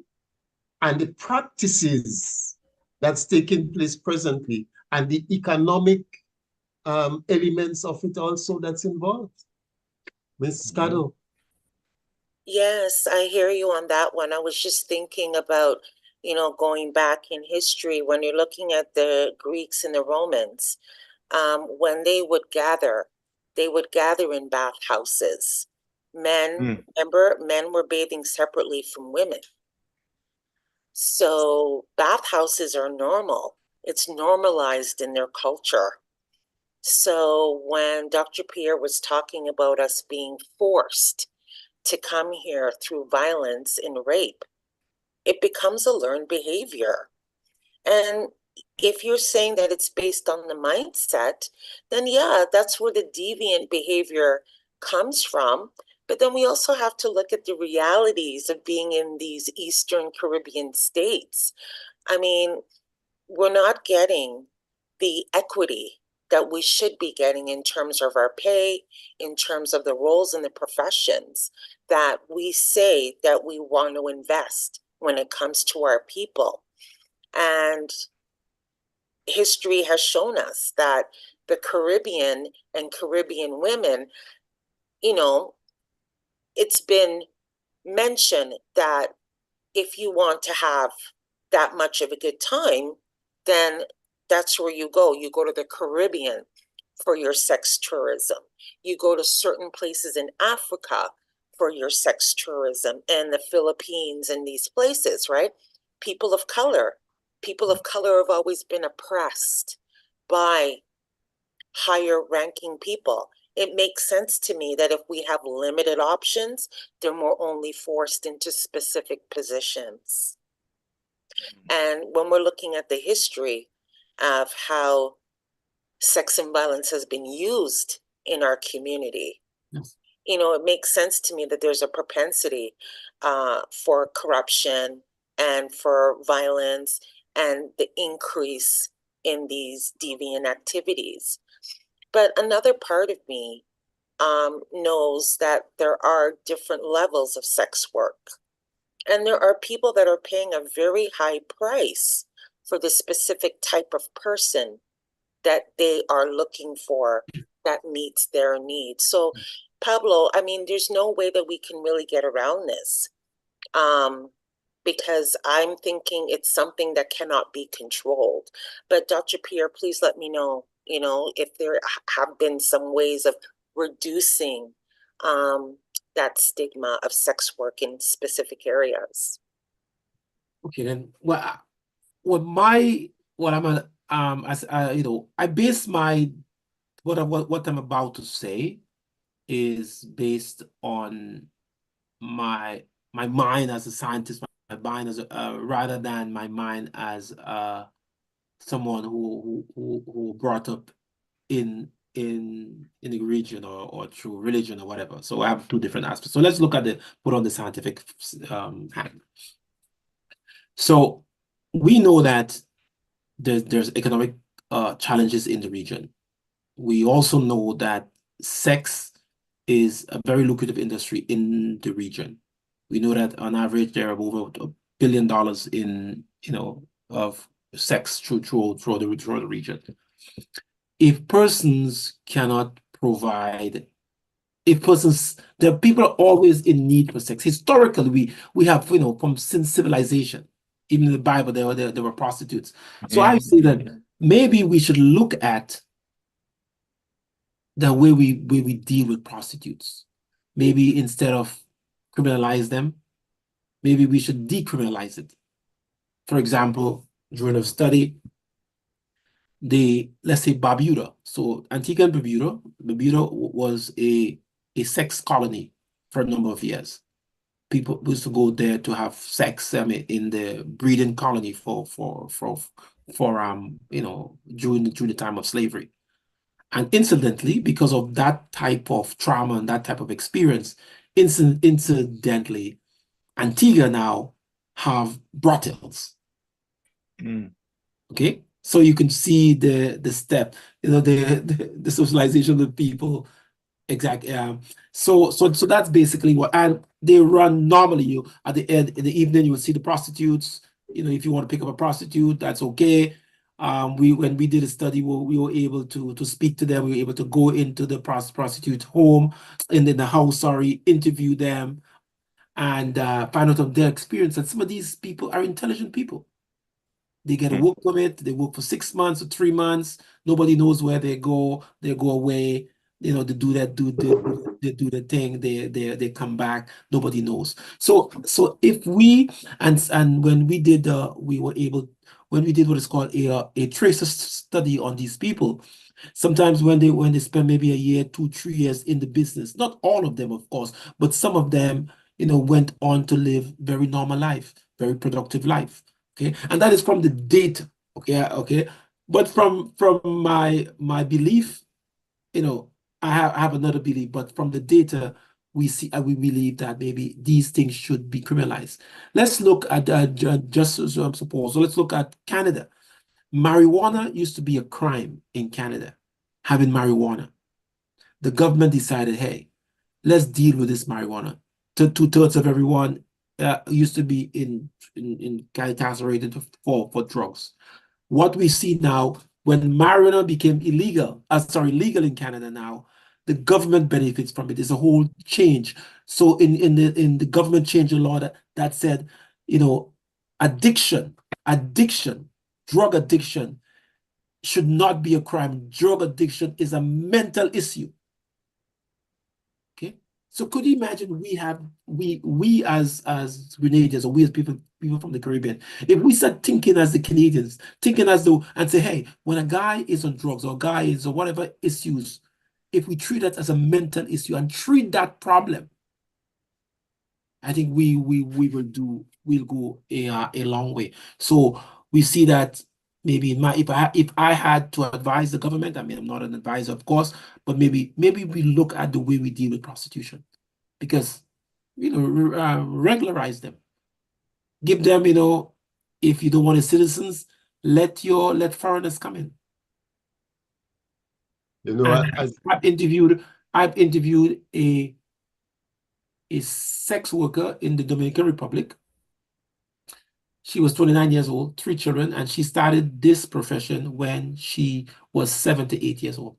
and the practices that's taking place presently, and the economic elements of it also that's involved. Ms. Scado. Yes, I hear you on that one. I was just thinking about, you know, going back in history, when you're looking at the Greeks and the Romans, when they would gather in bathhouses. Remember, men were bathing separately from women. So bathhouses are normal. It's normalized in their culture. So when Dr. Pierre was talking about us being forced to come here through violence and rape, it becomes a learned behavior. And if you're saying that it's based on the mindset, then yeah, that's where the deviant behavior comes from. But then we also have to look at the realities of being in these Eastern Caribbean states. I mean, we're not getting the equity that we should be getting in terms of our pay, in terms of the roles and the professions that we say that we want to invest when it comes to our people. And history has shown us that the Caribbean and Caribbean women, you know, it's been mentioned that if you want to have that much of a good time, then that's where you go. You go to the Caribbean for your sex tourism. You go to certain places in Africa for your sex tourism, and the Philippines and these places, right? People of color have always been oppressed by higher ranking people. It makes sense to me that if we have limited options, then we're only forced into specific positions. And when we're looking at the history of how sex and violence has been used in our community, you know, it makes sense to me that there's a propensity for corruption and for violence and the increase in these deviant activities. But another part of me knows that there are different levels of sex work. And there are people that are paying a very high price for the specific type of person that they are looking for that meets their needs. So, Pablo, I mean, there's no way that we can really get around this, because I'm thinking it's something that cannot be controlled. But Dr. Pierre, please let me know, you know, if there have been some ways of reducing that stigma of sex work in specific areas. Okay, then, well, my what I'm as you know, I base my what I'm about to say is based on my mind as a scientist, my mind as a rather than my mind as someone who brought up in the region or through religion or whatever. So I have two different aspects. So let's look at put on the scientific hat. So we know that there's economic challenges in the region. We also know that sex is a very lucrative industry in the region. We know that on average there are over $1 billion in of sex through the region. If persons cannot provide, the people are always in need for sex. Historically, we have from since civilization, even in the Bible there were prostitutes. So I say that maybe we should look at the way we deal with prostitutes. Maybe instead of criminalize them, maybe we should decriminalize it. For example, during a study, let's say Barbuda. So Antigua and Barbuda was a sex colony for a number of years. People used to go there to have sex in the breeding colony for during the time of slavery. And incidentally, because of that type of trauma and that type of experience, incidentally, Antigua now have brothels. Okay, so you can see the step, the socialization of the people. Exactly. So that's basically what, and they run normally. At the end in the evening, you will see the prostitutes. If you want to pick up a prostitute, that's okay. When we did a study, we were able to speak to them. We were able to go into the prostitute home, in the house, interview them, and find out of their experience. And some of these people are intelligent people. They get a work permit. They work for 6 months or 3 months. Nobody knows where they go. They go away. They do the thing. They come back. Nobody knows. So if we and when we did when we did what is called a tracer study on these people, sometimes when they spend maybe a year, 2-3 years in the business, not all of them, of course, but some of them, went on to live very normal life, very productive life. Okay, and that is from the data. Okay, but from my belief, I have another belief, but from the data we believe that maybe these things should be criminalized. Let's look at just suppose. So let's look at Canada. Marijuana used to be a crime in Canada. Having marijuana, the government decided, hey, let's deal with this marijuana. 2/3 of everyone used to be incarcerated for drugs. What we see now, when marijuana became legal in Canada now, the government benefits from it. There's a whole change. So in the government changed the law that said, addiction, drug addiction should not be a crime. Drug addiction is a mental issue. Okay, so could you imagine we as Grenadians, or we as people from the Caribbean, if we start thinking as the Canadians, thinking as though, and say, hey, when a guy is on drugs or guy is or whatever issues, if we treat that as a mental issue and treat that problem, I think we'll go a long way. So we see that maybe if I had to advise the government, I mean, I'm not an advisor, of course, but maybe we look at the way we deal with prostitution, because regularize them, give them, if you don't want citizens, let foreigners come in. I've interviewed a sex worker in the Dominican Republic. She was 29 years old, 3 children, and she started this profession when she was 7 to 8 years old.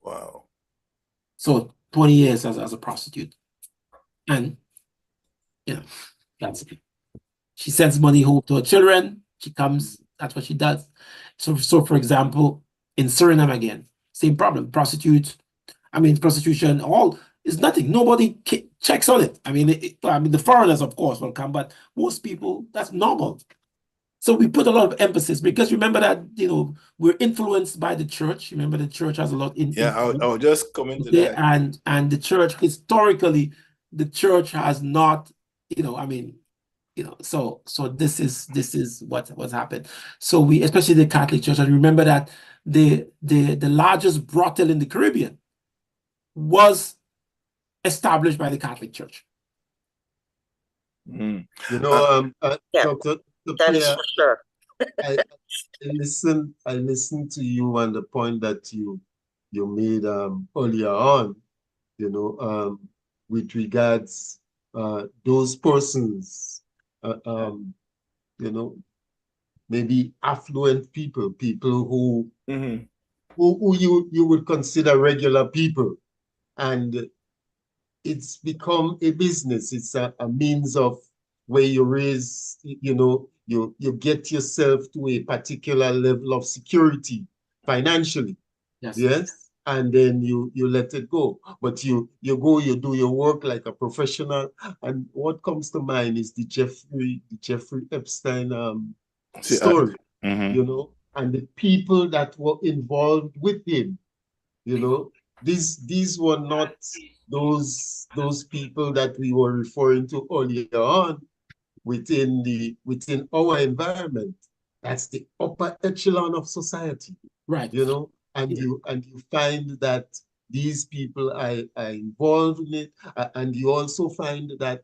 Wow. So 20 years as a prostitute. And that's it. She sends money home to her children. She comes, that's what she does. So for example, in Suriname again, same problem. Prostitution, all is nothing. Nobody checks on it. I mean, the foreigners, of course, will come, but most people, that's normal. So we put a lot of emphasis because remember that, you know, we're influenced by the church. Remember the church has a lot in Yeah, influence. I'll just come into Okay, that. and the church historically, the church has not, you know, I mean, you know, so this is what's happened. So we, especially the Catholic Church, and remember that the largest brothel in the Caribbean was established by the Catholic Church. Mm. You know, Yeah, Dr. that is Priya, for sure. I listened to you on the point that you made earlier on, you know, with regards those persons, you know, maybe affluent people, people who who you would consider regular people, and it's become a business. It's a means of where you raise, you know, you get yourself to a particular level of security financially. Yes. And then you let it go. But you go, you do your work like a professional. And what comes to mind is the Jeffrey Epstein story, you know, and the people that were involved with him. You know, these were not those people that we were referring to earlier on within our environment. That's the upper echelon of society. Right. You know, and you find that these people are involved in it, and you also find that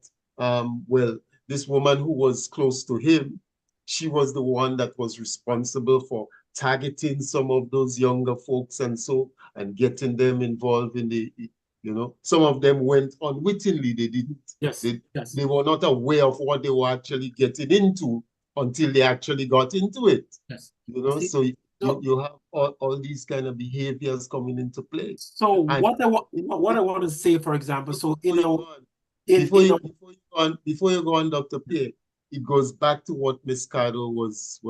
well, this woman who was close to him, she was the one that was responsible for targeting some of those younger folks and getting them involved in the, you know, some of them went unwittingly. They didn't. They were not aware of what they were actually getting into until they actually got into it. You know, so you have all these kind of behaviors coming into play. So And what I want to say, for example, so you know, before you go on, Dr. Pierre, it goes back to what Ms. Cardo was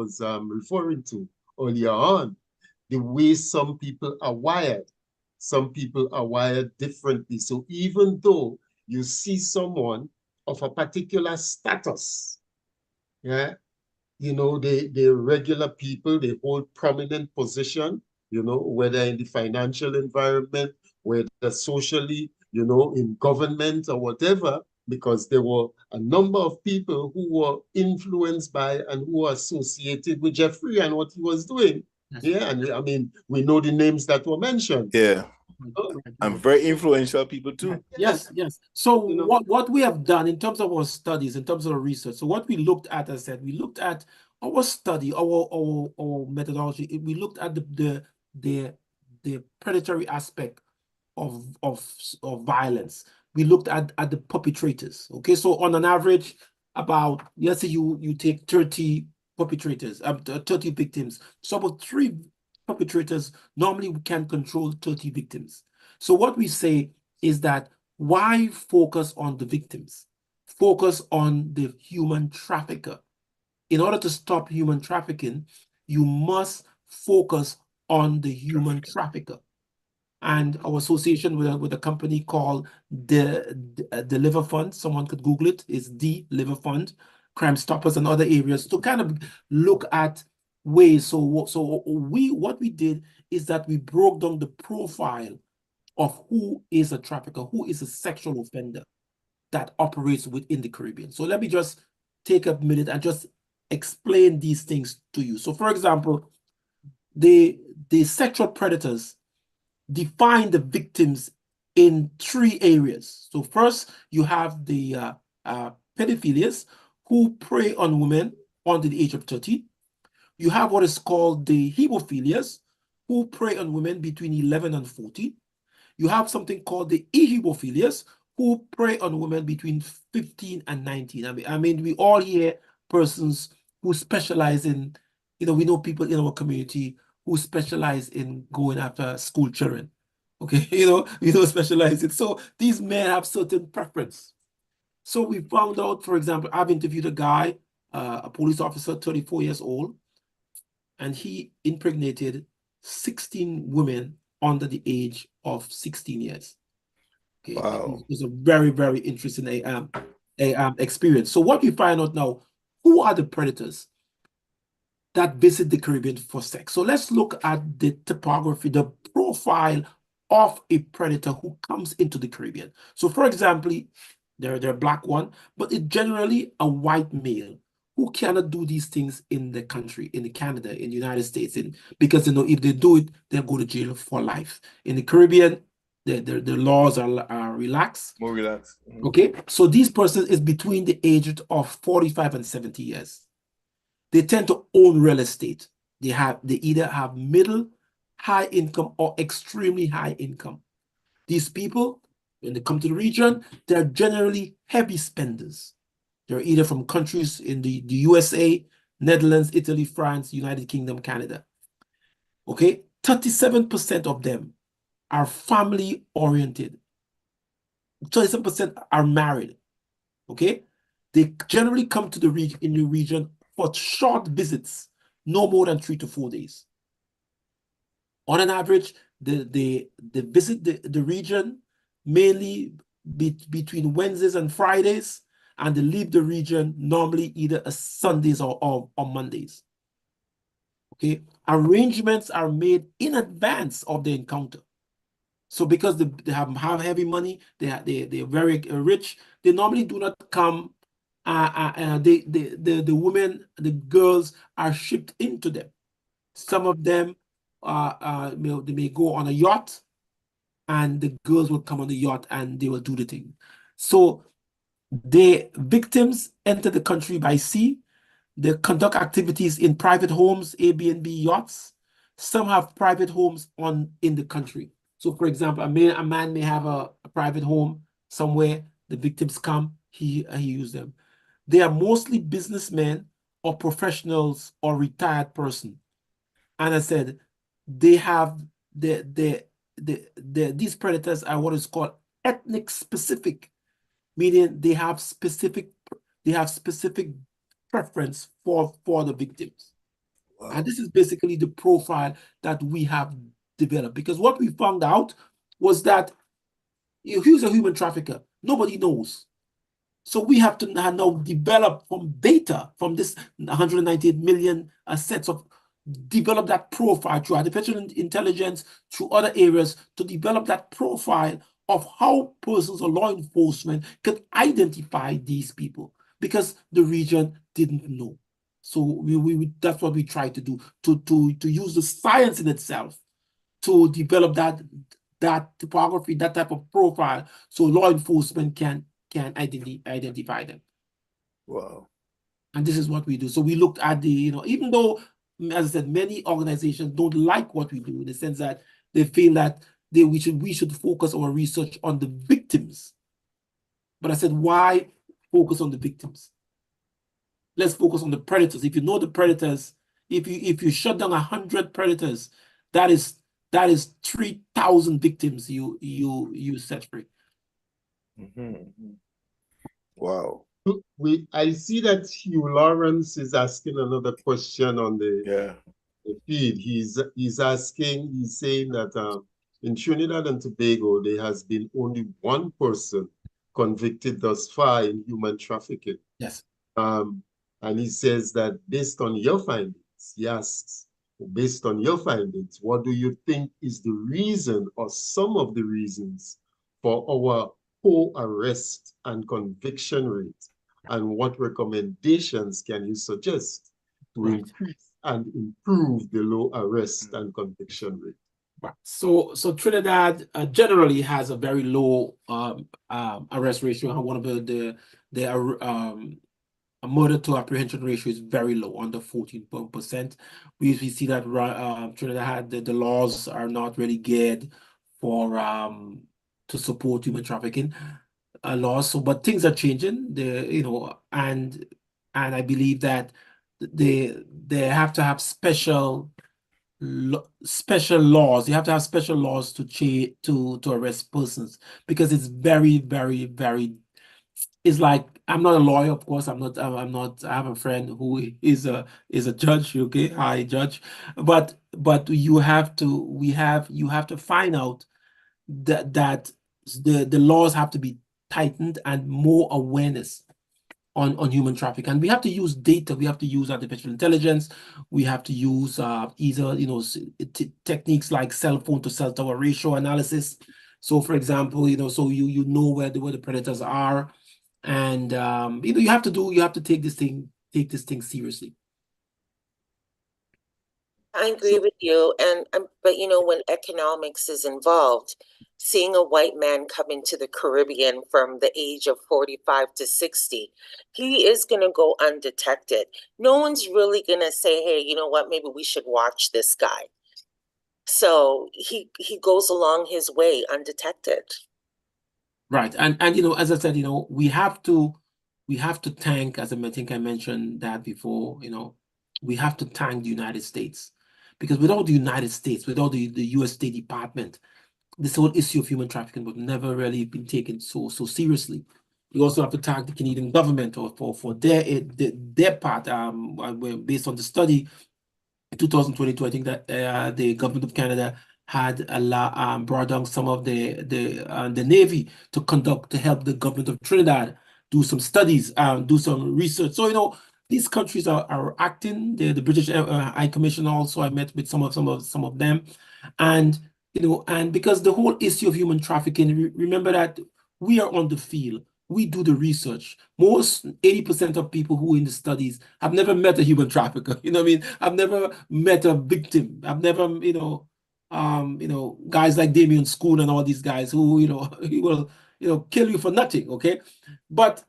referring to earlier on, the way some people are wired. Some people are wired differently. So even though you see someone of a particular status, yeah, you know, they're regular people, they hold prominent position, you know, whether in the financial environment, whether socially, you know, in government or whatever, because there were a number of people who were influenced by and who were associated with Jeffrey and what he was doing. Yeah, and I mean, we know the names that were mentioned. Yeah. And very influential people too. Yes. So what we have done in terms of our studies, in terms of our research, so what we looked at, as I said, we looked at our study, our methodology. We looked at the predatory aspect of violence. We looked at the perpetrators. Okay, so on an average, about, let's say you take 30 perpetrators, 30 victims. So about 3 perpetrators, normally we can control 30 victims. So what we say is that why focus on the victims? Focus on the human trafficker. In order to stop human trafficking, you must focus on the human trafficker. And our association with a company called the Liver Fund, someone could Google it, is the Liver Fund, Crime Stoppers and other areas, to kind of look at ways. So what we did is that we broke down the profile of who is a trafficker, who is a sexual offender that operates within the Caribbean. So let me just take a minute and just explain these things to you. So for example, the sexual predators define the victims in 3 areas. So first, you have the pedophilias who prey on women under the age of 30. You have what is called the hemophilias who prey on women between 11 and 40. You have something called the ehemophilias who prey on women between 15 and 19. I mean, we all hear persons who specialize in, you know, we know people in our community who specialize in going after school children. Okay, we don't specialize in. So these men have certain preference. So we found out, for example, I've interviewed a guy, a police officer, 34 years old, and he impregnated 16 women under the age of 16 years. Okay. Wow. It was a very, very interesting experience. So what we find out now, who are the predators? that visit the Caribbean for sex. So let's look at the topography, the profile of a predator who comes into the Caribbean. So for example, they're a black one, but it's generally a white male who cannot do these things in the country, in Canada, in the United States, because if they do it, they'll go to jail for life. In the Caribbean, the laws are relaxed. More relaxed. Okay, so these persons is between the ages of 45 and 70 years. They tend to own real estate. They either have middle, high income, or extremely high income. These people, when they come to the region, they're generally heavy spenders. They're either from countries in the USA, Netherlands, Italy, France, United Kingdom, Canada. Okay, 37% of them are family oriented. 37% are married. Okay, they generally come to the region for short visits, no more than 3 to 4 days. On an average, they visit the region mainly between Wednesdays and Fridays, and they leave the region normally either Sundays or Mondays. Okay, arrangements are made in advance of the encounter. So because they have heavy money, they're very rich, they normally do not come. The women, the girls are shipped into them. Some of them they may go on a yacht, and the girls will come on the yacht and they will do the thing. So the victims enter the country by sea. They conduct activities in private homes, Airbnb yachts. Some have private homes in the country. So for example, a man may have a private home somewhere. The victims come, he uses them. They are mostly businessmen or professionals or retired person. And I said, they have these predators are what is called ethnic specific, meaning they have specific preference for the victims. Wow. And this is basically the profile that we have developed, because what we found out was that who's a human trafficker? Nobody knows. So we have to now develop from data from this 198 million sets of develop that profile through artificial intelligence, through other areas, to develop that profile of how persons or law enforcement can identify these people, because the region didn't know. So that's what we try to do, to use the science in itself to develop that topography, that type of profile, so law enforcement can identify them. Wow. And this is what we do. So we looked at even though, as I said, many organizations don't like what we do, in the sense that they feel that we should focus our research on the victims. But I said, why focus on the victims? Let's focus on the predators. If you know the predators, if you shut down 100 predators, that is 3,000 victims you set free. Mm-hmm. Wow. I see that Hugh Lawrence is asking another question on the feed. He's saying that in Trinidad and Tobago there has been only one person convicted thus far in human trafficking. Yes. And he says that based on your findings, he asks, based on your findings, what do you think is the reason or some of the reasons for our poor arrest and conviction rate? And what recommendations can you suggest to increase and improve the low arrest and conviction rate? Right. So Trinidad generally has a very low arrest ratio. One of the murder to apprehension ratio is very low, under 14%. We usually see that Trinidad the laws are not really geared for to support human trafficking laws. So, but things are changing. And I believe that they have to have special laws. You have to have special laws to arrest persons, because it's very, very, very. It's like, I'm not a lawyer, of course. I'm not. I have a friend who is a judge. Okay, high judge, but you have to find out that the laws have to be tightened and more awareness. on human trafficking. And we have to use data. We have to use artificial intelligence. We have to use either techniques like cell phone to cell tower ratio analysis. So, for example, so you know where the predators are, and you have to take this thing seriously. I agree with you, but when economics is involved, seeing a white man come into the Caribbean from the age of 45 to 60, he is going to go undetected. No one's really going to say, hey, you know what, maybe we should watch this guy. So he goes along his way undetected. Right, and as I said, we have to thank, as I think I mentioned that before, we have to thank the United States. Because without the United States, without the U.S. State Department, this whole issue of human trafficking would never really been taken so seriously. We also have to thank the Canadian government for their part. Based on the study in 2022, I think that the government of Canada had brought down some of the Navy to help the government of Trinidad do some studies, do some research. So these countries are acting. The British High Commission also, I met with some of them, and because the whole issue of human trafficking, remember that we are on the field. We do the research. Most 80% of people who are in the studies have never met a human trafficker. I've never met a victim. I've never, guys like Damien Schoon and all these guys who, he will, kill you for nothing. Okay, but.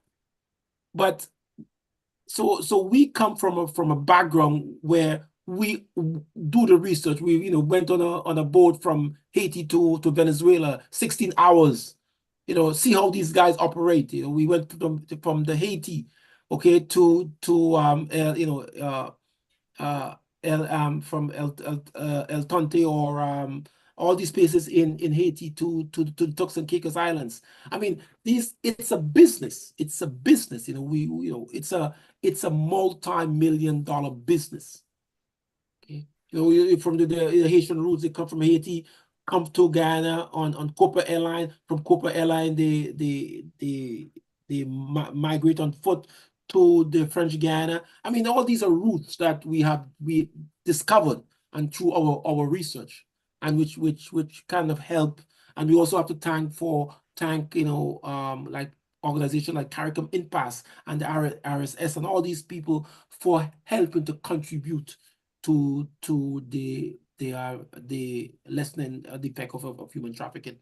So we come from a background where we do the research. We went on a boat from Haiti to Venezuela, 16 hours. See how these guys operate. We went from the Haiti, okay, to from El Tonte or all these places in Haiti to the Turks and Caicos Islands. I mean, it's a business. It's a business. It's a multi-million-dollar business. Okay, from the Haitian roots, they come from Haiti, come to Ghana on Copa Airline. From Copa Airline, they migrate on foot to the French Guiana. I mean, all these are routes that we discovered and through our research, and which kind of help. And we also have to thank like organizations like CARICOM Impasse and the RSS and all these people for helping to contribute to the lessening the effect of human trafficking.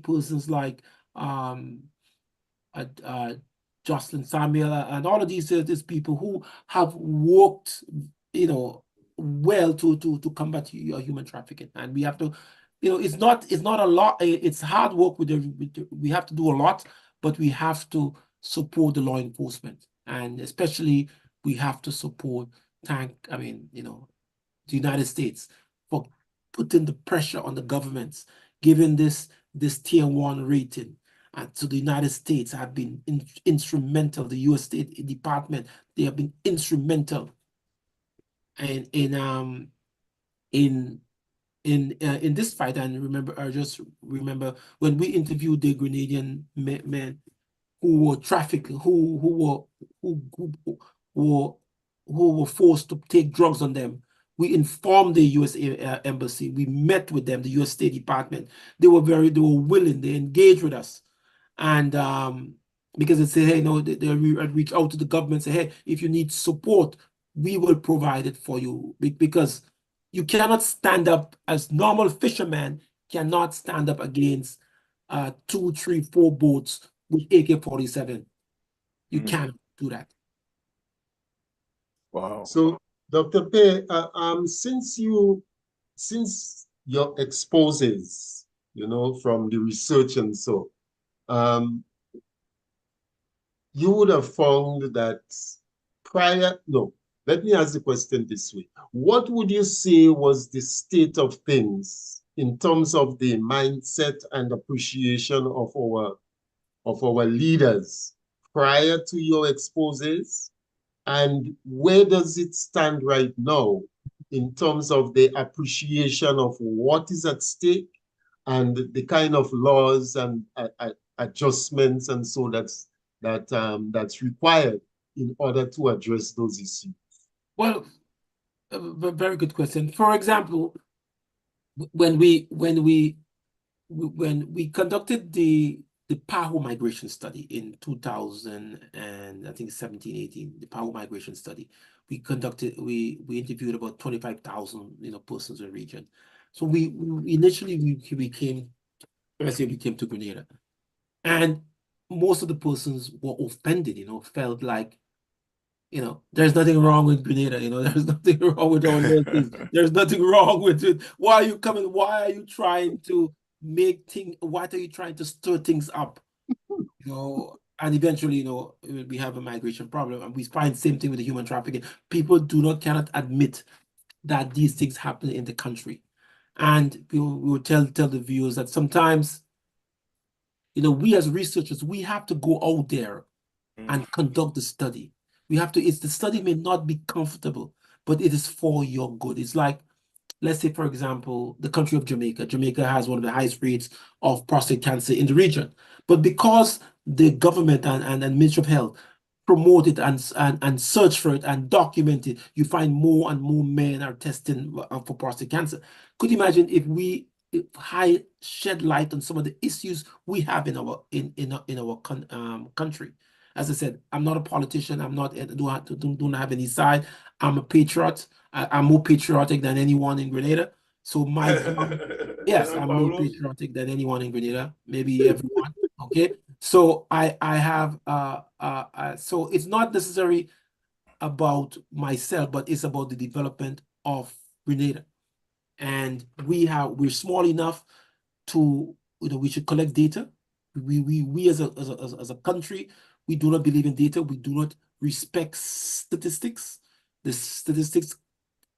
Persons like Jocelyn Samuel and all of these people who have worked, well to combat human trafficking. And we have to, it's not a lot. It's hard work. We have to do a lot, but we have to support the law enforcement, and especially we have to support the United States for putting the pressure on the governments, giving this tier 1 rating. And so the United States have been instrumental. The U.S. State Department, they have been instrumental in this fight. And I just remember when we interviewed the Grenadian men who were trafficking, who were forced to take drugs on them. We informed the U.S. Embassy. We met with them, the U.S. State Department. They were willing. They engaged with us, and because they say, hey, they reach out to the government, say, hey, if you need support, we will provide it for you, because you cannot stand up as normal fishermen cannot stand up against 2, 3, 4 boats with AK-47. You can't do that. Wow. So, Dr. Pei, since your exposes, from the research and so, you would have found that let me ask the question this way. What would you say was the state of things in terms of the mindset and appreciation of our leaders prior to your exposes? And where does it stand right now in terms of the appreciation of what is at stake and the kind of laws and adjustments and so that's required in order to address those issues? Well, very good question. For example, when we conducted the PAHO migration study in 2000 and I think 17, 18, the PAHO migration study, we interviewed about 25,000 persons in the region. So we initially came to Grenada, and most of the persons were offended, felt like, there's nothing wrong with Grenada, there's nothing wrong with all this. There's nothing wrong with it. Why are you coming? Why are you trying to why are you trying to stir things up? And eventually, we have a migration problem, and we find same thing with the human trafficking. People cannot admit that these things happen in the country. And we will tell the viewers that sometimes, we as researchers, we have to go out there and conduct the study. The study may not be comfortable, but it is for your good. It's like, let's say, for example, the country of Jamaica. Jamaica has one of the highest rates of prostate cancer in the region. But because the government and Ministry of Health promote it and search for it and document it, you find more and more men are testing for prostate cancer. Could you imagine if we shed light on some of the issues we have in our country? As I said, I'm not a politician. Don't have any side. I'm a patriot. I'm more patriotic than anyone in Grenada. So yes, I'm more patriotic than anyone in Grenada. Maybe everyone. Okay. So I have so it's not necessarily about myself, but it's about the development of Grenada. And we're small enough to, we should collect data. We as a country, we do not believe in data. We do not respect statistics. The statistics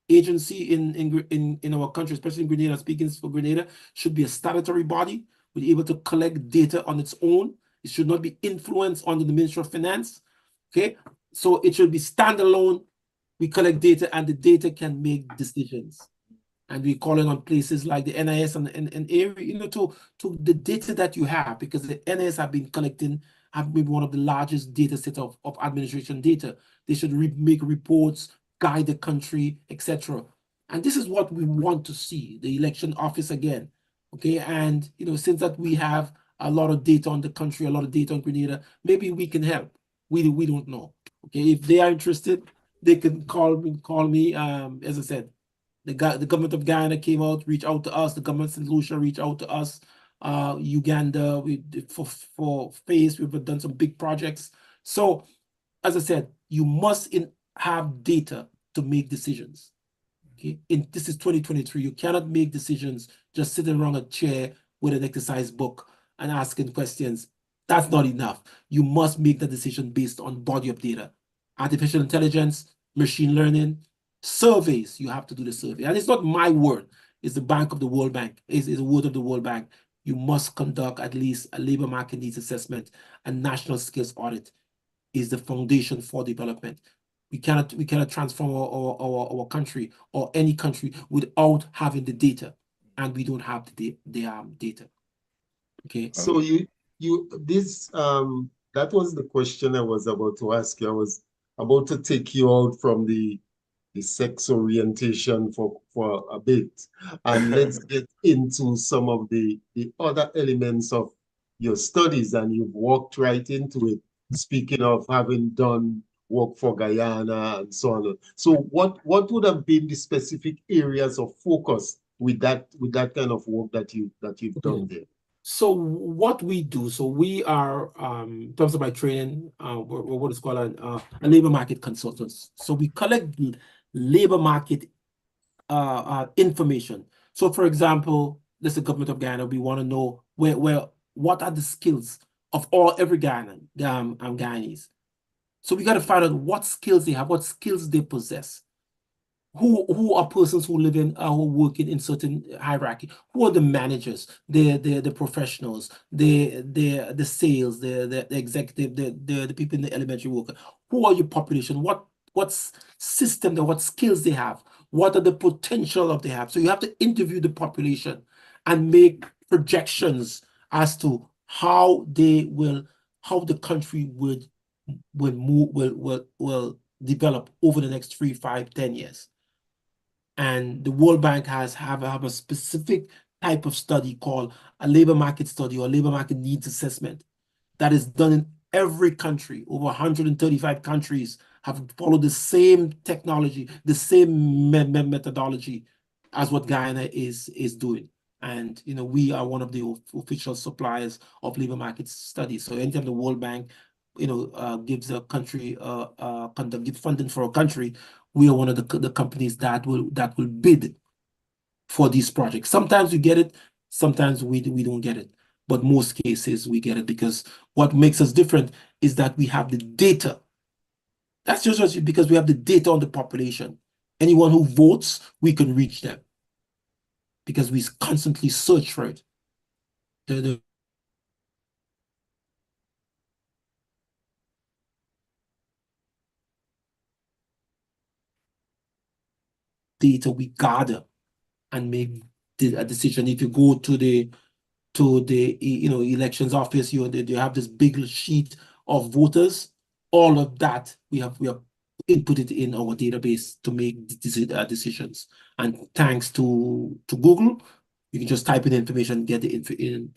agency in our country, especially in Grenada, speaking for Grenada, should be a statutory body, be able to collect data on its own. It should not be influenced under the Ministry of Finance. Okay, so it should be standalone. We collect data, and the data can make decisions. And we're calling on places like the NIS and area, to the data that you have, because the NIS have been one of the largest data sets of administration data. They should make reports, guide the country, etc. And this is what we want to see, the election office again. Okay, and since that we have a lot of data on the country, a lot of data on Grenada, maybe we can help. We don't know. Okay, if they are interested, they can call me. As I said, the government of Guyana came out, reached out to us. The government of St. Lucia reached out to us. Uganda, for FACE, we've done some big projects. So, as I said, you must have data to make decisions. Okay, this is 2023. You cannot make decisions just sitting around a chair with an exercise book and asking questions. That's not enough. You must make the decision based on body of data, artificial intelligence, machine learning, surveys. You have to do the survey, and it's not my word. It's the Bank of the World Bank. It's the word of the World Bank. You must conduct at least a labor market needs assessment. And national skills audit is the foundation for development. We cannot transform our country or any country without having the data, and we don't have the data. Okay. So that was the question I was about to ask you. I was about to take you out from the sex orientation for a bit, and let's get into some of the other elements of your studies, and you've walked right into it, speaking of having done work for Guyana and so on. So what would have been the specific areas of focus with that kind of work that you've done there? So what we do, so we are, in terms of my training, we're what is called a labor market consultants. So we collect labor market information. So for example, this is the government of Guyana. We want to know what are the skills of every Guyanese. So we got to find out what skills they have, what skills they possess. Who are persons who live in who working in certain hierarchy? Who are the managers, the professionals, the sales, the executive, the people in the elementary worker? Who are your population? What system, what skills they have? What are the potential of they have? So you have to interview the population and make projections as to how they will how the country will move, will develop over the next 3, 5, 10 years. And the World Bank have a specific type of study called a labor market study or labor market needs assessment that is done in every country. Over 135 countries have followed the same technology, the same methodology as what Guyana is doing. And we are one of the official suppliers of labor market studies. So anytime the World Bank gives a country give funding for a country, we are one of the companies that will bid for these projects. Sometimes we get it, sometimes we don't get it, but most cases we get it, because what makes us different is that we have the data. That's just because we have the data on the population. Anyone who votes, we can reach them because we constantly search for it. The data we gather and make a decision. If you go to the elections office, you have this big sheet of voters. All of that we have inputted in our database to make decisions. And thanks to Google, you can just type in information, get the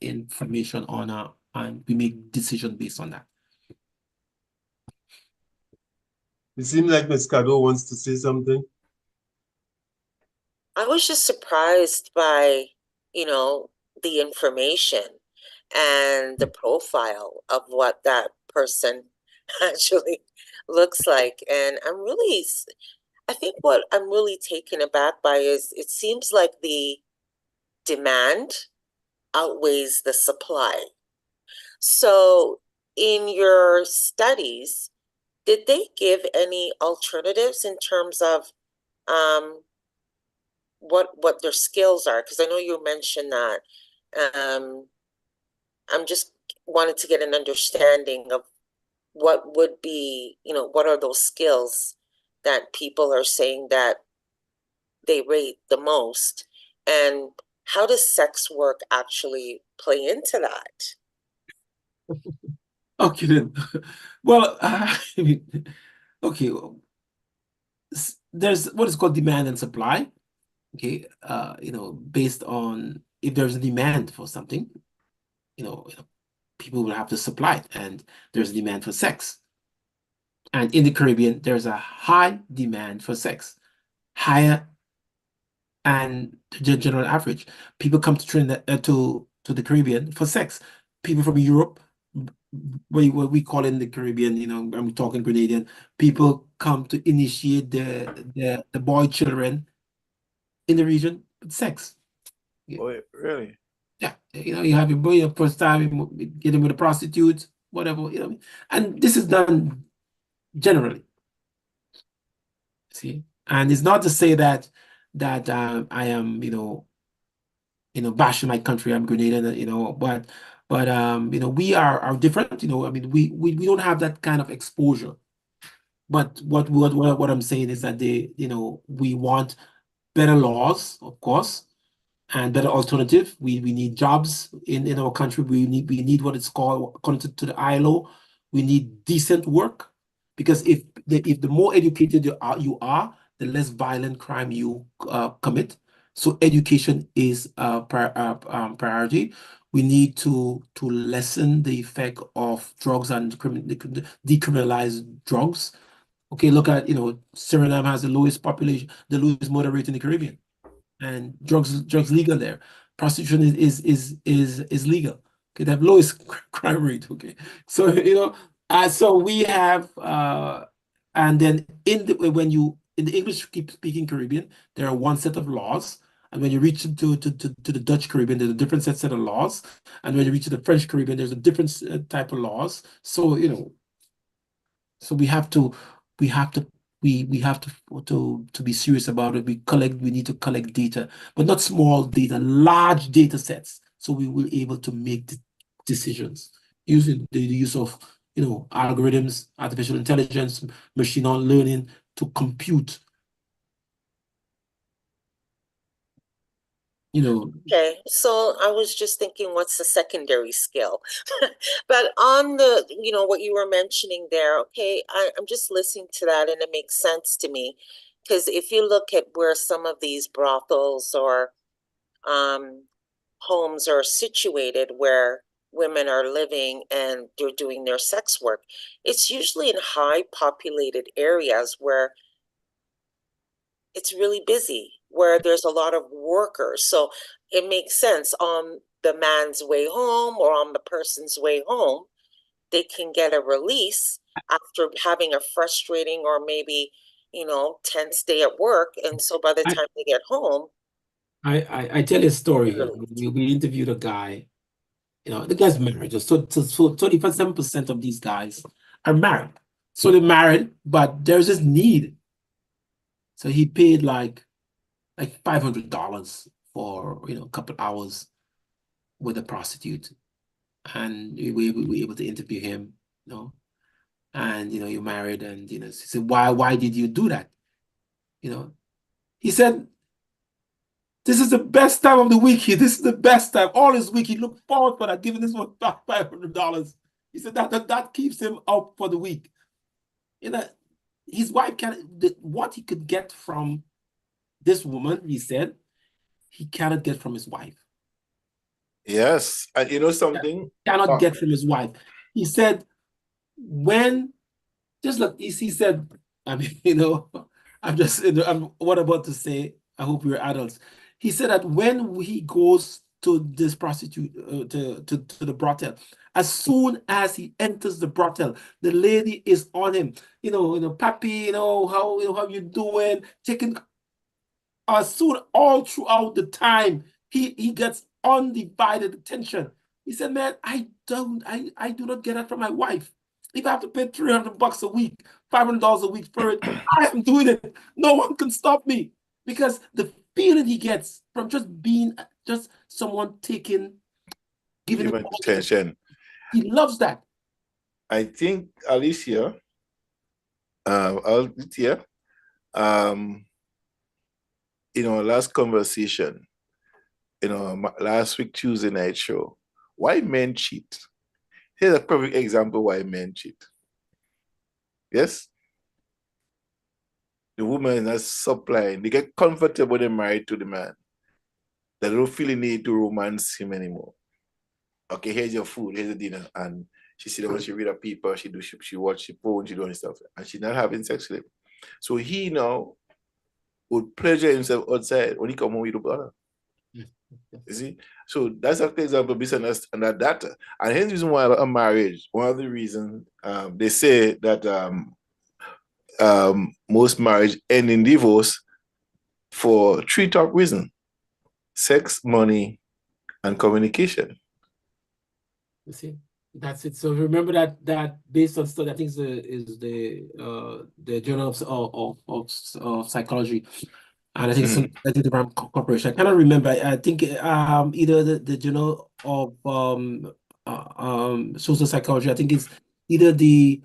information on and we make decisions based on that. It seems like Ms. Cado wants to say something. I was just surprised by, the information and the profile of what that person actually looks like. And I think what I'm really taken aback by is it seems like the demand outweighs the supply. So in your studies, did they give any alternatives in terms of what their skills are? Because I know you mentioned that. I'm just wanted to get an understanding of what would be, what are those skills that people are saying that they rate the most, and how does sex work actually play into that? Okay then. Well, okay. There's what is called demand and supply. Okay, based on if there's a demand for something, people will have to supply it, and there's a demand for sex. And in the Caribbean, there's a high demand for sex, higher and the general average. People come to Trinidad, to the Caribbean for sex. People from Europe, what we call in the Caribbean, I'm talking Grenadian, people come to initiate the boy children in the region with sex. Oh, really? Yeah, you have your boy your first time, you get him with a prostitute, whatever, and this is done generally. See, and it's not to say that I am, bashing my country. I'm Grenadian, but we are different. I mean, we don't have that kind of exposure. But what I'm saying is that we want better laws, of course, and better alternative. We need jobs in our country. We need what it's called, according to the ILO, we need decent work, because if the more educated you are, the less violent crime you commit. So education is a priority. We need to lessen the effect of drugs and decriminalize drugs. Okay, look at Suriname has the lowest population, the lowest murder rate in the Caribbean, and drugs legal there. Prostitution is legal. Okay, they have lowest crime rate. Okay, so so we have and then in the English speaking Caribbean, there are one set of laws, and when you reach to the Dutch Caribbean, there's a different set of laws, and when you reach to the French Caribbean, there's a different type of laws. So so we have to be serious about it. We need to collect data, but not small data, large data sets, so we will able to make decisions using the use of algorithms, artificial intelligence, machine learning to compute you know. Okay, so I was just thinking, what's the secondary skill? But on the, what you were mentioning there, okay, I'm just listening to that and it makes sense to me. Because if you look at where some of these brothels or homes are situated where women are living and they're doing their sex work, it's usually in high populated areas where it's really busy, where there's a lot of workers. So it makes sense on the man's way home or on the person's way home, they can get a release after having a frustrating or maybe, tense day at work. And so by the time they get home, I tell you a story. We interviewed a guy, the guy's married. So 27% of these guys are married. So they're married, but there's this need. So he paid like $500 for a couple hours with a prostitute, and we were able to interview him. And you're married, and he said, why did you do that? He said, this is the best time of the week. This is the best time. All his week, he looked forward for that, giving this one $500. He said that keeps him up for the week. His wife what he could get from this woman, he said, he cannot get from his wife. Yes, and you know something? Cannot get from his wife. He said, he said, I'm what about to say, I hope you're adults. He said that when he goes to this prostitute, to the brothel, as soon as he enters the brothel, the lady is on him. Papi, how you doing? Checking. As soon, all throughout the time, he gets undivided attention. He said, man, I do not get that from my wife. If I have to pay $300 a week, $500 a week for it, I am doing it. No one can stop me, because the feeling he gets from just being someone giving him attention. He loves that. I think Alicia, last conversation, last week Tuesday night show, why men cheat. Here's a perfect example why men cheat. Yes? The woman is not supplying. They get comfortable when they're married to the man. They don't feel the need to romance him anymore. Okay, here's your food, here's the dinner. And she sit down, she read a paper, she watch the phone, she doing stuff. And she's not having sex with him. So he now would pleasure himself outside when he come home with the brother. You see? So that's an example based on that data. And here's the reason why a marriage, one of the reasons they say that most marriage end in divorce for 3 top reasons: sex, money, and communication. You see, that's it. So remember that based on study, I think is the Journal of Psychology, and I think it's the Ram Corporation. I cannot remember. I think either the Journal of Social Psychology. I think it's either the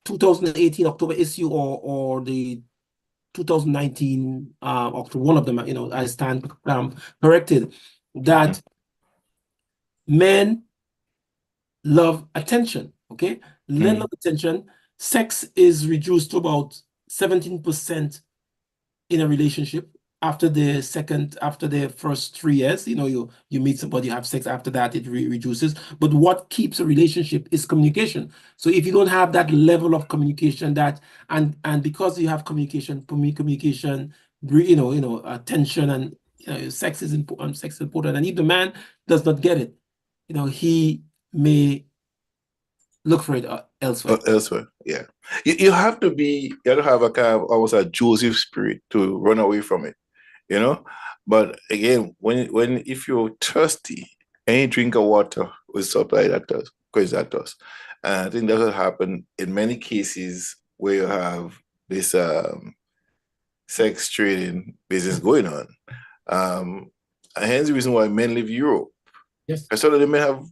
2018 October issue or the 2019 October. One of them. I stand corrected that. Men love attention, okay? Men love attention. Sex is reduced to about 17% in a relationship after the first 3 years. You meet somebody, you have sex. After that, it reduces. But what keeps a relationship is communication. So if you don't have that level of communication, and because you have communication, attention, and sex is important. Sex is important. And if the man does not get it, he may look for it elsewhere. Elsewhere, yeah. You have to have a kind of almost a Joseph spirit to run away from it, But again, if you're thirsty, any drink of water will supply that thirst, quench that thirst. And I think that will happen in many cases where you have this sex trading business going on. And hence the reason why men leave Europe. Yes. I saw that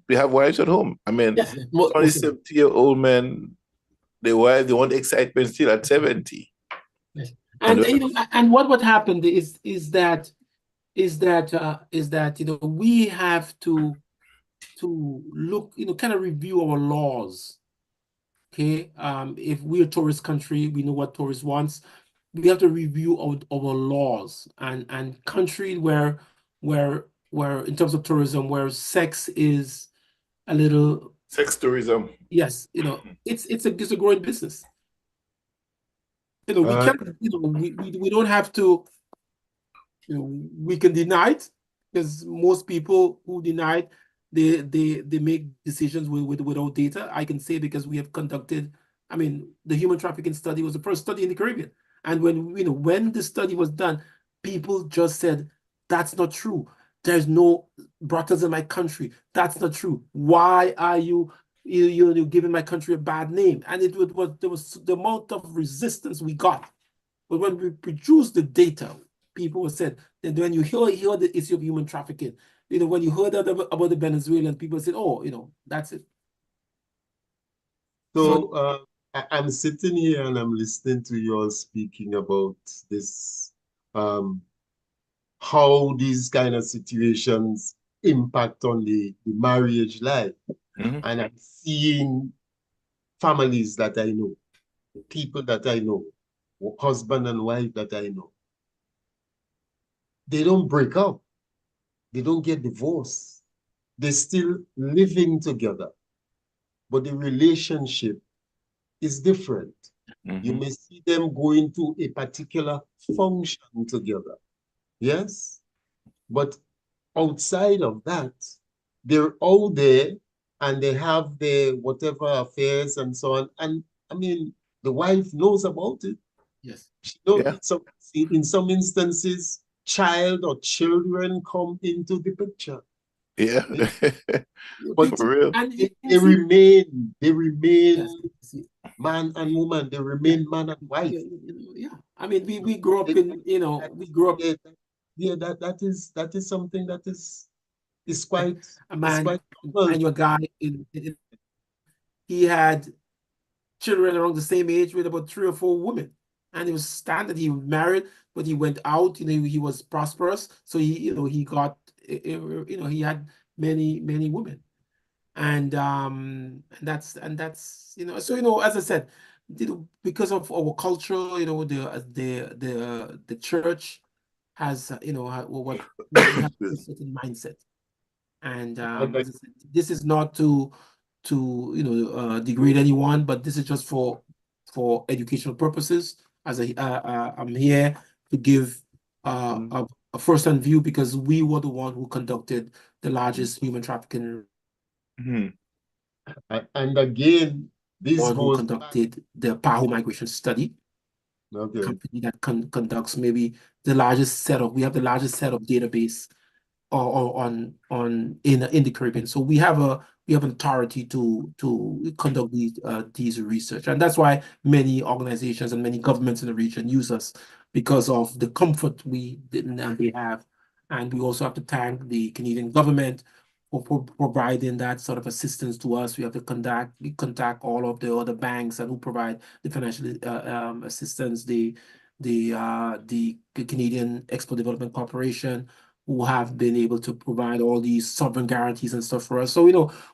they have wives at home. I mean, 70-year-old men, they want excitement still at 70. Yes. And what happened is that is that we have to look, kind of review our laws. Okay, if we're a tourist country, we know what tourists wants. We have to review our laws, and country where in terms of tourism, where sex is a little sex tourism. Yes, it's a growing business. We can we don't have to. We can deny it, because most people who deny it, they make decisions without data. I can say, because we have conducted, I mean, the human trafficking study was the first study in the Caribbean. And when the study was done, people just said, that's not true. There's no brothels in my country. That's not true. Why are you giving my country a bad name? And there was the amount of resistance we got. But when we produced the data, people said, and when you hear the issue of human trafficking, when you heard about the Venezuelan, people said, oh, that's it. So I'm sitting here and I'm listening to you all speaking about this, how these kind of situations impact on the marriage life. And I'm seeing families that I know, people that I know, husband and wife that I know. They don't break up. They don't get divorced. They're still living together. But the relationship is different. You may see them going to a particular function together. Yes? But outside of that, they're out there and they have their whatever affairs and so on. And I mean, the wife knows about it. Yes. She knows in some instances, child or children come into the picture. Yeah. But for real. They remain man and woman. They remain man and wife. Yeah. I mean, we grew up in, we grew up. Yeah, that is something that is quite a man and your guy he had children around the same age with about 3 or 4 women. And it was standard. He married, but he went out. he was prosperous, so he got he had many women, and that's so as I said, because of our culture, the church has what we have a certain mindset, and as I said, this is not to degrade anyone, but this is just for educational purposes. As I'm here to give a first-hand view, because we were the one who conducted the largest human trafficking. And again, this one who goes conducted the PAHO migration study. Company that conducts maybe the largest set of. We have the largest set of database in the Caribbean. So we have an authority to conduct these research, and that's why many organizations and many governments in the region use us, because of the comfort they have. And we also have to thank the Canadian government for providing that sort of assistance to us. We have to contact all of the other banks and who provide the financial assistance, the Canadian Export Development Corporation, who have been able to provide all these sovereign guarantees and stuff for us. So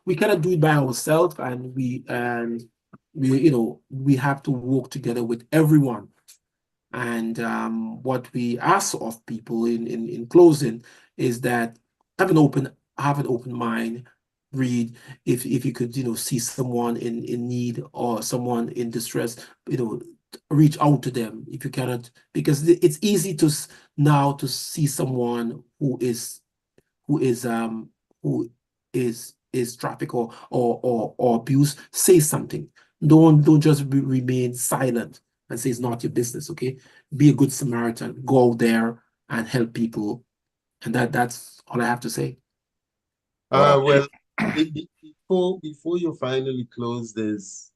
we cannot do it by ourselves, and we have to work together with everyone. And what we ask of people in closing is that have an open mind. Read, if you could see someone in need or someone in distress, reach out to them if you cannot, because it's easy to see someone who is trafficked or abused. Say something. Don't just remain silent and say it's not your business. Okay, be a good Samaritan. Go out there and help people, and that's all I have to say. Well, before you finally close, there's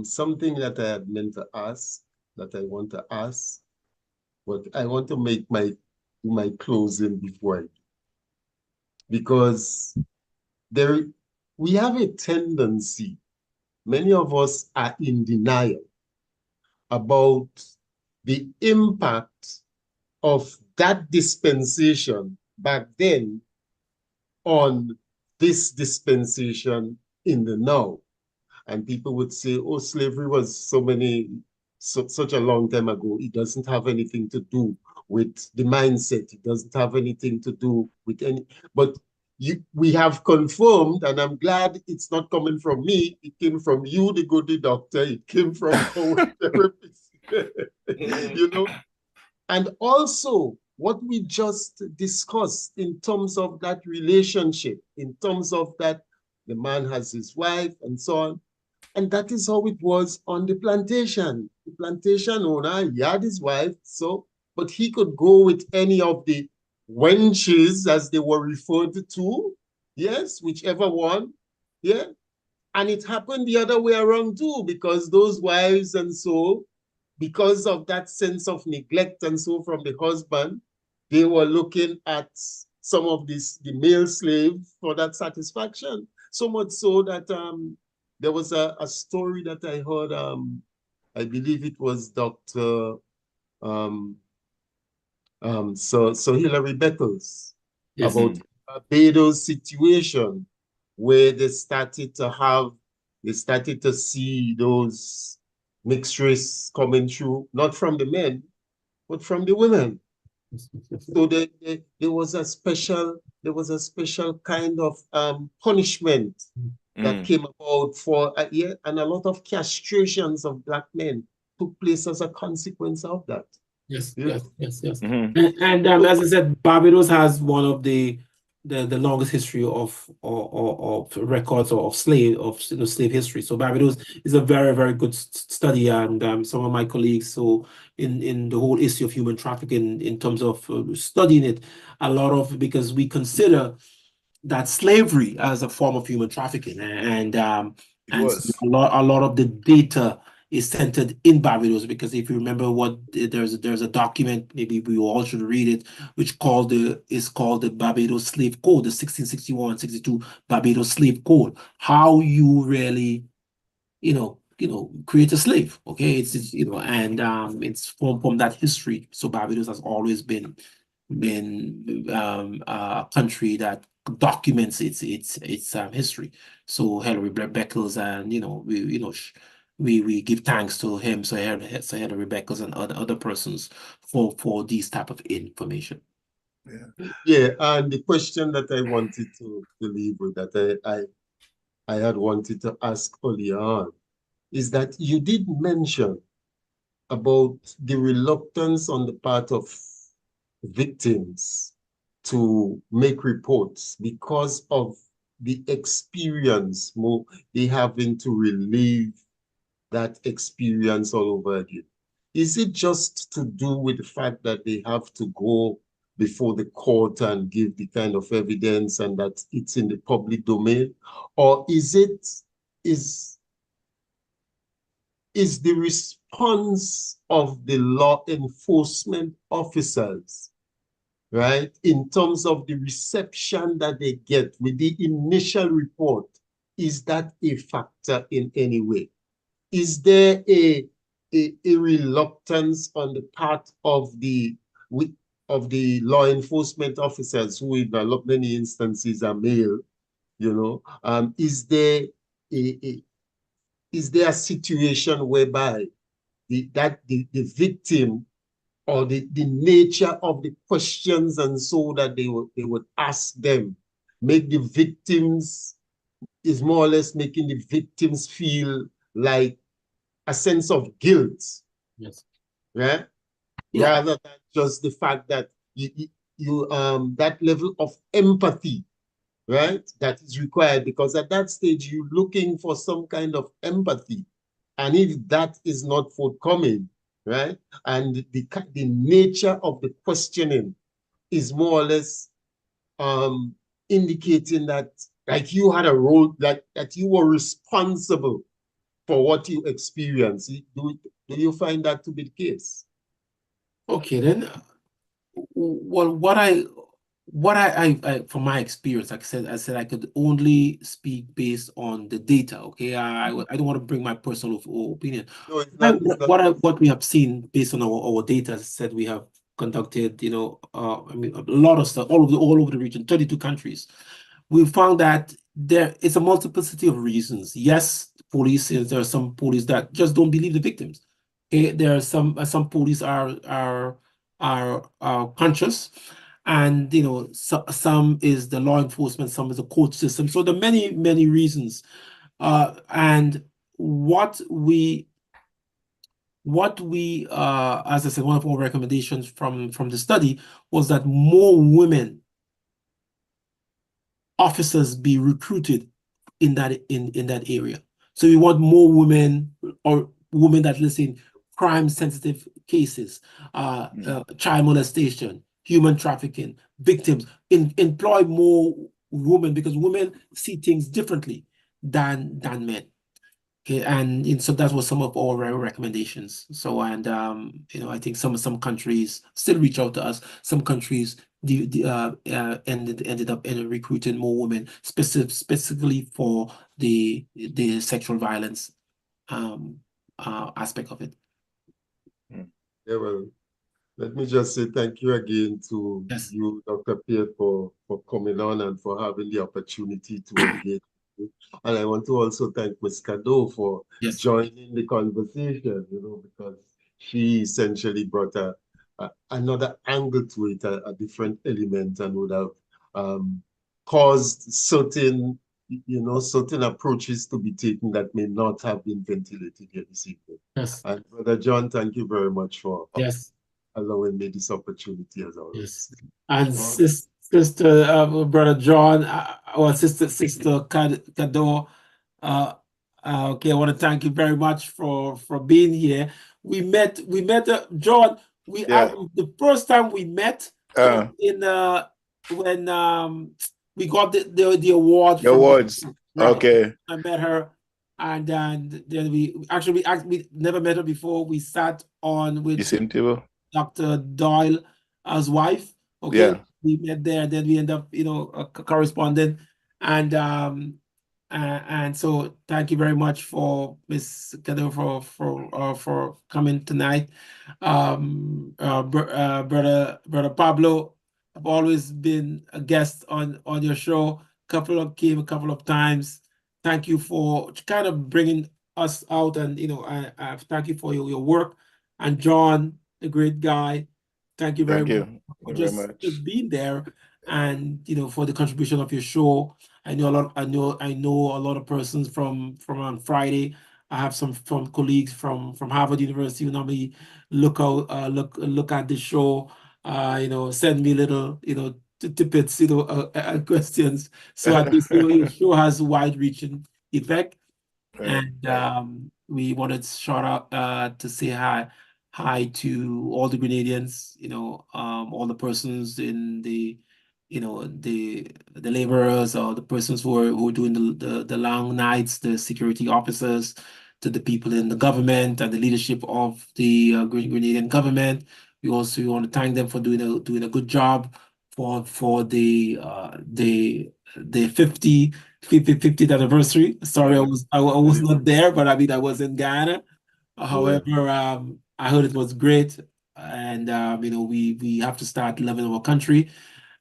something that I had meant to ask, that I want to ask, but I want to make my closing before I do. Because we have a tendency, many of us are in denial about the impact of that dispensation back then on this dispensation in the now. And people would say, oh, slavery was such a long time ago. It doesn't have anything to do with the mindset. It doesn't have anything to do with any, but we have confirmed, and I'm glad it's not coming from me. It came from you, the good doctor. It came from our therapist, you know. And also what we just discussed in terms of that relationship, in terms of that the man has his wife and so on. And that is how it was on the plantation. The plantation owner, he had his wife, so, but he could go with any of the wenches, as they were referred to, yes, whichever one, yeah. And it happened the other way around too, because those wives and so, because of that sense of neglect and so from the husband, they were looking at some of the male slaves for that satisfaction. So much so that there was a story that I heard, I believe it was Dr. So Hilary Beckles, Yes. about Barbados situation where they started to see those mixed race coming through, not from the men, but from the women. So there was a special kind of punishment that came about for a year, and a lot of castrations of Black men took place as a consequence of that. Yes, Yeah. yes. Mhm. And as I said, Barbados has one of the longest history of records of slave history. So Barbados is a very, very good study, and some of my colleagues, so in the whole issue of human trafficking, in terms of studying it, a lot of, because we consider that slavery as a form of human trafficking, and was. a lot of the data is centered in Barbados, because if you remember there's a document, maybe we all should read it, which is called the Barbados Slave Code, the 1661-62 Barbados Slave Code. How you really, create a slave. Okay, it's and it's from that history. So Barbados has always been a country that documents its history. So Hilary Beckles, and we give thanks to him, so Hilary Beckles and other persons for these type of information. Yeah, and the question that I wanted to leave with, that I had wanted to ask earlier on, is that you did mention about the reluctance on the part of victims to make reports because of the experience they having to relive that experience all over again. Is it just to do with the fact that they have to go before the court and give the kind of evidence and that it's in the public domain? Or is the response of the law enforcement officers, right, in terms of the reception that they get with the initial report, is that a factor in any way? Is there a reluctance on the part of the law enforcement officers, who in many instances are male, is there a situation whereby the victim, or the nature of the questions and so that they would ask them, make the victims, is more or less making the victims feel like a sense of guilt? Yes. Right? Yeah. Rather than just the fact that you that level of empathy, right, that is required, because at that stage you're looking for some kind of empathy, and if that is not forthcoming, right, and the nature of the questioning is more or less indicating that, like, you had a role, that you were responsible for what you experienced. Do you find that to be the case? Okay, then, well, what I from my experience, like I said I could only speak based on the data. Okay, I don't want to bring my personal opinion. No, it's not. What we have seen based on our data, as I said, we have conducted, you know, I mean, a lot of stuff all over the region, 32 countries. We found that there is a multiplicity of reasons. Yes, police, there are some police that just don't believe the victims. Okay, there are some police are conscious, and you know, some is the law enforcement, some is the court system. So there are many reasons, and what we as I said, one of our recommendations from the study was that more women officers be recruited in that area. So we want more women, or women that listen crime sensitive cases, child molestation, human trafficking, victims, employ more women, because women see things differently than men. Okay, and so that was some of our recommendations. So, and you know, I think some countries still reach out to us. Some countries ended up recruiting more women specifically for the sexual violence aspect of it. Yeah, well, let me just say thank you again to you, Dr. Pierre, for coming on and for having the opportunity to engage. And I want to also thank Ms. Cadeau for joining the conversation, you know, because she essentially brought another angle to it, a different element, and would have caused certain, you know, certain approaches to be taken that may not have been ventilated here this evening. Yes. And Brother John, thank you very much for allowing me this opportunity as always. Yes. And sister, Brother John, or sister Cadeau, okay, I want to thank you very much for being here. We met John. The first time we met in when we got the award. The awards. Okay. I met her, and then we never met her before. We sat on with the same table. Dr. Doyle's wife. Okay. Yeah. We met there, then we end up, you know, corresponding, and so thank you very much for Ms. Cadeau for coming tonight. Brother Pablo, I've always been a guest on your show. Came a couple of times. Thank you for kind of bringing us out, and you know, I thank you for your work. And John, the great guy, thank you very much for just being there, and you know, for the contribution of your show. I know a lot of persons from on Friday. I have some colleagues from Harvard University who normally look at the show. You know, send me little, you know, tidbits, you know, questions. So at least your show has wide-reaching effect. And we wanted to shout out to say hi to all the Grenadians, you know, all the persons in the, you know, the laborers, or the persons who are doing the long nights, the security officers, to the people in the government and the leadership of the Grenadian government. We also want to thank them for doing a good job for the 50th anniversary. Sorry, I was not there, but I mean, I was in Ghana. However, I heard it was great, and you know, we have to start loving our country,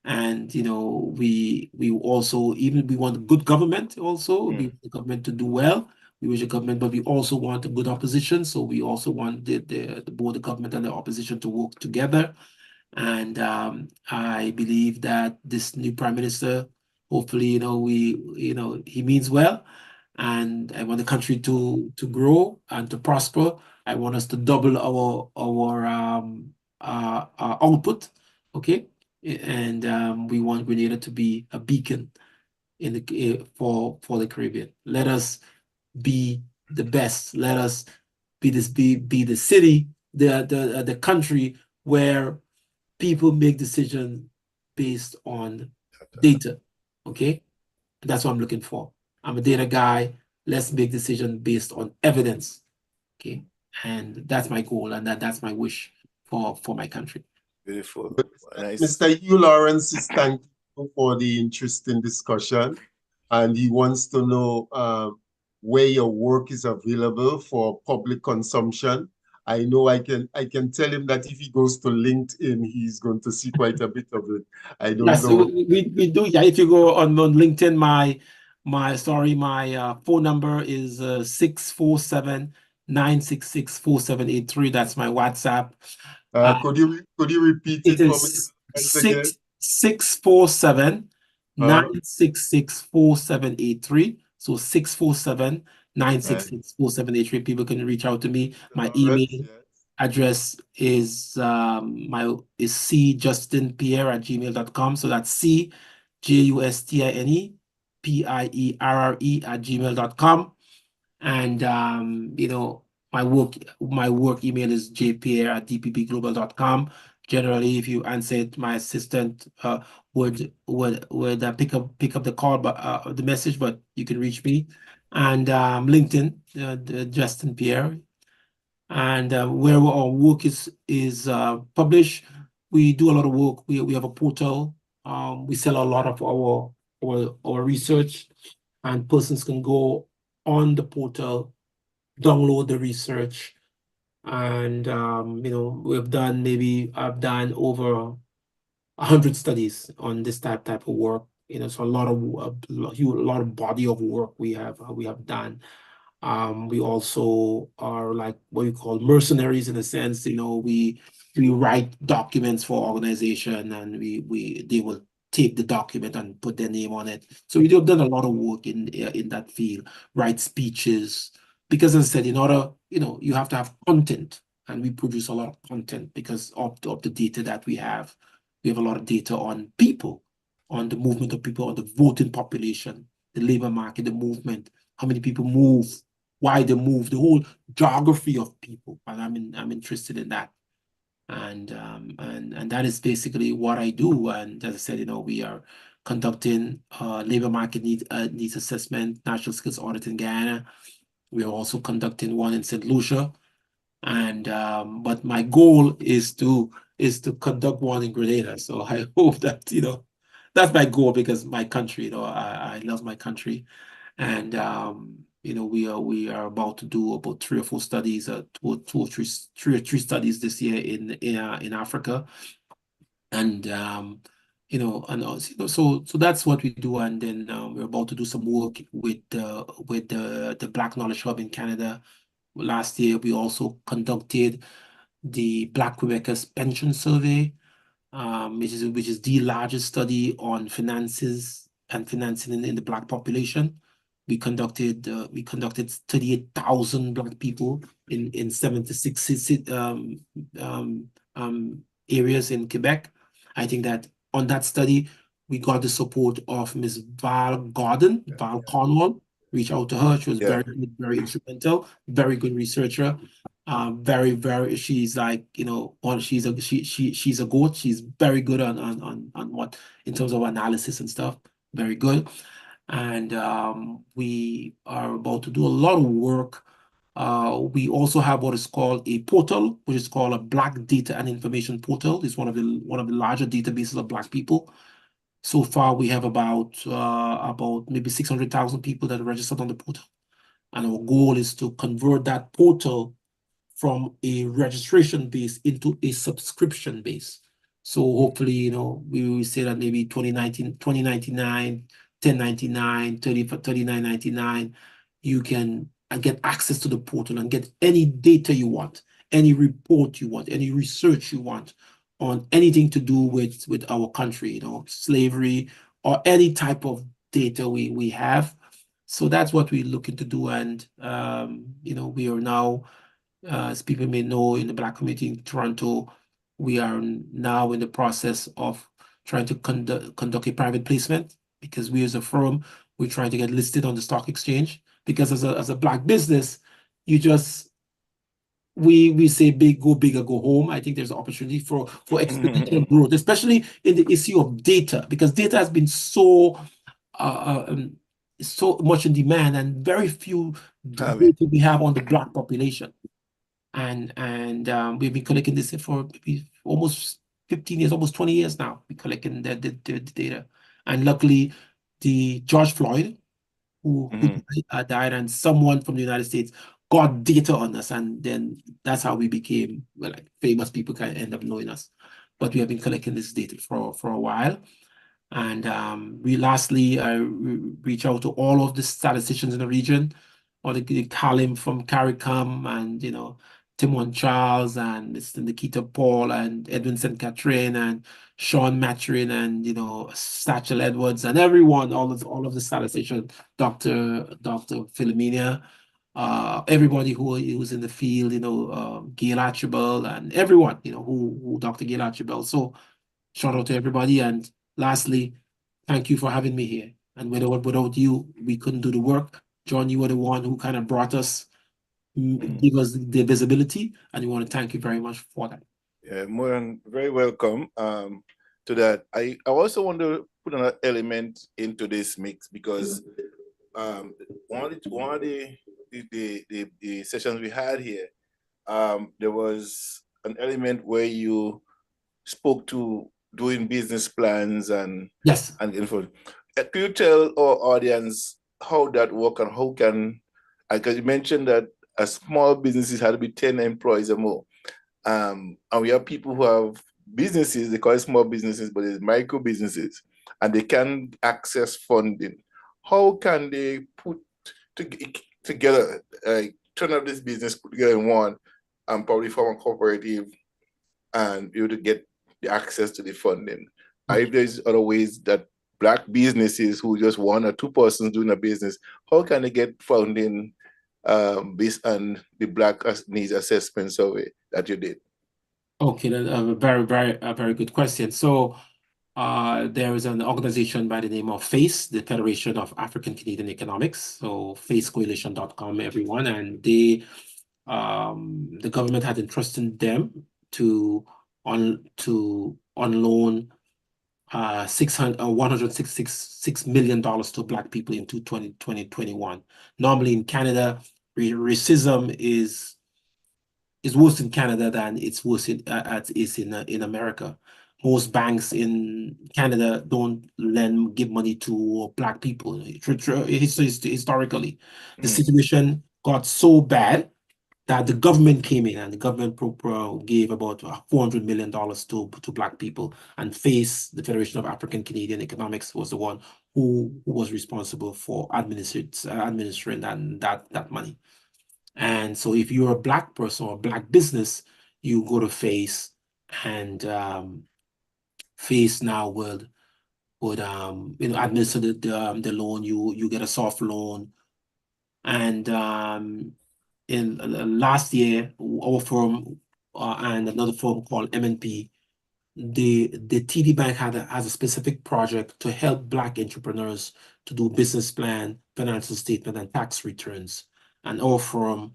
and you know, we also, even we want a good government also. We want the government to do well. We wish the government, but we also want a good opposition. So we also want both the government and the opposition to work together. And I believe that this new prime minister, hopefully, you know, he means well, and I want the country to grow and to prosper. I want us to double our output, okay, and we want Grenada to be a beacon in the for the Caribbean. Let us be the best. Let us be the city, the country where people make decisions based on data. Okay, that's what I'm looking for. I'm a data guy. Let's make decisions based on evidence. Okay, and that's my goal, and that's my wish for my country. Beautiful. Nice. Mr. Hugh Lawrence is thanking you for the interesting discussion, and he wants to know where your work is available for public consumption, I know I can tell him that if he goes to LinkedIn, he's going to see quite a bit of it. I don't Yes, know. we do. Yeah, if you go on LinkedIn, my phone number is 647-966-4783. That's my WhatsApp. Could you repeat It it for me is once again? 647-966-4783. So 647-966-4783. People can reach out to me. My email address is cjustinpierre@gmail.com. So that's CJUSTINEPIERRE@gmail.com. And my work email is jpierre@dppglobal.com. Generally, if you answer it, my assistant would pick up the call, but the message, but you can reach me. And LinkedIn, Justin Pierre. And where our work is published, we do a lot of work. We have a portal. We sell a lot of our research, and persons can go on the portal, download the research, and I've done over 100 studies on this type of work. So a lot of body of work we have done. We also are like what we call mercenaries in a sense. We write documents for organization, and they will take the document and put their name on it. So we have done a lot of work in that field, write speeches, because as I said, in order, you have to have content, and we produce a lot of content because of the data that we have. We have a lot of data on people, on the movement of people, on the voting population, the labor market, the movement, how many people move, why they move, the whole geography of people, and I'm interested in that. And that is basically what I do. And as I said, we are conducting labor market needs assessment, national skills audit in Guyana. We are also conducting one in St. Lucia, and but my goal is to conduct one in Grenada. So I hope that that's my goal, because my country, I love my country, and we are about to do about 3 or 4 studies, 2 or 3 studies this year in Africa, and so that's what we do. And then we're about to do some work with the Black Knowledge Hub in Canada. Last year we also conducted the Black Quebecers Pension Survey, which is the largest study on finances and financing in the Black population. We conducted 38,000 Black people in 76 areas in Quebec. I think that on that study, we got the support of Ms. Val Cornwall. Reach out to her. She was very good, very instrumental, very good researcher. She's like, she's a goat. She's very good on what, in terms of analysis and stuff, very good. And we are about to do a lot of work. We also have what is called a portal, which is called a Black Data and Information Portal. It's one of the larger databases of Black people. So far, we have about maybe 600,000 people that are registered on the portal. And our goal is to convert that portal from a registration base into a subscription base. So hopefully, we will say that maybe 2099, $10.99, $39.99, you can get access to the portal and get any data you want, any report you want, any research you want on anything to do with our country, slavery or any type of data we have. So that's what we're looking to do. And, we are now, as people may know, in the Black community in Toronto, we are now in the process of trying to conduct a private placement, because we as a firm, we're trying to get listed on the stock exchange, because as a Black business, we say go big or go home. I think there's an opportunity for exponential growth, especially in the issue of data, because data has been so much in demand, and very few data we have on the Black population. And we've been collecting this for maybe almost 15 years, almost 20 years now. We're collecting the data. And luckily, the George Floyd, who died, and someone from the United States got data on us, and then that's how we became, well, like famous. People can end up knowing us, but we have been collecting this data for a while. And we lastly reach out to all of the statisticians in the region, or the Kalim from CARICOM, and Timon Charles, and Mr. Nikita Paul, and Edwin St. Catherine, and Sean Matrin, and Satchel Edwards, and everyone, all of the statisticians, Dr. Philomena, everybody who's in the field, Gail Archibald, and everyone, who Dr. Gail Archibald. So shout out to everybody. And lastly, thank you for having me here. And without you, we couldn't do the work. John, you were the one who kind of brought us, give us the visibility, and we want to thank you very much for that. Yeah, more than very welcome to that. I also want to put another element into this mix, because one of the sessions we had here, there was an element where you spoke to doing business plans and yes, and info. Could you tell our audience how that works, and how can, because you mentioned that a small businesses had to be 10 employees or more, and we have people who have businesses, they call it small businesses, but it's micro businesses, and they can access funding. How can they put together, turn up this business, put together in one, and probably form a cooperative and be able to get the access to the funding? If there's other ways that Black businesses who just one or two persons doing a business, how can they get funding based on the Black Needs Assessment Survey that you did? Okay, that's a very good question. So there is an organization by the name of FACE, the Federation of African Canadian Economics. So facecoalition.com, everyone, and they, the government had entrusted them to on loan $166 million to Black people into 2021. Normally in Canada, racism is worse in Canada than it's worse in America. Most banks in Canada don't give money to Black people. Historically, the situation got so bad that the government came in, and the government gave about $400 million to Black people. And FACE, the Federation of African Canadian Economics, was the one who was responsible for administering that money. And so if you're a Black person or a Black business, you go to FACE, and FACE now would administer the loan. You get a soft loan. And in last year, our firm and another firm called MNP, the TD Bank has a specific project to help Black entrepreneurs to do business plan, financial statement, and tax returns. And our firm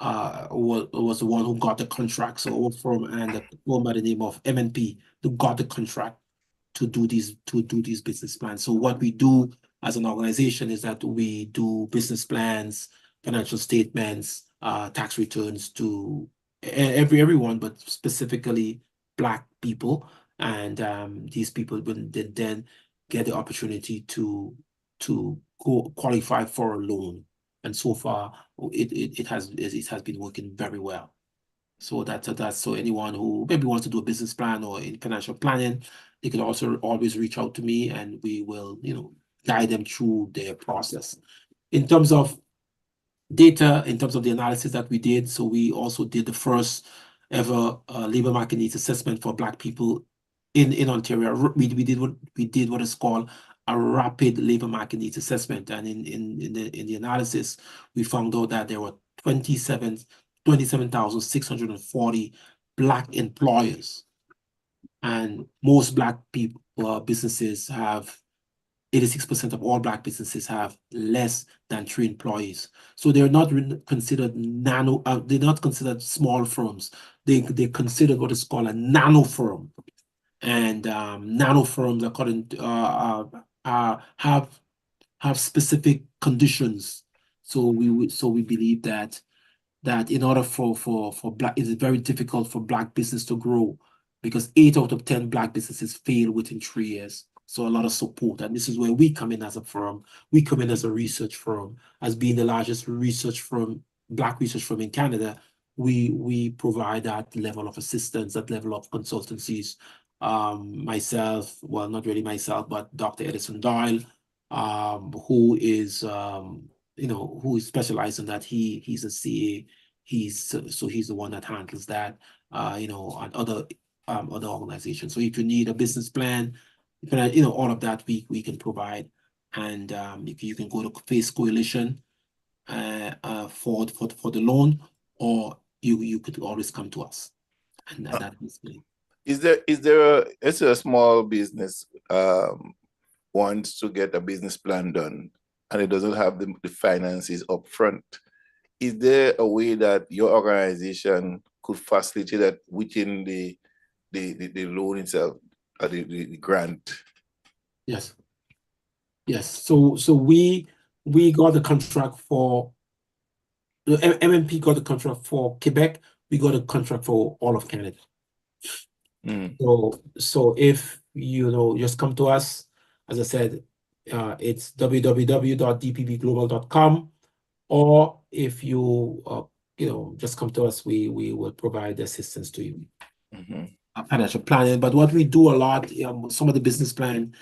was the one who got the contract. So our firm and the firm by the name of MNP, who got the contract to do these business plans. So what we do as an organization is that we do business plans, financial statements, tax returns to everyone, but specifically Black people. And these people will then get the opportunity to qualify for a loan. And so far, it has been working very well. So that's so anyone who maybe wants to do a business plan or in financial planning, they can also always reach out to me, and we will guide them through their process. In terms of data, in terms of the analysis that we did, so we also did the first ever labor market needs assessment for Black people in Ontario. We did what is called a rapid labor market needs assessment, and in the analysis, we found out that there were 27,640 Black employers, and most Black people businesses have 86% of all Black businesses have less than 3 employees. So they're not considered they're not considered small firms. They're considered what is called a nano firm. And nano firms, according to have specific conditions. So we believe that in order for Black, it's very difficult for Black business to grow, because 8 out of 10 Black businesses fail within 3 years. So a lot of support, and this is where we come in as a firm. We come in as a research firm, as being the largest research firm Black research firm in Canada, we provide that level of assistance, that level of consultancies. Myself, well, not really myself, but Dr. Edison Doyle, who is who is specialized in that. He's a CA. He's the one that handles that. And other organizations. So if you need a business plan, all of that we can provide. And you can go to Face Coalition for the loan, or you could always come to us. And that is me. Is there a small business wants to get a business plan done and it doesn't have the finances up front? Is there a way that your organization could facilitate that within the loan itself, or the grant? Yes. So we got the contract for the MMP got the contract for Quebec. We got a contract for all of Canada. So if just come to us, as I said, it's www.dpbglobal.com, or if you just come to us, we will provide assistance to you. Financial planning. But what we do a lot, some of the business plan,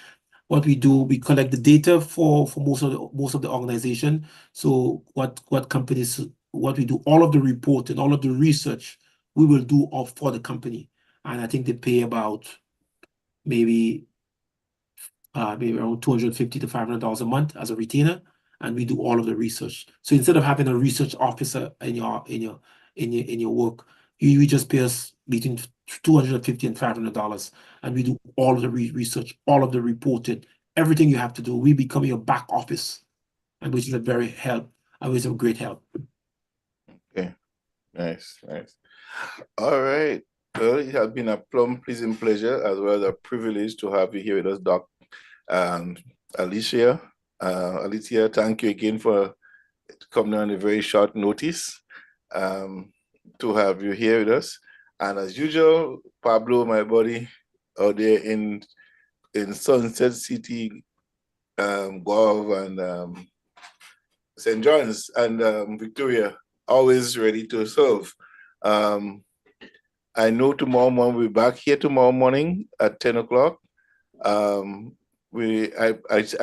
what we do, we collect the data for most of the organization. So what companies, what we do, all of the reporting, all of the research, we will do for the company. And I think they pay about maybe around $250 to $500 a month as a retainer, and we do all of the research. So instead of having a research officer in your work, you just pay us between $250 and $500, and we do all of the research, all of the reporting, everything you have to do. We become your back office, and which is a great help. Okay, nice. All right. Well, it has been a plumb pleasing pleasure as well as a privilege to have you here with us, Doc. Alicia, thank you again for coming on a very short notice to have you here with us. And as usual, Pablo, my buddy, out there in Sunset City, Guelph, and St. John's, and Victoria, always ready to serve. I know tomorrow morning we'll be back here tomorrow morning at 10 o'clock. I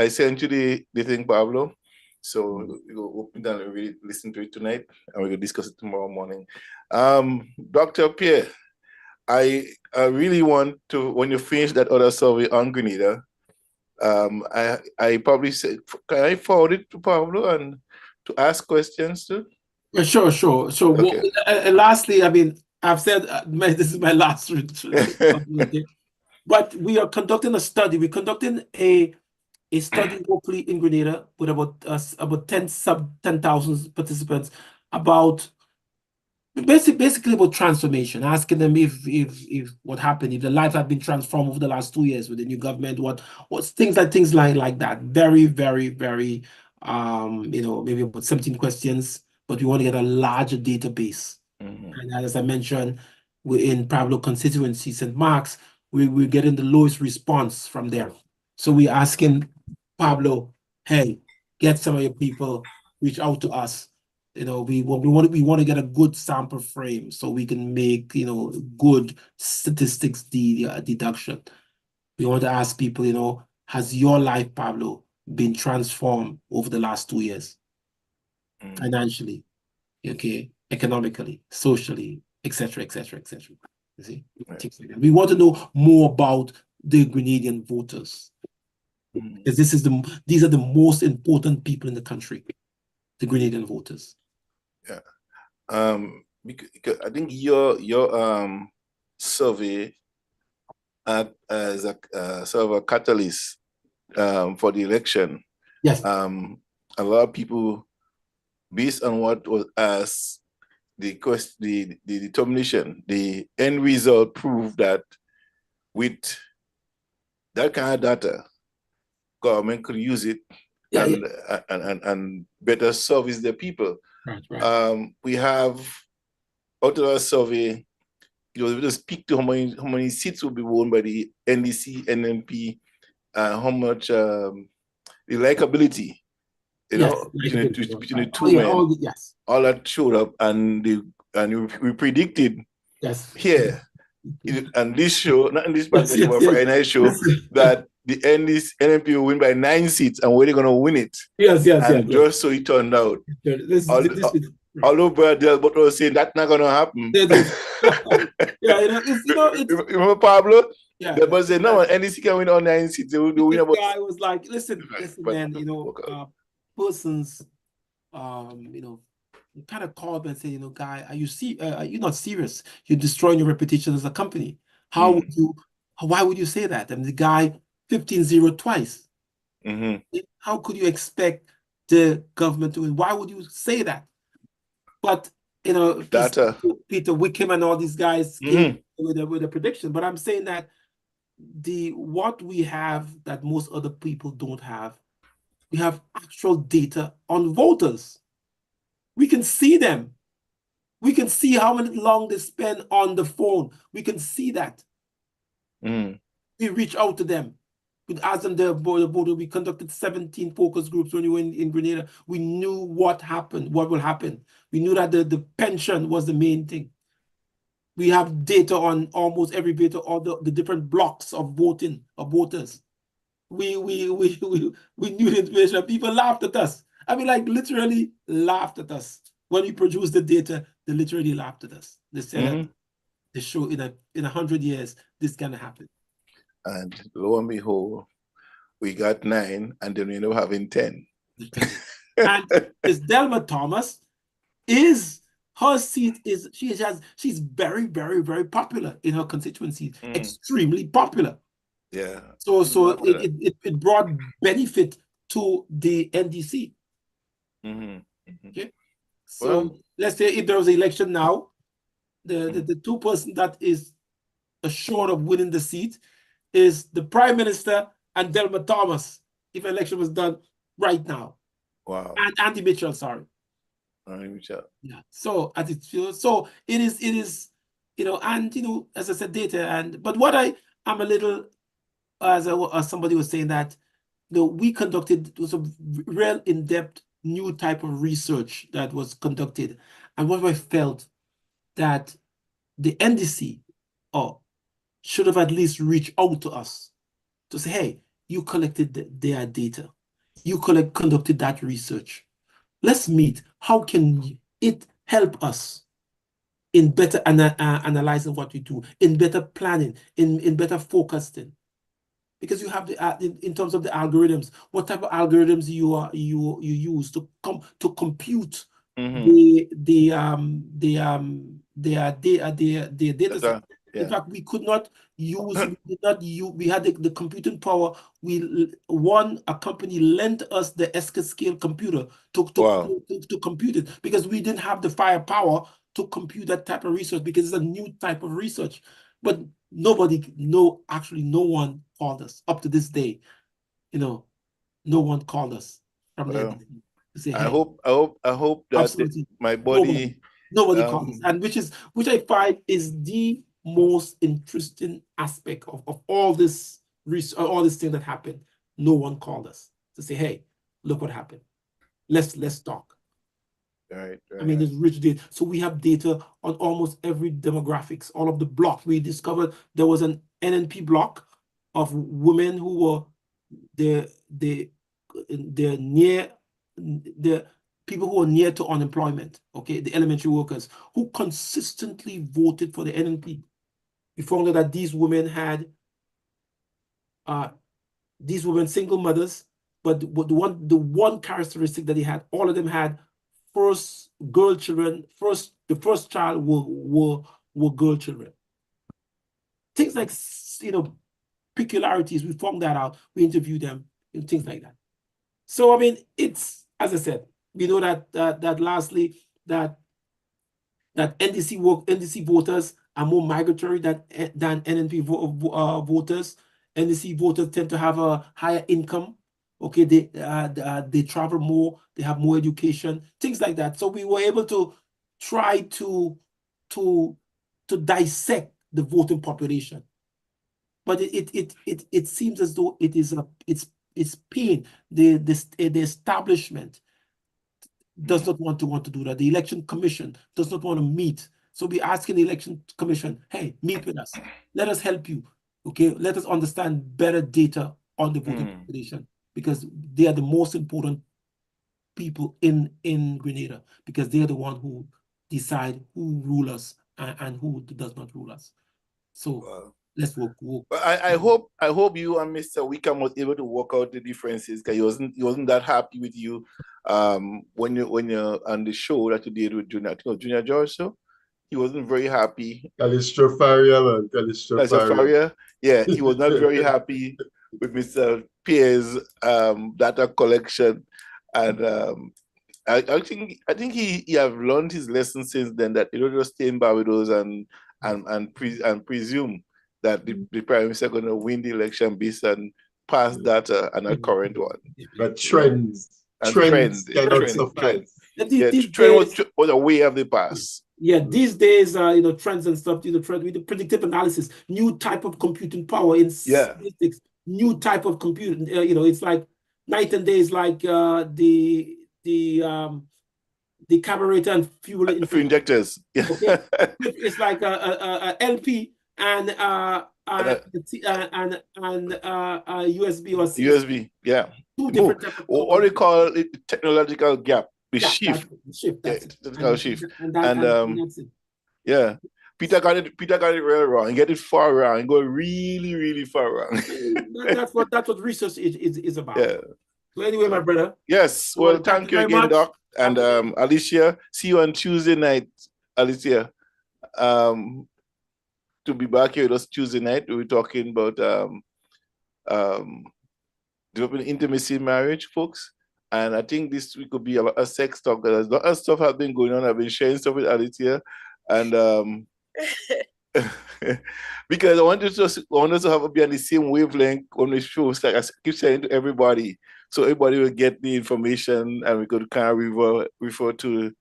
sent you the thing, Pablo. So we'll open down and really listen to it tonight, and we'll discuss it tomorrow morning. Dr. Pierre, I really want to, when you finish that other survey on Grenada, I probably said, can I forward it to Pablo and to ask questions too? Sure. So okay. Lastly, I mean, I've said this is my last but we are conducting a study. We're conducting a study hopefully in Grenada with about 10,000 participants about basically about transformation, asking them if what happened, if the lives have been transformed over the last 2 years with the new government, what's things like that. Very, very, very maybe about 17 questions, but we want to get a larger database. And as I mentioned, we're in Pablo constituency, St. Mark's, we're getting the lowest response from there. So we're asking Pablo, hey, get some of your people, reach out to us. We want to get a good sample frame so we can make good statistics deduction. We want to ask people, has your life, Pablo, been transformed over the last 2 years? Financially, okay, economically, socially, etc. You see, we want to know more about the Grenadian voters, because these are the most important people in the country, the Grenadian voters. Yeah, because I think your survey as a sort of a catalyst for the election. Yes. A lot of people, based on what was asked, the determination, the end result proved that with that kind of data, government could use it and better service the people. Right. We have out of our survey, it was able to speak to how many seats will be won by the NDC, NMP, how much the likability You Yes, know, like between the oh, two yeah, men, yes, all that showed up, and we predicted yes, here and this show, not in this yes, partnership, but Friday night show, that the NNP will win by 9 seats, and we're going to win it. yes, And just so it turned out, although Brother Delbert was saying that's not going to happen. Yeah, it's remember Pablo? Yeah, Delbert said, no, NDC can win all 9 seats. They will win about. Guy was like, listen, man, persons, kind of called me and say, guy, are you not serious? You're destroying your reputation as a company. Why would you say that? I mean, the guy 15-0 twice. How could you expect the government to win? Why would you say that? But Peter Wickham and all these guys came with a prediction. But I'm saying that what we have that most other people don't have, we have actual data on voters. We can see them. We can see how long they spend on the phone. We can see that. We reach out to them. We asked them their voter. We conducted 17 focus groups when we were in Grenada. We knew what happened, what will happen. We knew that the pension was the main thing. We have data on almost every voter, all the different blocks of voting, of voters. We knew the information. People laughed at us. I mean, like literally laughed at us. When we produced the data, they literally laughed at us. They said they show in 100 years, this gonna happen. And lo and behold, we got 9, and then we ended up having 10. And Ms. Delma Thomas her seat she's very, very, very popular in her constituency, extremely popular. Yeah. So it brought benefit to the NDC. Okay. So let's say if there was an election now, the two person that is assured of winning the seat is the Prime Minister and Delma Thomas, if an election was done right now. Wow. And Andy Mitchell, sorry. Andy Mitchell. Yeah. So as it feels, so it is, and as I said, data but what I'm a little, as somebody was saying that, we conducted some real in-depth new type of research that was conducted, and what I felt that the NDC should have at least reached out to us to say, hey, you collected their data, you conducted that research. Let's meet. How can it help us in better analyzing what we do, in better planning, in better focusing? Because you have in terms of the algorithms, what type of algorithms you use to compute their data set. In fact, we could not use. We had the computing power. A company lent us the Escascale computer to compute it, because we didn't have the firepower to compute that type of research, because it's a new type of research. But no one called us up to this day. No one called us from there to say, hey, I hope that my body nobody called us, and which I find is the most interesting aspect of all this research, all this thing that happened. No one called us to say, hey, look what happened. Let's talk. Right. I mean, there's rich data. So we have data on almost every demographics, all of the blocks. We discovered there was an NNP block of women who were the people who are near to unemployment, okay, the elementary workers who consistently voted for the NNP. We found out that these women single mothers, but the one characteristic that they had, all of them had first girl children. The first child were girl children. Things like peculiarities, we found that out. We interviewed them and things like that. So I mean, it's, as I said, we know that lastly that NDC voters are more migratory than NNP voters. NDC voters tend to have a higher income. Okay, they travel more, they have more education, things like that. So we were able to try to dissect the voting population, but it seems as though it's It's pain. The establishment does not want to do that. The election commission does not want to meet. So we're asking the election commission, hey, meet with us. Let us help you. Okay, let us understand better data on the voting population, because they are the most important people in Grenada, because they are the one who decide who rule us and who does not rule us. So let's work. But I hope you and Mr. Wickham was able to work out the differences, because he wasn't that happy with you when you're on the show that you did with Junior. I think it was Junior George. So he wasn't very happy. Calistro Faria, man. Calistro Faria. Yeah, he was not very happy with Mr. Pierre's data collection, and I think he have learned his lesson since then, that you don't just stay in Barbados and presume that the Prime Minister going to win the election based on past data and a current one. But trends cannot suffice. Trend was a way of the past. Yeah, these days, trends and stuff, with the predictive analysis, new type of computing power in statistics, new type of computing, it's like night and day. Is like the carburetor and fuel injectors. Yeah. Okay? It's like a LP and USB or C. USB, yeah. Two different what do you call it? Technological gap. The shift. Technological shift. Yeah. Peter got it really wrong and get it far wrong and go really, really far wrong. that's what research is about. Yeah. So anyway, my brother. Yes. Well, thank you again, Doc. And Alicia, see you on Tuesday night, Alicia. To be back here with us Tuesday night, we're talking about developing intimacy in marriage, folks. And I think this week could be a lot of sex talk. There's a lot of stuff has been going on. I've been sharing stuff with Alicia, and because I want us to be on the same wavelength on the show. So like I keep saying to everybody, so everybody will get the information, and we could kind of refer to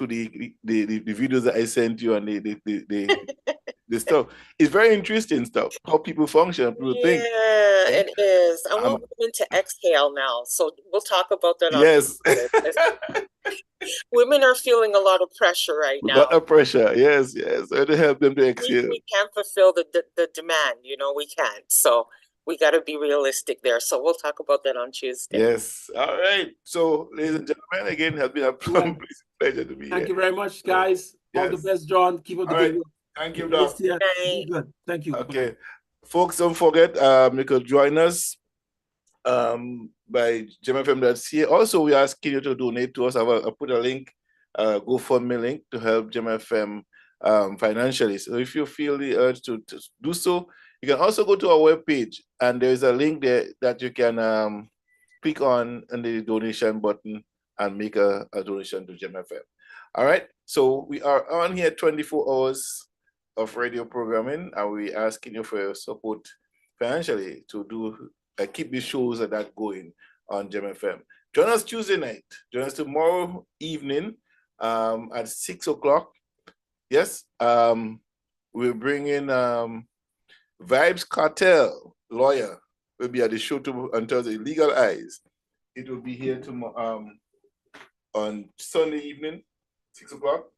the videos that I sent you and the stuff. It's very interesting stuff, how people function, people think. Yeah, it is. I want women to exhale now. So we'll talk about that. Yes. Women are feeling a lot of pressure right now. A lot of pressure, yes. So to help them to exhale. We can't fulfill the demand, we can't. So we got to be realistic there. So we'll talk about that on Tuesday. Yes. All right. So, ladies and gentlemen, again, it has been a pleasure to be here. Thank you very much, guys. All the best, John. Keep up the good work. Thank you, Doc. Good. Thank you. Okay. Folks, don't forget, you could join us by gemfm.ca. Also, we're asking you to donate to us. I'll put a link, GoFundMe link to help GemFM financially. So if you feel the urge to do so, you can also go to our webpage, and there's a link there that you can click on the donation button and make a donation to GemFM. All right. So we are on here 24 hours of radio programming, and we're asking you for your support financially to do keep the shows like that going on GemFM. Join us Tuesday night. Join us tomorrow evening at 6 o'clock. Yes, we'll bring in Vibes Cartel lawyer. Will be at the show until the Legal Eyes. It will be here tomorrow on Sunday evening, 6 o'clock.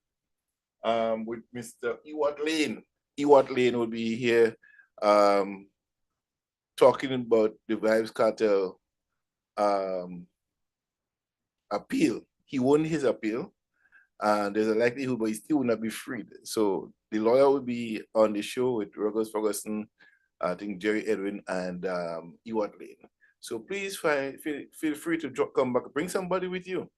With Mr. Ewart Lane. Ewart Lane will be here talking about the Vibes Cartel appeal. He won his appeal, and there's a likelihood, but he still will not be freed. So the lawyer will be on the show with Ruggles Ferguson, I think Jerry Edwin, and Ewart Lane. So please feel free to come back, bring somebody with you.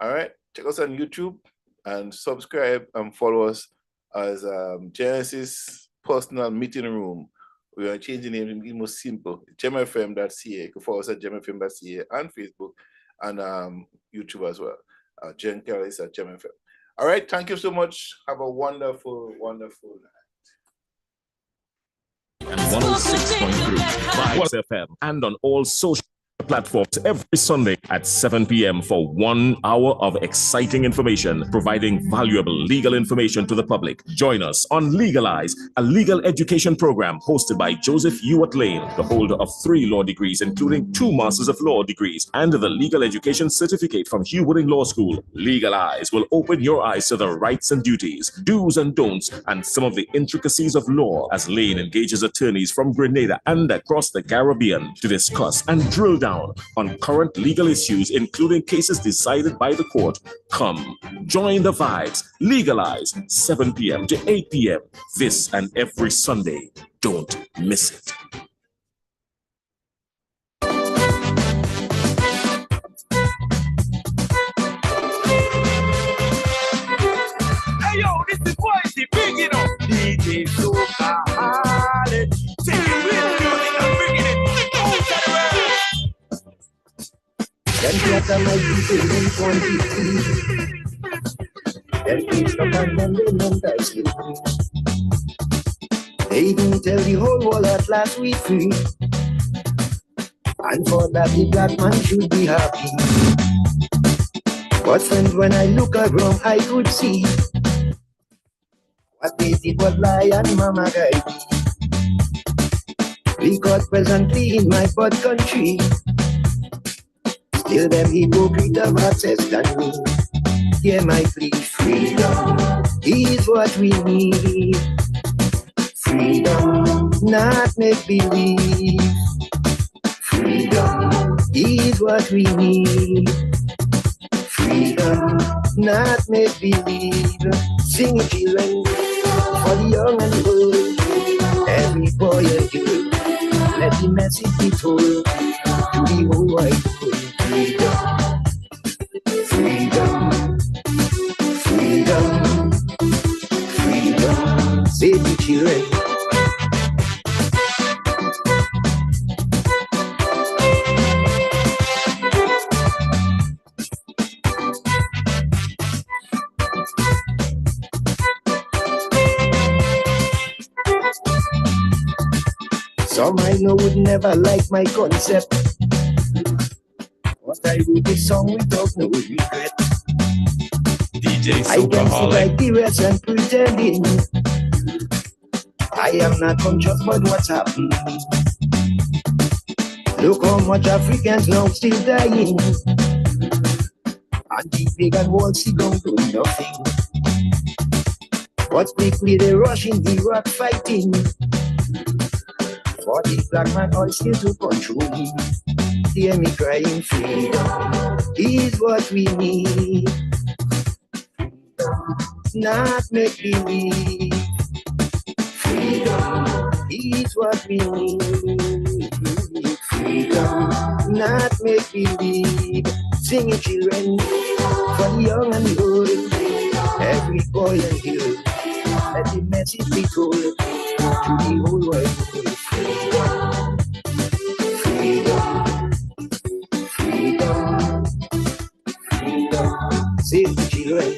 All right, check us on YouTube and subscribe and follow us as Genesis Personal Meeting Room. We are changing the name to be more simple. GemFM.ca. You can follow us at GemFM.ca and Facebook and YouTube as well. Jen Kelly is at GemFM. All right, thank you so much. Have a wonderful, wonderful night. And 106.3 Vibes FM and on all social platforms every Sunday at 7 p.m. for 1 hour of exciting information, providing valuable legal information to the public. Join us on Legalize, a legal education program hosted by Joseph Ewart Lane, the holder of 3 law degrees, including 2 Masters of Law degrees, and the legal education certificate from Hugh Wooding Law School. Legalize will open your eyes to the rights and duties, do's and don'ts, and some of the intricacies of law as Lane engages attorneys from Grenada and across the Caribbean to discuss and drill down on current legal issues, including cases decided by the court. Come, join the vibes. Legalize, 7 p.m. to 8 p.m. this and every Sunday. Don't miss it. Hey yo, this is Boise Big, you know. DJ Soulaholic, taking real music and bringing it out to the world. Them flatter my people in quantity. Them feast upon them, they mental sleep. They even tell the whole world at last we free. And for that the black man should be happy. But friends, when I look around, I could see what they did was lie and mama guide me. Because presently in my birth country, still them hypocrite have access than me. Hear my plea, freedom is what we need. Freedom, not make believe. Freedom is what we need. Freedom, not make believe. Sing it, children, for the young and the old. Every boy and girl, let the message be told to the whole wide world. Freedom, freedom, freedom, freedom. Save the children. Some I know would never like my concept, but I wrote this song without no regret. DJ I can feel Soulaholic. like the rest and pretending I am not conscious about what's happening. Look how much Africans now still dying, and the pagan world still don't do nothing. But quickly they rush in the rock fighting. For the black man all still to control me. Hear me crying, freedom is what we need. Not make believe. Freedom is what we need. Freedom, not make believe. Sing it, children, for the young and the old. Every boy and girl, let the message be told to the whole wide world. Freedom, freedom, freedom, save the children.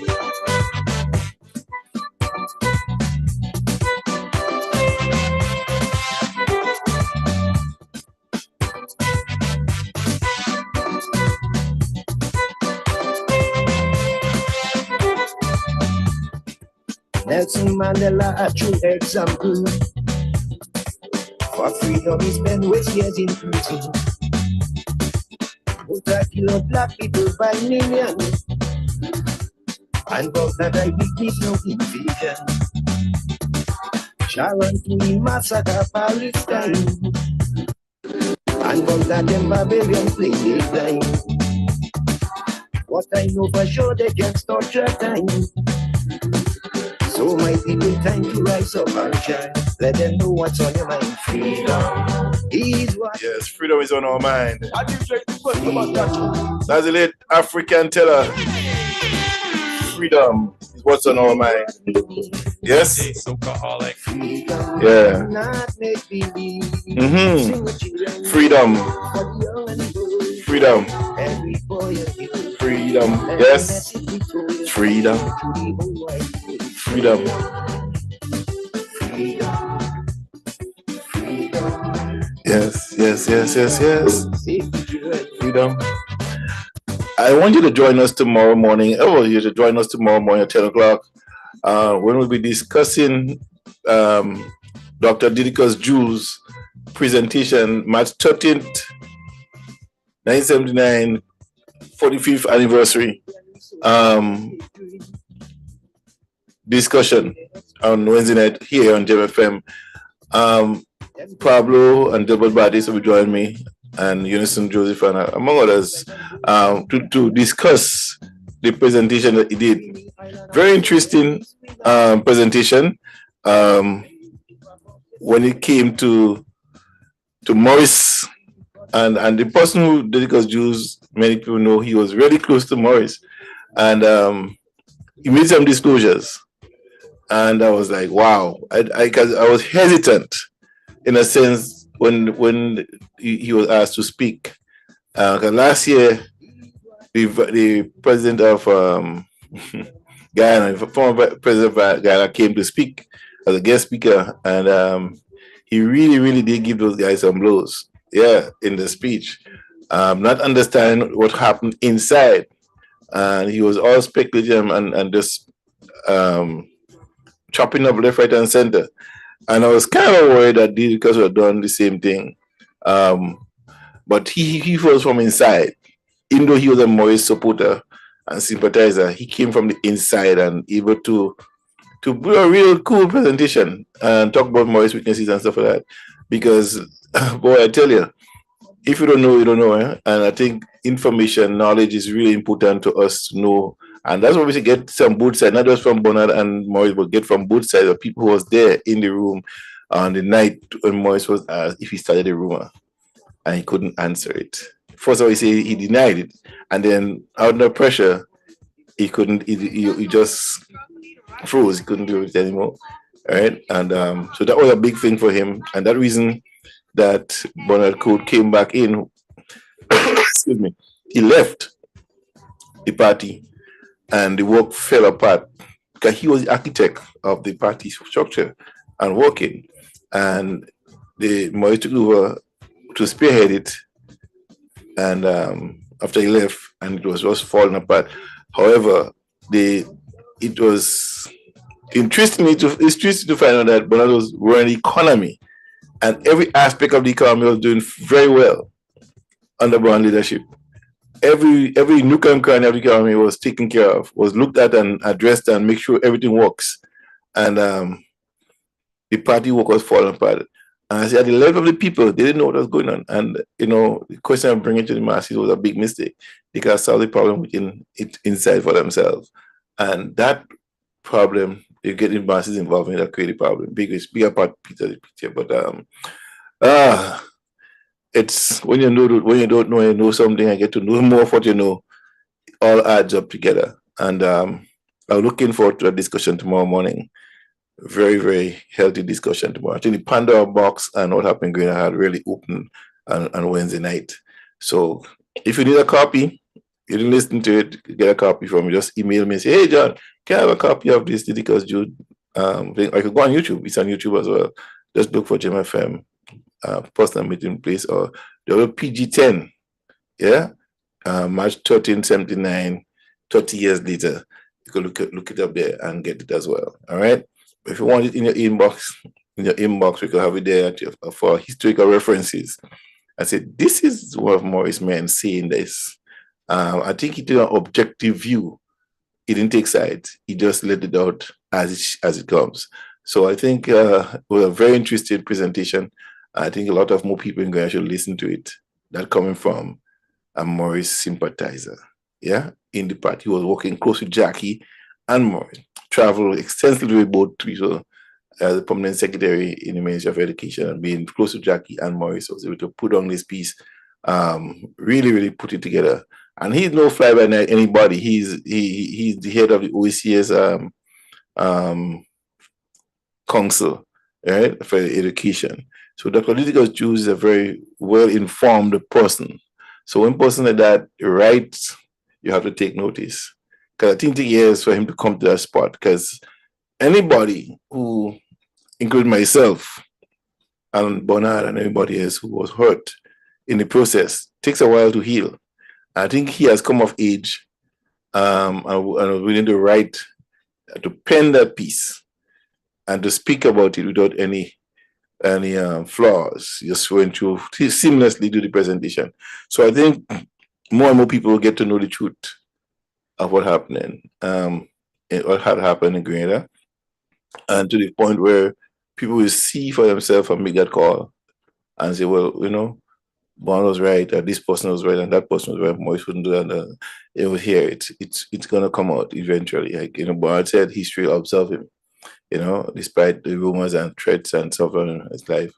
Nelson Mandela, a true example. For freedom, he spent waste years in prison. But I kill black people by millions. And about that I witness no invasion. Sharon to massacre Palestine. And about that them barbarians play their time. What I know for sure they can't stop your time. So my people, time to rise up and shine. Let them know what's on your mind. Freedom is what. Yes, freedom is on our mind. That's the late African teller. Freedom is what's on our mind. Yes? DJ Soulaholic. Yeah. Freedom. Freedom. Freedom. Yes. Freedom. Freedom. Yes, yes, yes, yes, yes. freedom. I want you to join us tomorrow morning. You to join us tomorrow morning at 10 o'clock when we'll be discussing Dr. Didicus Jules' presentation, March 13th, 1979, 45th anniversary discussion on Wednesday night here on JMFM. Pablo and Delbert Badis will join me, and Unison Joseph, and among others, to discuss the presentation that he did. Very interesting presentation when it came to Morris, and the person who Didicus Jules, many people know he was really close to Morris, and he made some disclosures, and I was like, wow, I was hesitant in a sense when he was asked to speak. Because last year, the president of Guyana, former president of Guyana, came to speak as a guest speaker, and he really did give those guys some blows, in the speech, not understanding what happened inside, and he was all speculative and just chopping up left, right, and center. And I was kind of worried that Didicus would have done the same thing. But he was from inside. Even though he was a Morris supporter and sympathizer, he came from the inside and able to do a real cool presentation and talk about Morris weaknesses and stuff like that. Because, boy, I tell you, if you don't know, you don't know. And I think information, knowledge is really important to us to know. And that's why we should get some both sides, not just from Bernard and Morris, but get from both sides of people who was there in the room on the night when Morris was asked if he started a rumor, and he couldn't answer it. First of all, he said he denied it, and then under pressure, he couldn't. He just froze. He couldn't do it anymore. All right, and so that was a big thing for him, and that reason that Bernard Coot came back in. Excuse me. He left the party. And the work fell apart because he was the architect of the party structure and working. And the Morris took over to spearhead it. And after he left, and it was just falling apart. However, it was interesting to find out that Bernard was running the economy, and every aspect of the economy was doing very well under Brown leadership. Every nook and cranny of the economy was taken care of, was looked at and addressed, and make sure everything works. And the party work was falling apart. And I said, at the level of the people, they didn't know what was going on. And the question of bringing it to the masses was a big mistake. They could solve the problem within it inside for themselves. And that problem, you get the masses involved in, that create a problem. Bigger part Peter the picture. But it's when you don't know, you know something, and get to know more of what you know, it all adds up together. And I'm looking forward to a discussion tomorrow morning. Very, very healthy discussion tomorrow. I think the Pandora box and what happened in Greener had really opened on Wednesday night. So if you need a copy, you didn't listen to it, get a copy from me. Just email me and say, hey, John, can I have a copy of this Didicus Jules thing? I could go on YouTube. It's on YouTube as well. Just look for JMFM. Personal meeting place, or the other PG10, March 1379, 30 years later. You can look it up there and get it as well. All right. If you want it in your inbox, we can have it there for historical references. I said, this is one of Morris' men saying this. I think he took an objective view. He didn't take sides. He just let it out as it comes. So I think it was a very interesting presentation. I think a lot of more people in Ghana should listen to it. That coming from a Morris sympathizer, in the party. He was working close with Jackie and Morris. Traveled extensively with both people as a permanent secretary in the Ministry of Education, and being close to Jackie and Morris was able to put on this piece, really put it together. And he's no fly by night anybody. He's the head of the OECS council, right, for education. So Dr. Didicus Jules is a very well-informed person. So when a person like that writes, you have to take notice. Because I think it years for him to come to that spot. Because anybody who, including myself and Bernard and everybody else who was hurt in the process. It takes a while to heal. I think he has come of age and willing to write, to pen that piece and to speak about it without any flaws. Just went through seamlessly to the presentation. So I think more and more people will get to know the truth of what happened, what had happened in Grenada, and to the point where people will see for themselves and make that call and say, well, you know, Bond was right, or this person was right, and that person was right. Moise wouldn't do that. It was here. It's gonna come out eventually. Like, you know, Bond said, history will observe him. You know, despite the rumors and threats and stuff in his life,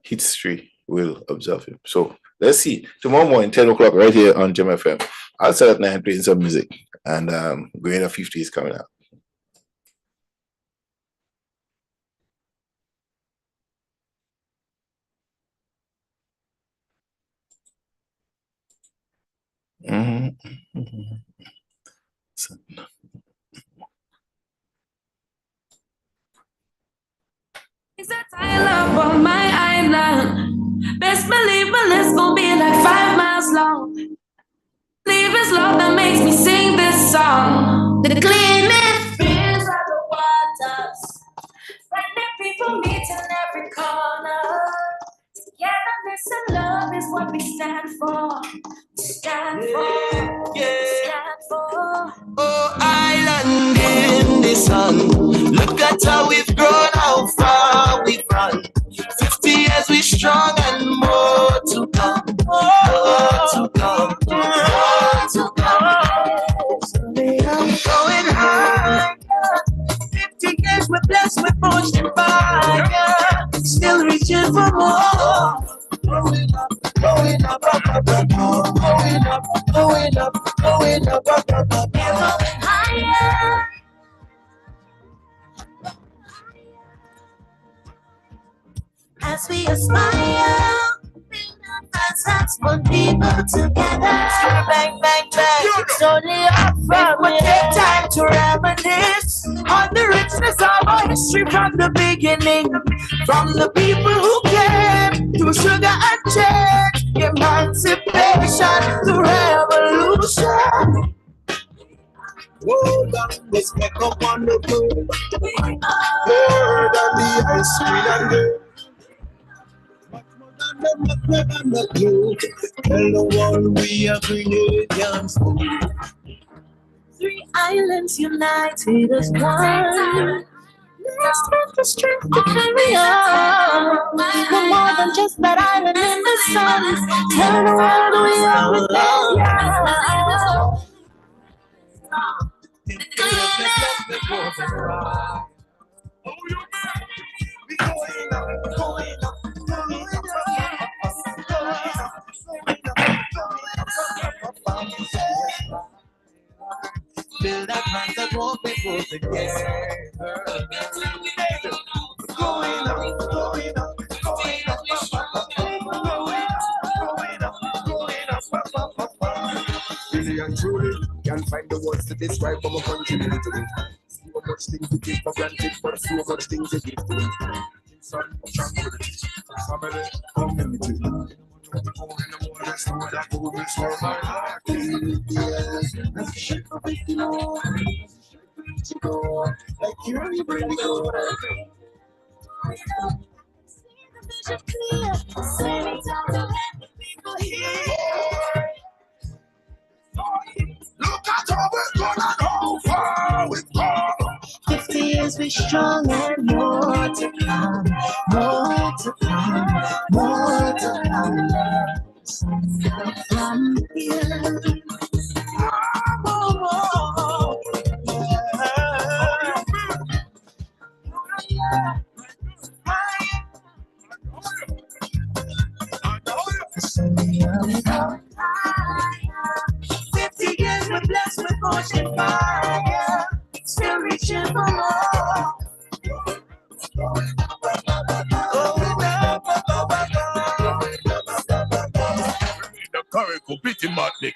history will observe him. So let's see. Tomorrow morning, 10 o'clock, right here on Gem FM. I'll start at 9 playing some music, and Grenada 50 is coming out. It's a tile up on my island. Best believe my list gon' be like 5 miles long. Leave is love that makes me sing this song. The cleanest fields are the waters. Friendly people meet in every corner. Togetherness and love is what we stand for. We stand for. We stand for. Oh, island in the sun. Look at how we've grown, how far we've run. 50 years we strong and more to come. More to come. More to come. I'm going higher. 50 years we're blessed with fortune fire. Still reaching for more. Going up, going up, up, up, up, going up, going up, going up, up, up, up. We're going higher. As we aspire, that's one people together. Bang, bang, bang. It's only up from here. Take time to reminisce on the richness of our history from the beginning. From the people who came through sugar and change, emancipation to revolution. Hold on, let's make up on the road. More than the ice cream and the tell the one we are Grenadians. 3 islands united as one. Let's strength to carry on. We're more than just that island in the sun. Tell the world we are with them. Build that hands that won't be put together. Going up, going up, going up, going up. Really and truly, can't find the words to describe how much contribute to it. So much things we take for granted, but so much things we give to it. Son, tranquility, family, community. In the morning, so that moving so my heart is. Let's shake a bit, you know. Like you bring me over. See the vision clear. Say it out to let the people hear. Look at how we're gone and how far we've gone. 50 years we're strong and more to come. More to come. More to come. From here. We're blessed with ocean fire, still reaching for more. The current competing Martin.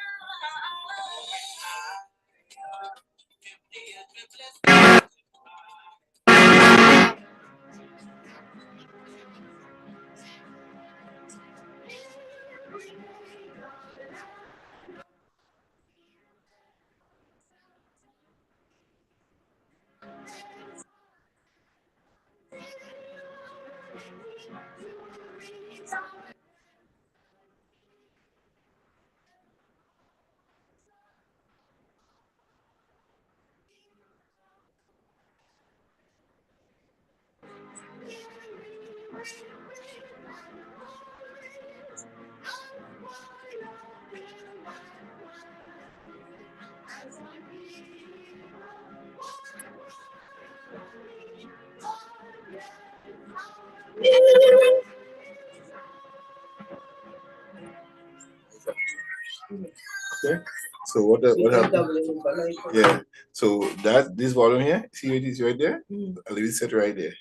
Okay. So what happened? Yeah. So this volume here, see it is right there? I'll leave it set right there.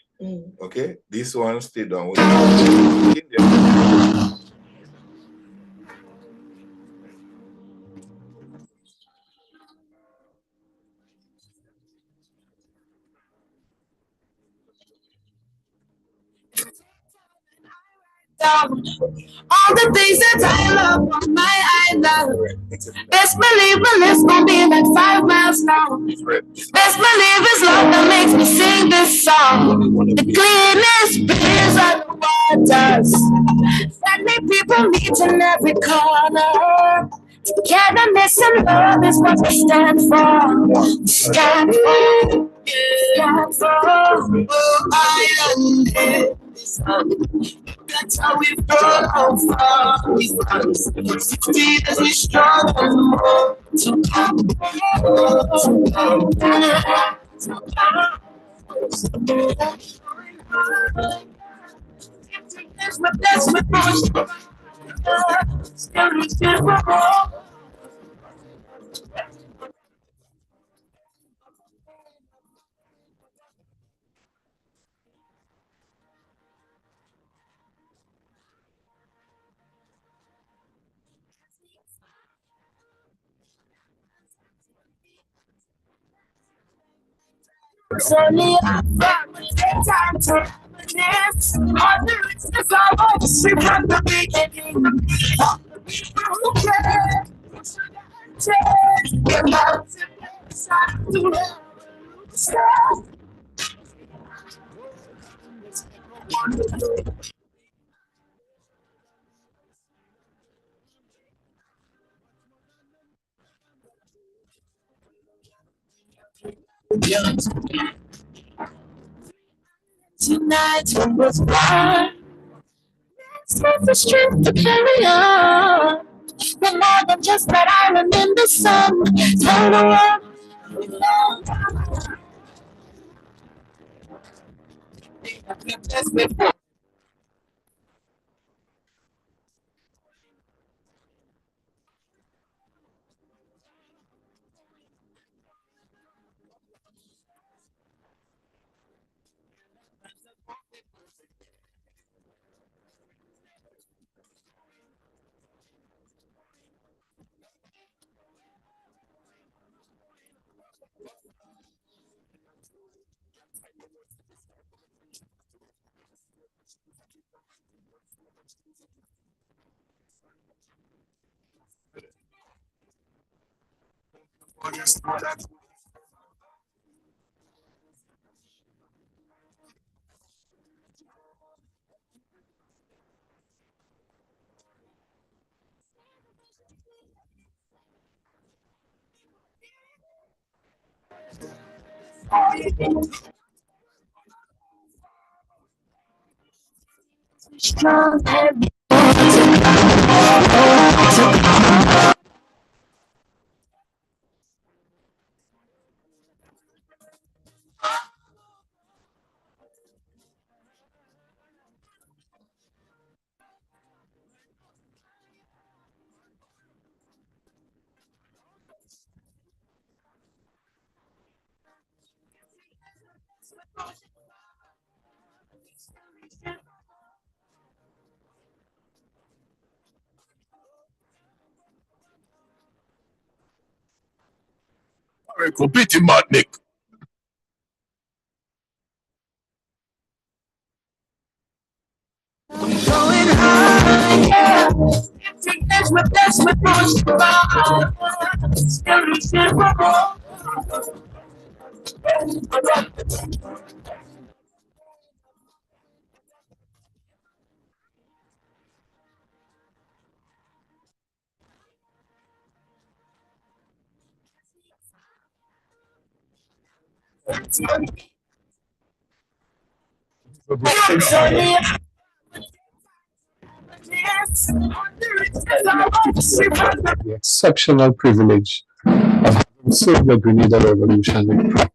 Okay. This one stay down. In there. All the things that I love on my island. Best believe my list gon' be like 5 miles long. Best believe it's love that makes me sing this song. The cleanest breeze on the waters. Friendly people meet in every corner. Togetherness and love is what we stand for. Stand for. Stand for. Oh, island. That's how we've grown how far we've come. 60 years we strong and more to come. It's my best with push. Still reaching for more. It's only a time to reminisce. All the riches I want to see from the beginning. All the people who care. We're about to decide to lose. Tonight was fun. Let's have the strength to carry on. But more than just that island in the sun. Tell the world. Strong and Compete madnik. going high, yeah. That's what most about. Still reaching for more. The exceptional privilege of having served the Grenada Revolution with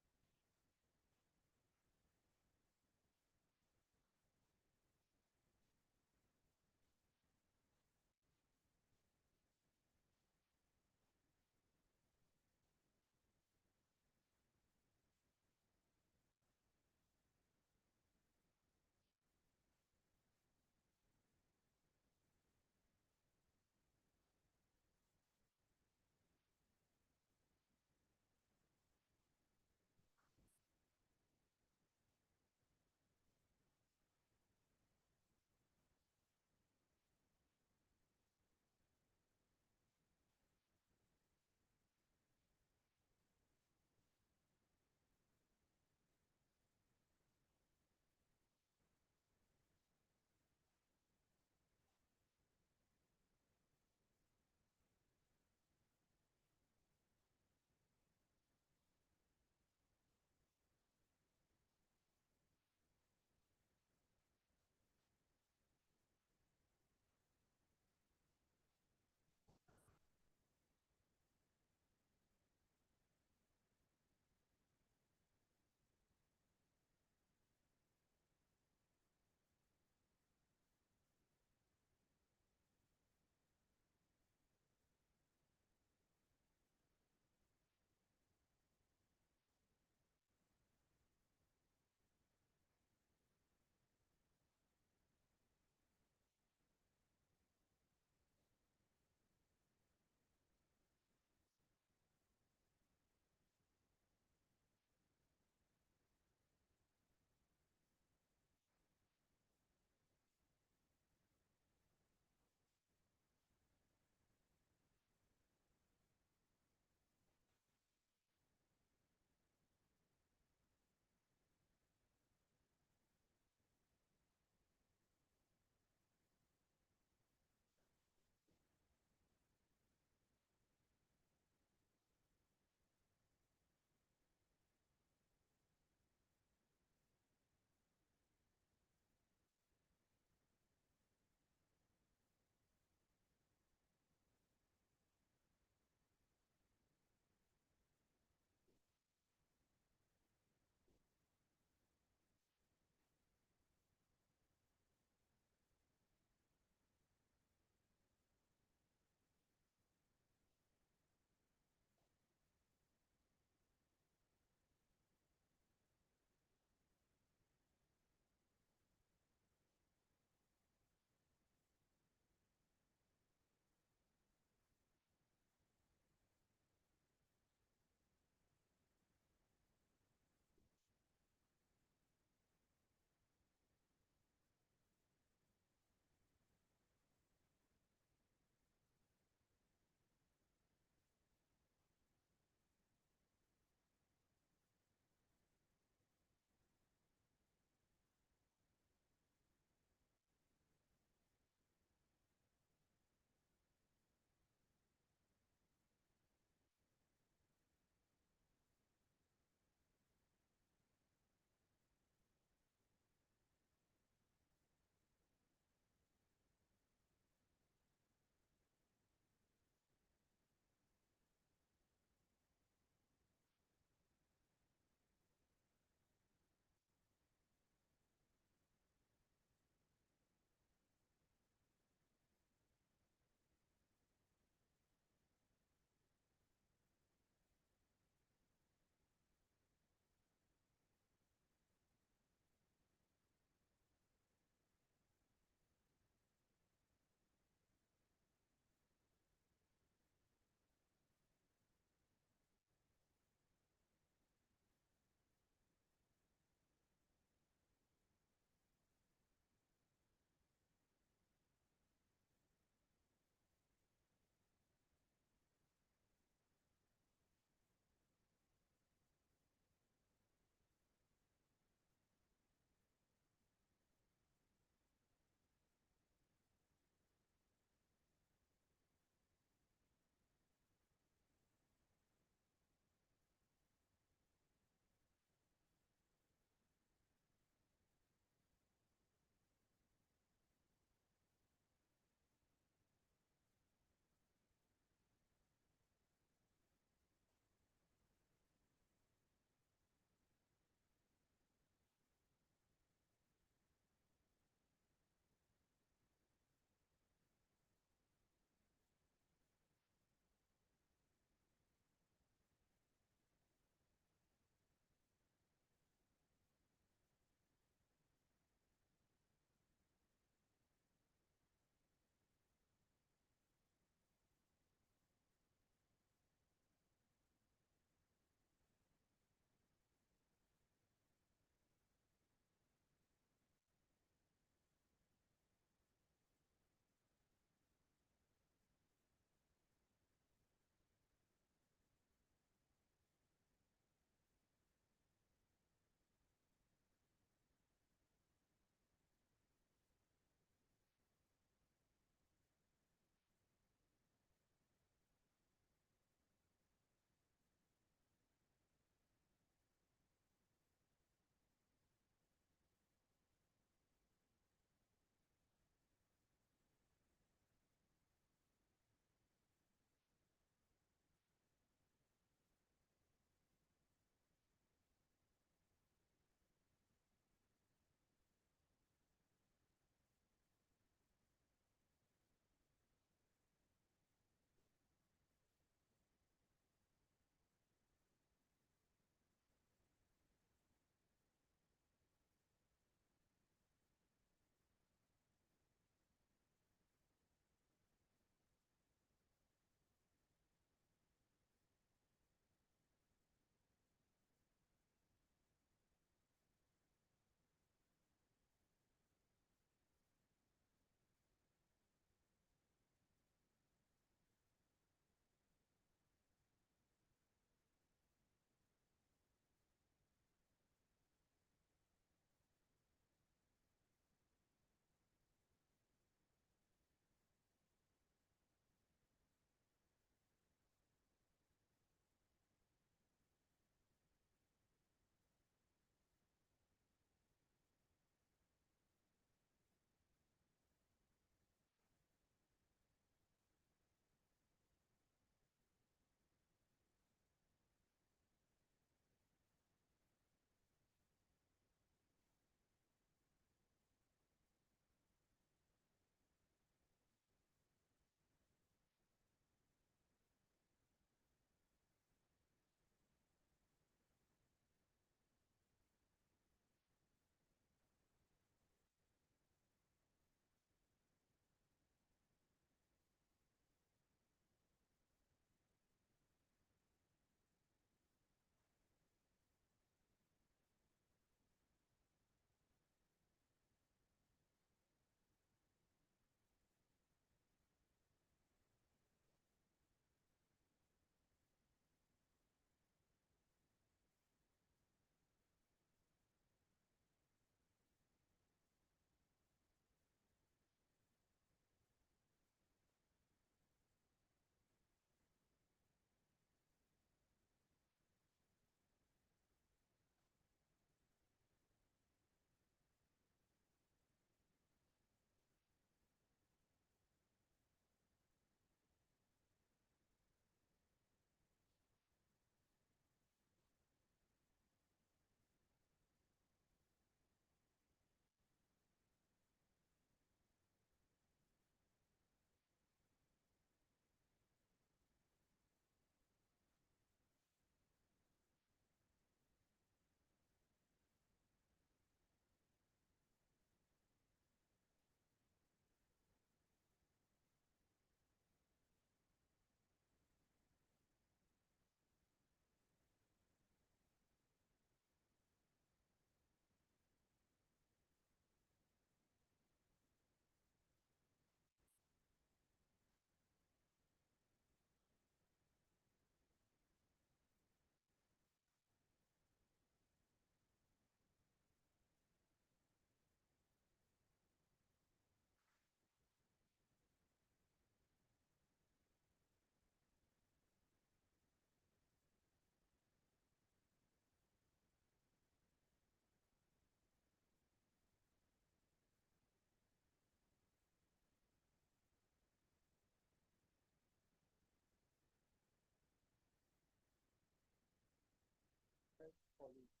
colleagues.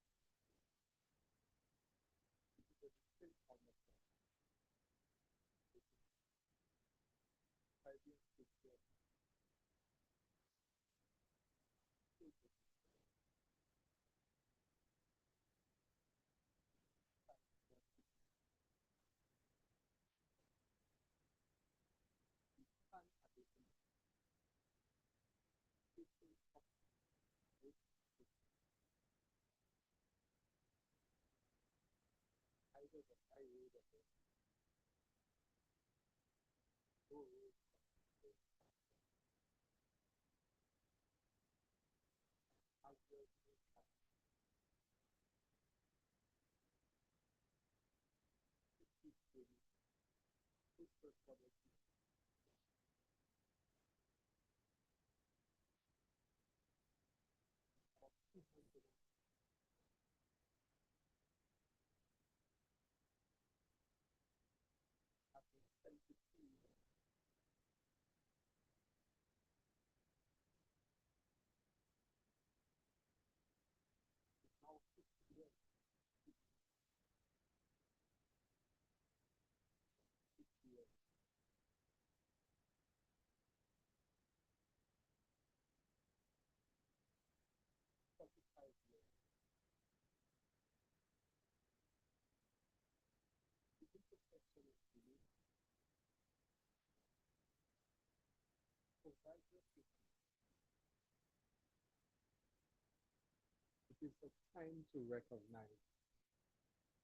It is a distinct honor for us. It is 5 years this year. Either the highway or the low road. As well as the It is a time to recognize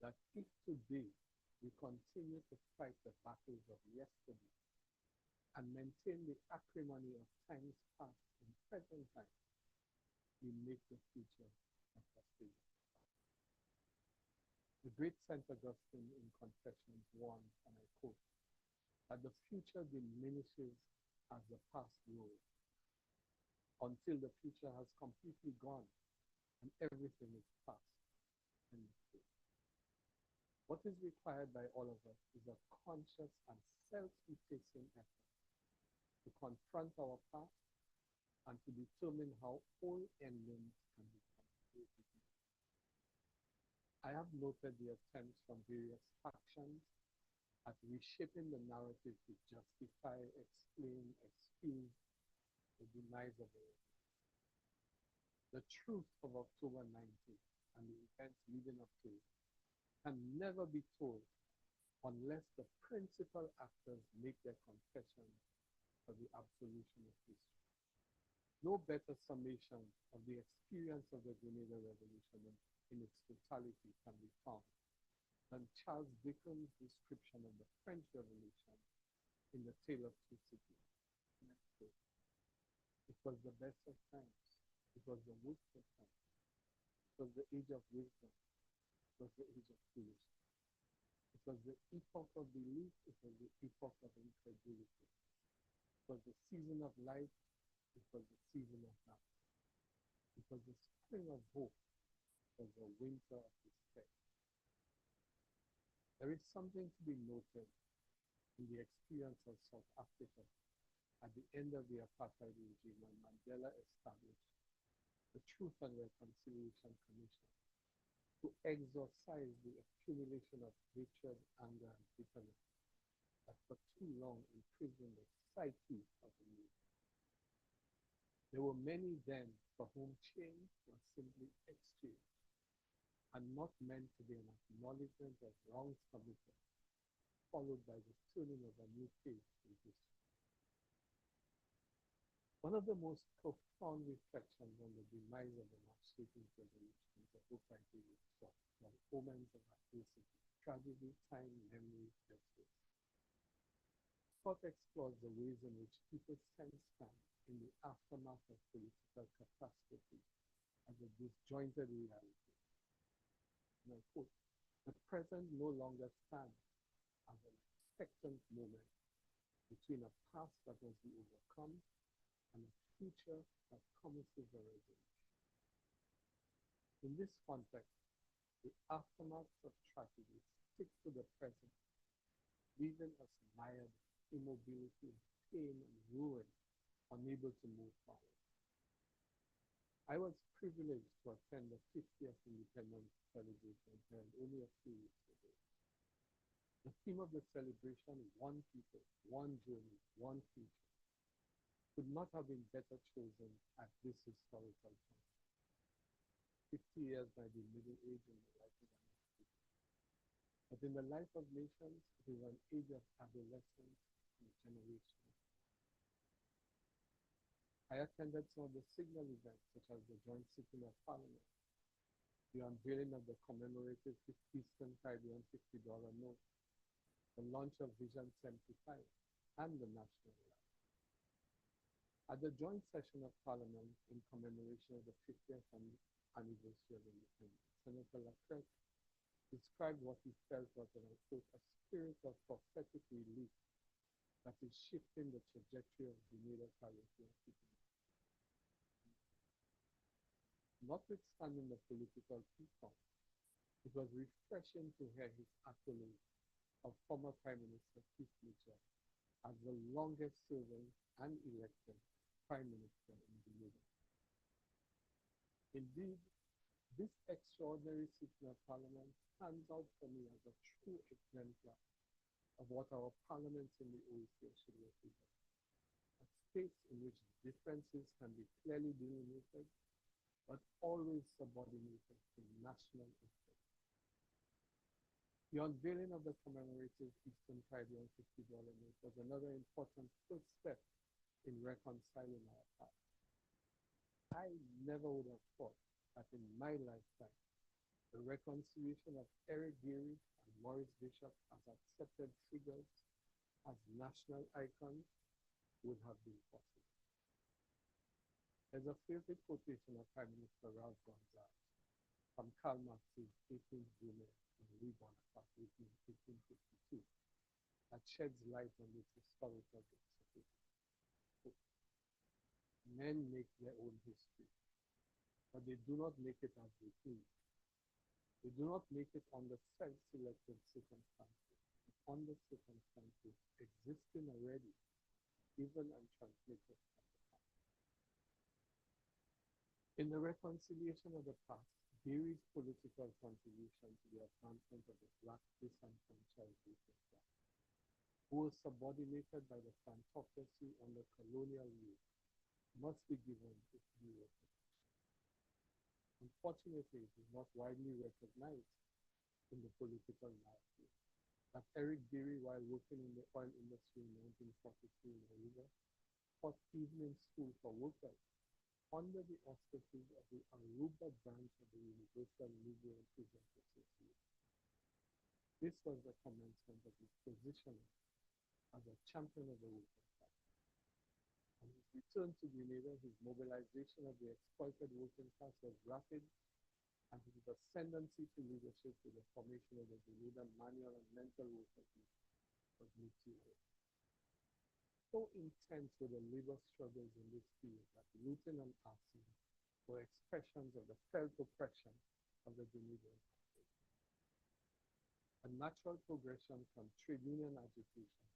that if today we continue to fight the battles of yesterday and maintain the acrimony of times past in present time, we make the future a sustainable. The great St. Augustine in Confessions warns, and I quote, that the future diminishes as the past grows, until the future has completely gone and everything is past. And what is required by all of us is a conscious and self-effacing effort to confront our past and to determine how old endings can become creative. I have noted the attempts from various factions at reshaping the narrative to justify, explain, excuse the demise of it. The truth of October 19th and the events leading up to it can never be told unless the principal actors make their confession for the absolution of history. No better summation of the experience of the Grenada Revolution in its totality can be found than Charles Dickens' description of the French Revolution in The Tale of Two Cities. It was the best of times. It was the worst of times. It was the age of wisdom. It was the age of foolishness. It was the epoch of belief. It was the epoch of incredulity. It was the season of light. It was the season of night. It was the spring of hope. It was the winter of despair. There is something to be noted in the experience of South Africa at the end of the apartheid regime when Mandela established the Truth and Reconciliation Commission to exorcise the accumulation of hatred, anger, and bitterness that for too long imprisoned the psyche of the youth. There were many then for whom change was simply exchange and not meant to be an acknowledgement of wrongs committed, followed by the turning of a new page in history. One of the most profound reflections on the demise of the March 18th revolution is a book I gave called Omens of Adversity, Tragedy, Time, Memory, Justice. Scott explores the ways in which people sense time in the aftermath of political catastrophe as a disjointed reality. And I quote, the present no longer stands as an expectant moment between a past that must be overcome and a future that promises a resolution. In this context, the aftermath of tragedy sticks to the present, leaving us mired in immobility, pain, and ruin, unable to move forward. I was privileged to attend the 50th independence celebration held only a few weeks ago. The theme of the celebration, one people, one journey, one future, could not have been better chosen at this historical time. 50 years might be middle age in the life of an people, but in the life of nations, it is an age of adolescence and generation. I attended some of the signal events, such as the joint sitting of Parliament, the unveiling of the commemorative Eastern Caribbean $50 note, the launch of Vision 75, and the national life. At the joint session of Parliament in commemoration of the 50th anniversary of independence, Senator Lacrette described what he felt was, and I quote, a spirit of prophetic relief that is shifting the trajectory of Grenada Caribbean. Notwithstanding the political peacock, it was refreshing to hear his accolade of former Prime Minister Keith Mitchell as the longest serving and elected Prime Minister in Grenada. Indeed, this extraordinary sitting of Parliament stands out for me as a true exemplar of what our parliaments in the OACA should represent. A space in which differences can be clearly delineated, but always subordinated to national interests. The unveiling of the commemorative Eastern Caribbean $50 note was another important first step in reconciling our past. I never would have thought that in my lifetime, the reconciliation of Eric Geary and Maurice Bishop as accepted figures, as national icons, would have been possible. There's a favorite quotation of Prime Minister Ralph Gonsalves from Karl Marx's 18th Brumaire and Louis Bonaparte written in 1852 that sheds light on this historical dissertation. Men make their own history, but they do not make it as they please. They do not make it under self-selected circumstances, but under circumstances existing already, given and transmitted from the past. In the reconciliation of the past, Geary's political contribution to the advancement of the black disenfranchisement class, who was subordinated by the plantocracy under colonial rule, must be given its due recognition. Unfortunately, it is not widely recognized in the political narrative that Eric Geary, while working in the oil industry in 1943 in Aruba, taught evening school for workers under the auspices of the Aruba branch of the Universal Negro Imprisonment Association. This was the commencement of his position as a champion of the working class. On his return to Grenada, his mobilization of the exploited working class was rapid, and his ascendancy to leadership with the formation of the Grenada Manual and Mental Workers League was material. So intense were the labor struggles in this field that looting and arson were expressions of the felt oppression of the Grenadian population. A natural progression from trade union agitation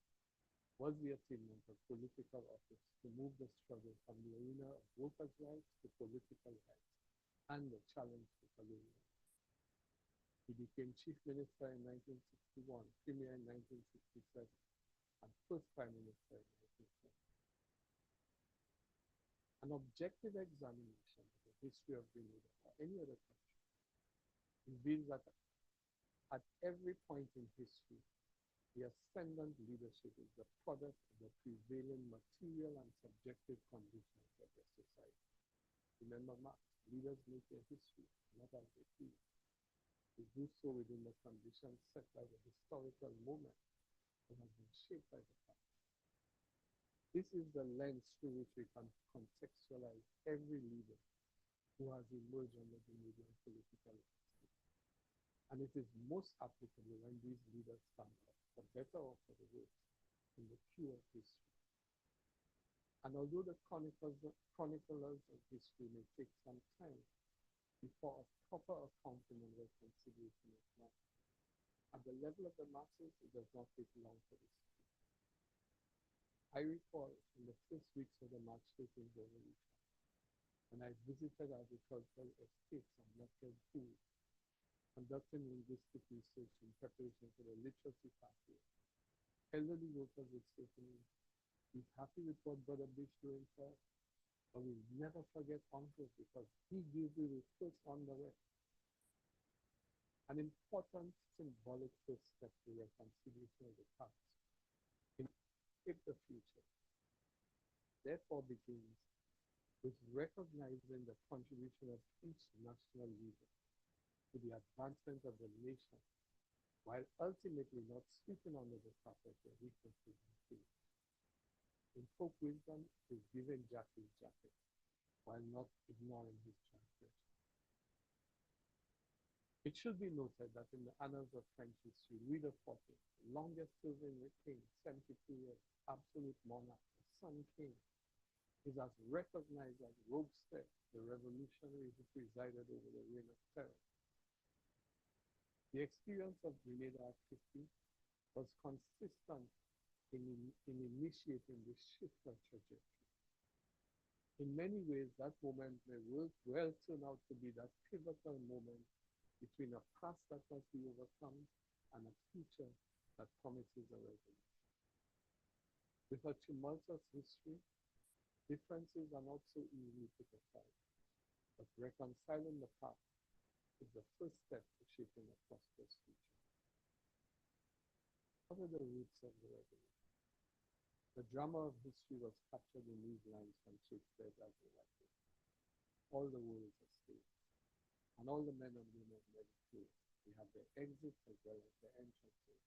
was the attainment of political office to move the struggle from the arena of workers' rights to political rights and the challenge to colonialism. He became chief minister in 1961, premier in 1967, and first prime minister in 1970. An objective examination of the history of Grenada or any other country reveals that at every point in history, the ascendant leadership is the product of the prevailing material and subjective conditions of their society. Remember Marx, leaders make their history, not as they feel. They do so within the conditions set by the historical moment that has been shaped by the past. This is the lens through which we can contextualize every leader who has emerged under the Grenadian political landscape. And it is most applicable when these leaders stand up, for better or for the worse, in the queue of history. And although the chroniclers of history may take some time before a proper accounting and reconciliation is done, at the level of the masses, it does not take long for this to be. I recall in the first weeks of the March 13th Revolution, when I visited agricultural estates on Northern Pool, conducting linguistic research in preparation for the literacy pathway. Elderly workers would say to me, "He's happy with what Brother Bish doing for us, but we'll never forget Uncle because he gave me the first on the way." An important symbolic first step to reconciliation of the past in the future. Therefore begins with recognizing the contribution of each national leader to the advancement of the nation, while ultimately not sweeping under the carpet their weaknesses and failures. In folk wisdom is giving Jack his jacket, while not ignoring his transgression. It should be noted that in the annals of French history, Louis XIV, the longest serving king, 72 years, absolute monarch, the Sun King, is as recognized as Robespierre, the revolutionary who presided over the Reign of Terror. The experience of Grenada at 50 was consistent in initiating this shift of trajectory. In many ways, that moment may well turn out to be that pivotal moment between a past that must be overcome and a future that promises a resolution. With a tumultuous history, differences are not so easily put aside, but reconciling the past is the first step to shaping a prosperous future. What are the roots of the revolution? The drama of history was captured in these lines from Shakespeare's As You Like It. All the world is a stage, and all the men and women ready plays. They have their exits as well as their entrances.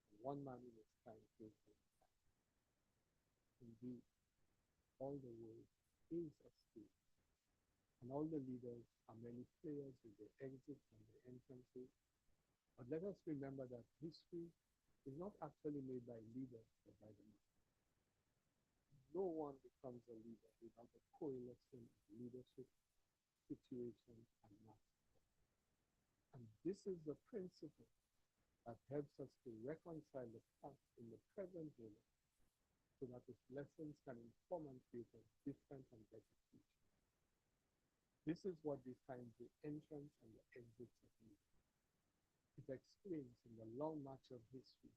And one man in his time plays for his time. Indeed, all the world is a stage, and all the leaders are many players with their exits and their entrances. But let us remember that history is not actually made by leaders, but by the masses. No one becomes a leader without a coalescing of leadership, situation, and mass. And this is the principle that helps us to reconcile the past in the present moment, so that its lessons can inform and create a different and better future. This is what defines the entrance and the exits of leaders. It explains in the long march of history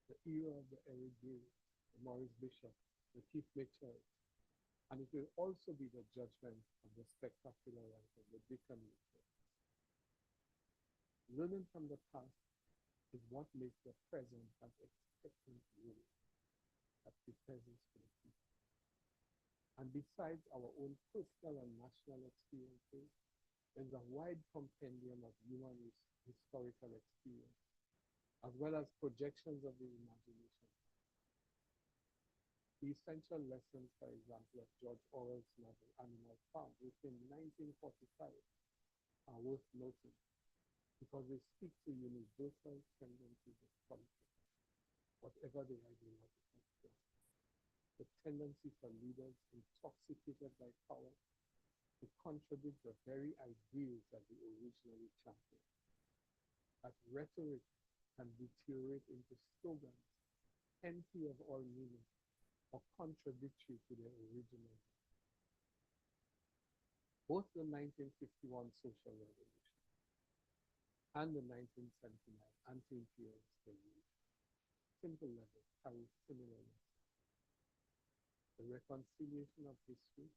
the era of the Eric Gale, the Maurice Bishop, the Keith Mitchell, and it will also be the judgment of the spectacular life of the Dickon Mitchell. Learning from the past is what makes the present as expectant role that prepares us for the future. And besides our own personal and national experiences, there's a wide compendium of human historical experience, as well as projections of the imagination. The essential lessons, for example, of George Orwell's novel Animal Farm, written in 1945, are worth noting because they speak to universal tendencies of politics, whatever the ideological form. The tendency for leaders intoxicated by power to contradict the very ideals that they originally championed. That rhetoric can deteriorate into slogans empty of all meaning or contradictory to their original. Both the 1951 social revolution and the 1979 anti-imperialist revolution, simple level, carry similar lessons. The reconciliation of history,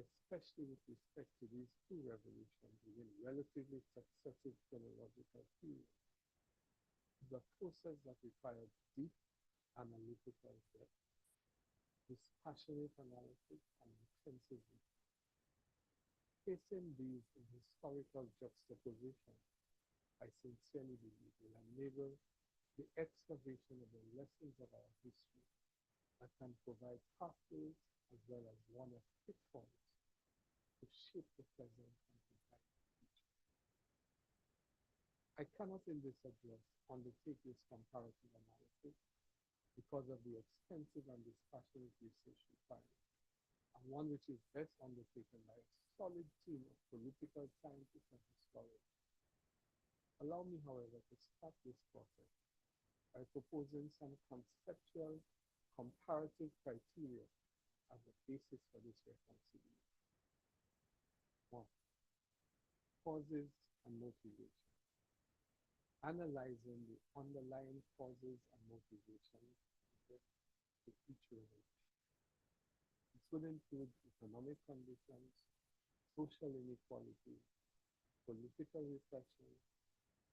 especially with respect to these two revolutions within relatively successive chronological periods, is a process that requires deep analytical depth, dispassionate analysis, and intensive research. Facing these in historical juxtaposition, I sincerely believe will enable the excavation of the lessons of our history that can provide pathways as well as one of pitfalls to shape the present and provide the future. I cannot in this address undertake this comparative analysis because of the extensive and dispassionate research required, and one which is best undertaken by a solid team of political scientists and historians. Allow me, however, to start this process by proposing some conceptual comparative criteria as a basis for this reconciliation. One, causes and motivation. Analyzing the underlying causes and motivations to each revolution. This would include economic conditions, social inequality, political repression,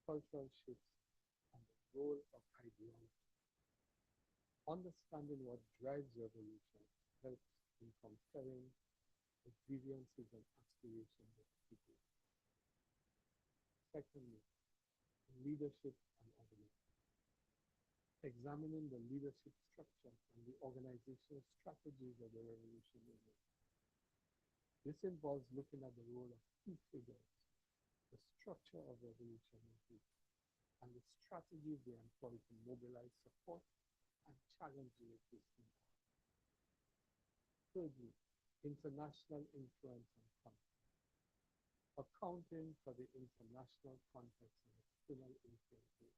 cultural shifts, and the role of ideology. Understanding what drives revolution helps in comparing the grievances and aspirations of people. Secondly, leadership and organization. Examining the leadership structure and the organizational strategies of the revolution movement. This involves looking at the role of key figures, the structure of revolution movement, and the strategies they employ to mobilize support and challenge the existing order. Thirdly, international influence and context. Accounting for the international context and external influences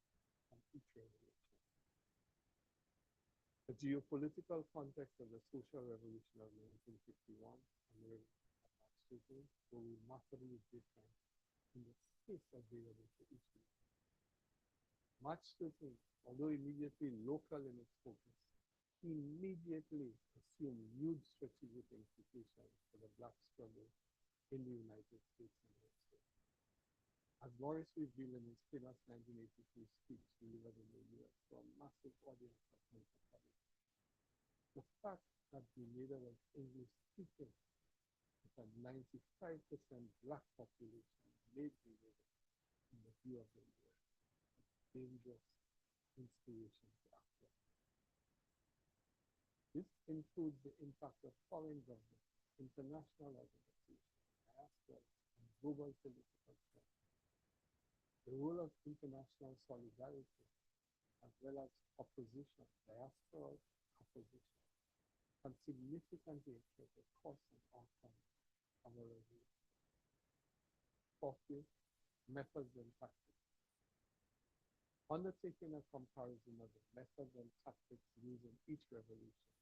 on each revolution. The geopolitical context of the social revolution of 1951 and the revolution of Marxism were remarkably different in the space available to each region. Marxism, although immediately local in its focus, immediately assumed huge strategic implications for the Black struggle in the United States and elsewhere. As Morris revealed in his famous 1983 speech delivered in the US to a massive audience of Hunter College, the fact that Grenada was English speaking with a 95% Black population made Grenada, in the view of the US, a dangerous inspiration to act on. This includes the impact of foreign governments, international organizations, diaspora, and global political trends. The role of international solidarity, as well as opposition, diaspora opposition, can significantly affect the cost and outcome of a revolution. Fourthly, methods and tactics. Undertaking a comparison of the methods and tactics used in each revolution,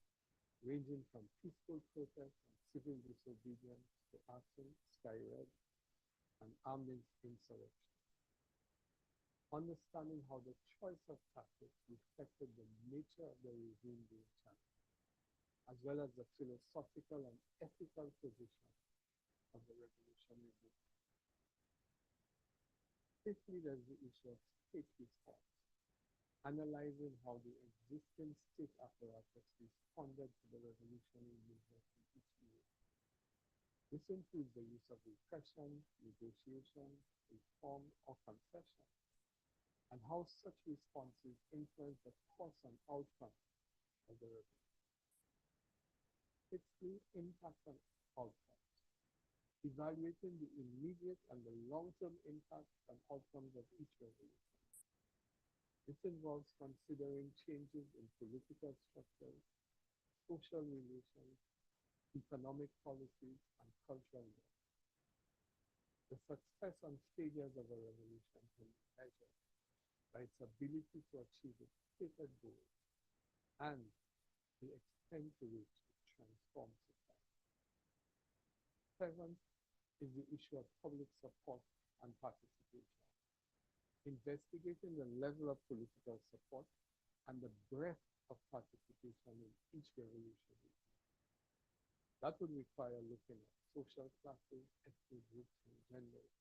ranging from peaceful protest and civil disobedience to arson, sky red, and armed insurrection. Understanding how the choice of tactics reflected the nature of the regime being challenged, as well as the philosophical and ethical position of the revolutionary movement. Fifthly, there's the issue of state response, analyzing how the existing state apparatus responded to the revolutionary movement in each era. This includes the use of repression, negotiation, reform, or concession, and how such responses influence the course and outcome of the revolution. Sixthly, impact on outcomes. Evaluating the immediate and the long-term impacts and outcomes of each revolution. This involves considering changes in political structures, social relations, economic policies, and cultural norms. The success and failures of a revolution can be measured by its ability to achieve its stated goals and the extent to which it transforms society. Seventh is the issue of public support and participation. Investigating the level of political support and the breadth of participation in each revolution. That would require looking at social classes, ethnic groups, and genders,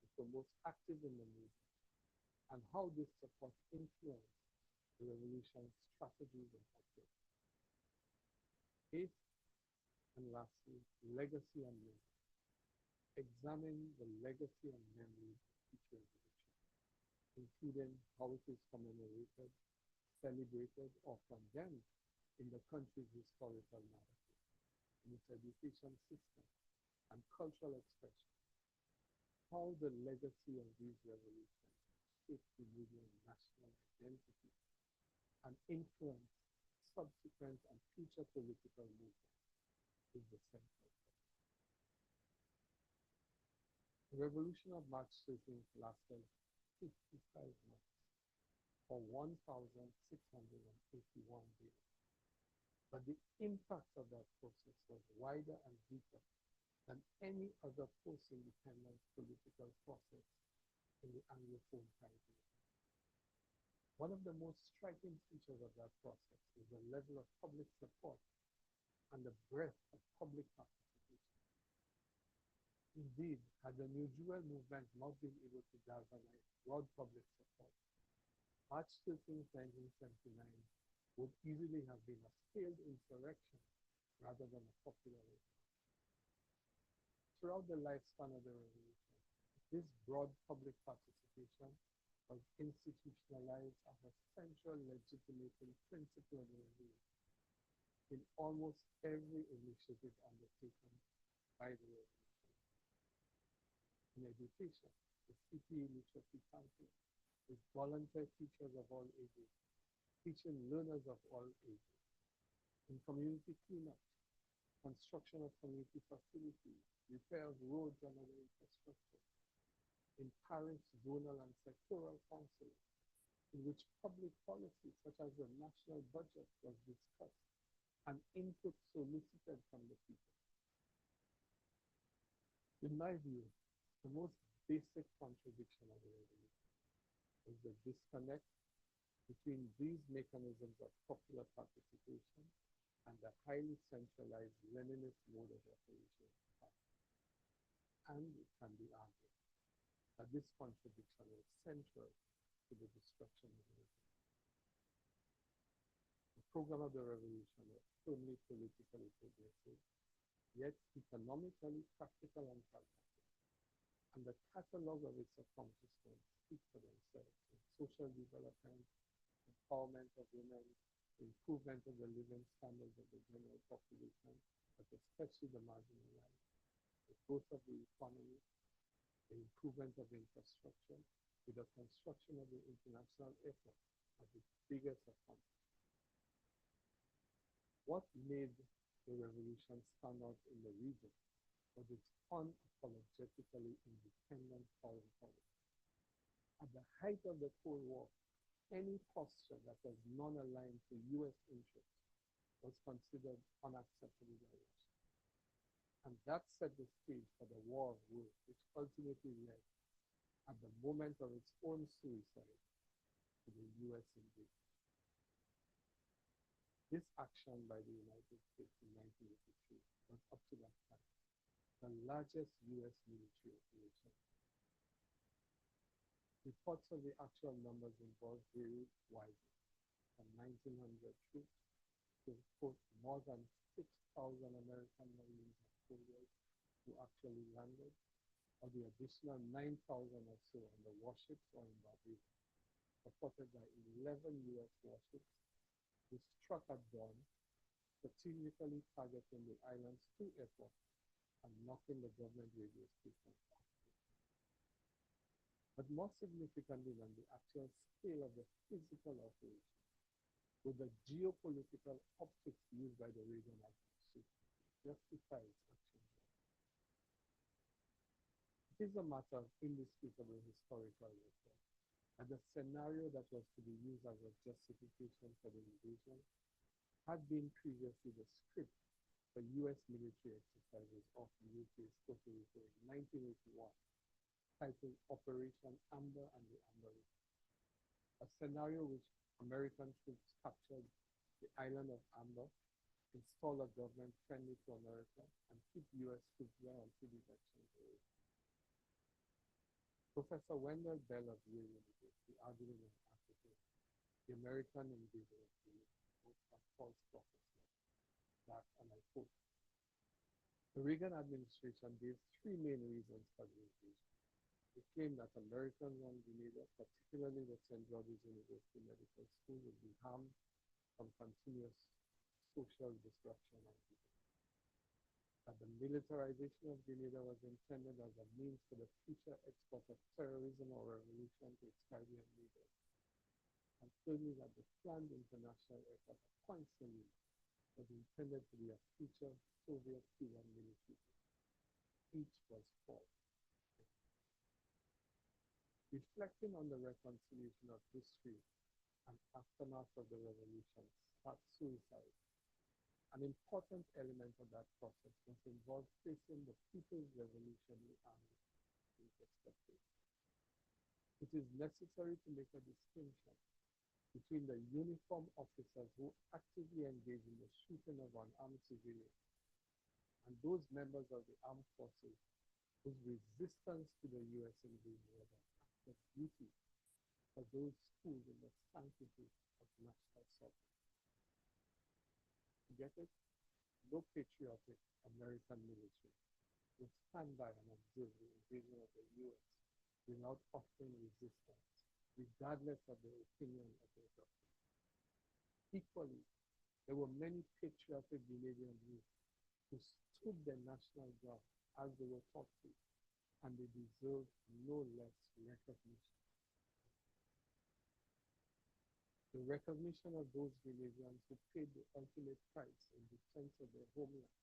which were most active in the movement, and how this support influenced the revolution's strategies and objectives. Eighth, and lastly, legacy and memory. Examine the legacy and memory of each revolution, including how it is commemorated, celebrated, or condemned in the country's historical narrative, in its education system, and cultural expression. How the legacy of these revolutions shape Grenadian national identity and influence subsequent and future political movements is the central question. The revolution of March 13th lasted 55 months, or 1,681 days. But the impact of that process was wider and deeper than any other post-independence political process in the Anglophone Caribbean. One of the most striking features of that process is the level of public support and the breadth of public participation. Indeed, had the New Jewel movement not been able to galvanize broad public support, March 13, 1979 would easily have been a failed insurrection rather than a popular revolution. Throughout the lifespan of the revolution, this broad public participation was institutionalized as a central legitimating principle of the revolution in almost every initiative undertaken by the revolution. In education, the CPA Literacy Campaign with volunteer teachers of all ages, teaching learners of all ages. In community cleanup, construction of community facilities, repair of roads and other infrastructure. In parish, zonal, and sectoral councils, in which public policy such as the national budget was discussed and input solicited from the people. In my view, the most basic contradiction of the revolution is the disconnect between these mechanisms of popular participation and the highly centralized Leninist mode of operation. And it can be argued that this contradiction was central to the destruction of the revolution. The program of the revolution was firmly politically progressive, yet economically practical and pragmatic. And the catalogue of its accomplishments speak for themselves in social development, empowerment of women, improvement of the living standards of the general population, but especially the marginalized, the growth of the economy, the improvement of infrastructure, with the construction of the international airport as its biggest accomplishment. What made the revolution stand out in the region was its unapologetically independent foreign policy. At the height of the Cold War, any posture that was non-aligned to U.S. interests was considered unacceptable by Russia. And that set the stage for the War of Words, which ultimately led, at the moment of its own suicide, to the U.S. invasion. This action by the United States in 1983 was up to that time the largest U.S. military operation. Reports of the actual numbers involved varied widely, from 1,900 troops to quote more than 6,000 American Marines and soldiers who actually landed, or the additional 9,000 or so on the warships or in Barbados, supported by 11 U.S. warships, who struck at dawn, strategically targeting the island's two airports and knocking the government radio stations off. But more significantly than the actual scale of the physical operation, with the geopolitical optics used by the Reagan administration justify its actions. It is a matter of indisputable historical record that the scenario that was to be used as a justification for the invasion had been previously the script for U.S. military exercises off UK's Puerto Rico in 1981, titled Operation Amber and the Amber River, a scenario which American troops captured the island of Amber, install a government friendly to America, and keep U.S. troops there until the elections were over. Professor Wendell Bell of Yale University argued in an article, The American Invasion of the False Prophecy, that, and I quote, the Reagan administration gave three main reasons for the invasion. They claimed that Americans on Grenada, particularly the St. George's University Medical School, would be harmed from continuous social disruption and disease. That the militarization of Grenada was intended as a means for the future export of terrorism or revolution to its Caribbean neighbors. And thirdly, that the planned international airport at Point Saint-Louis was intended to be a future Soviet-Cuban military. Each was false. Reflecting on the reconciliation of history and aftermath of the revolution sparked suicide An important element of that process must involve placing the People's Revolutionary Army in perspective. It is necessary to make a distinction between the uniformed officers who actively engage in the shooting of unarmed civilians and those members of the armed forces whose resistance to the U.S. invasion was an act of duty for those schooled in the sanctity of national sovereignty. You get it? No patriotic American military would stand by and observe the invasion of the U.S. without offering resistance, regardless of the opinion of their government. Equally, there were many patriotic Canadian youth who stood their national ground as they were taught to, and they deserve no less recognition. The recognition of those Canadians who paid the ultimate price in defense of their homeland,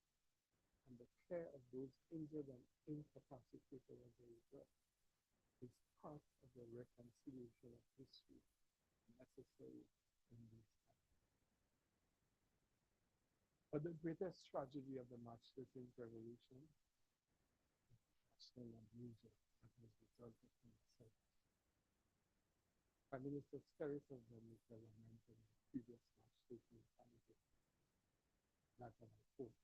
and the care of those injured and incapacitated as a result, is part of the reconciliation of history necessary in these times. But the greatest tragedy of the March 13th revolution is the national amnesia that has resulted from the same. Prime Minister Skerrit of Jamaica lamented the previous March 13th anniversary that, and I quote,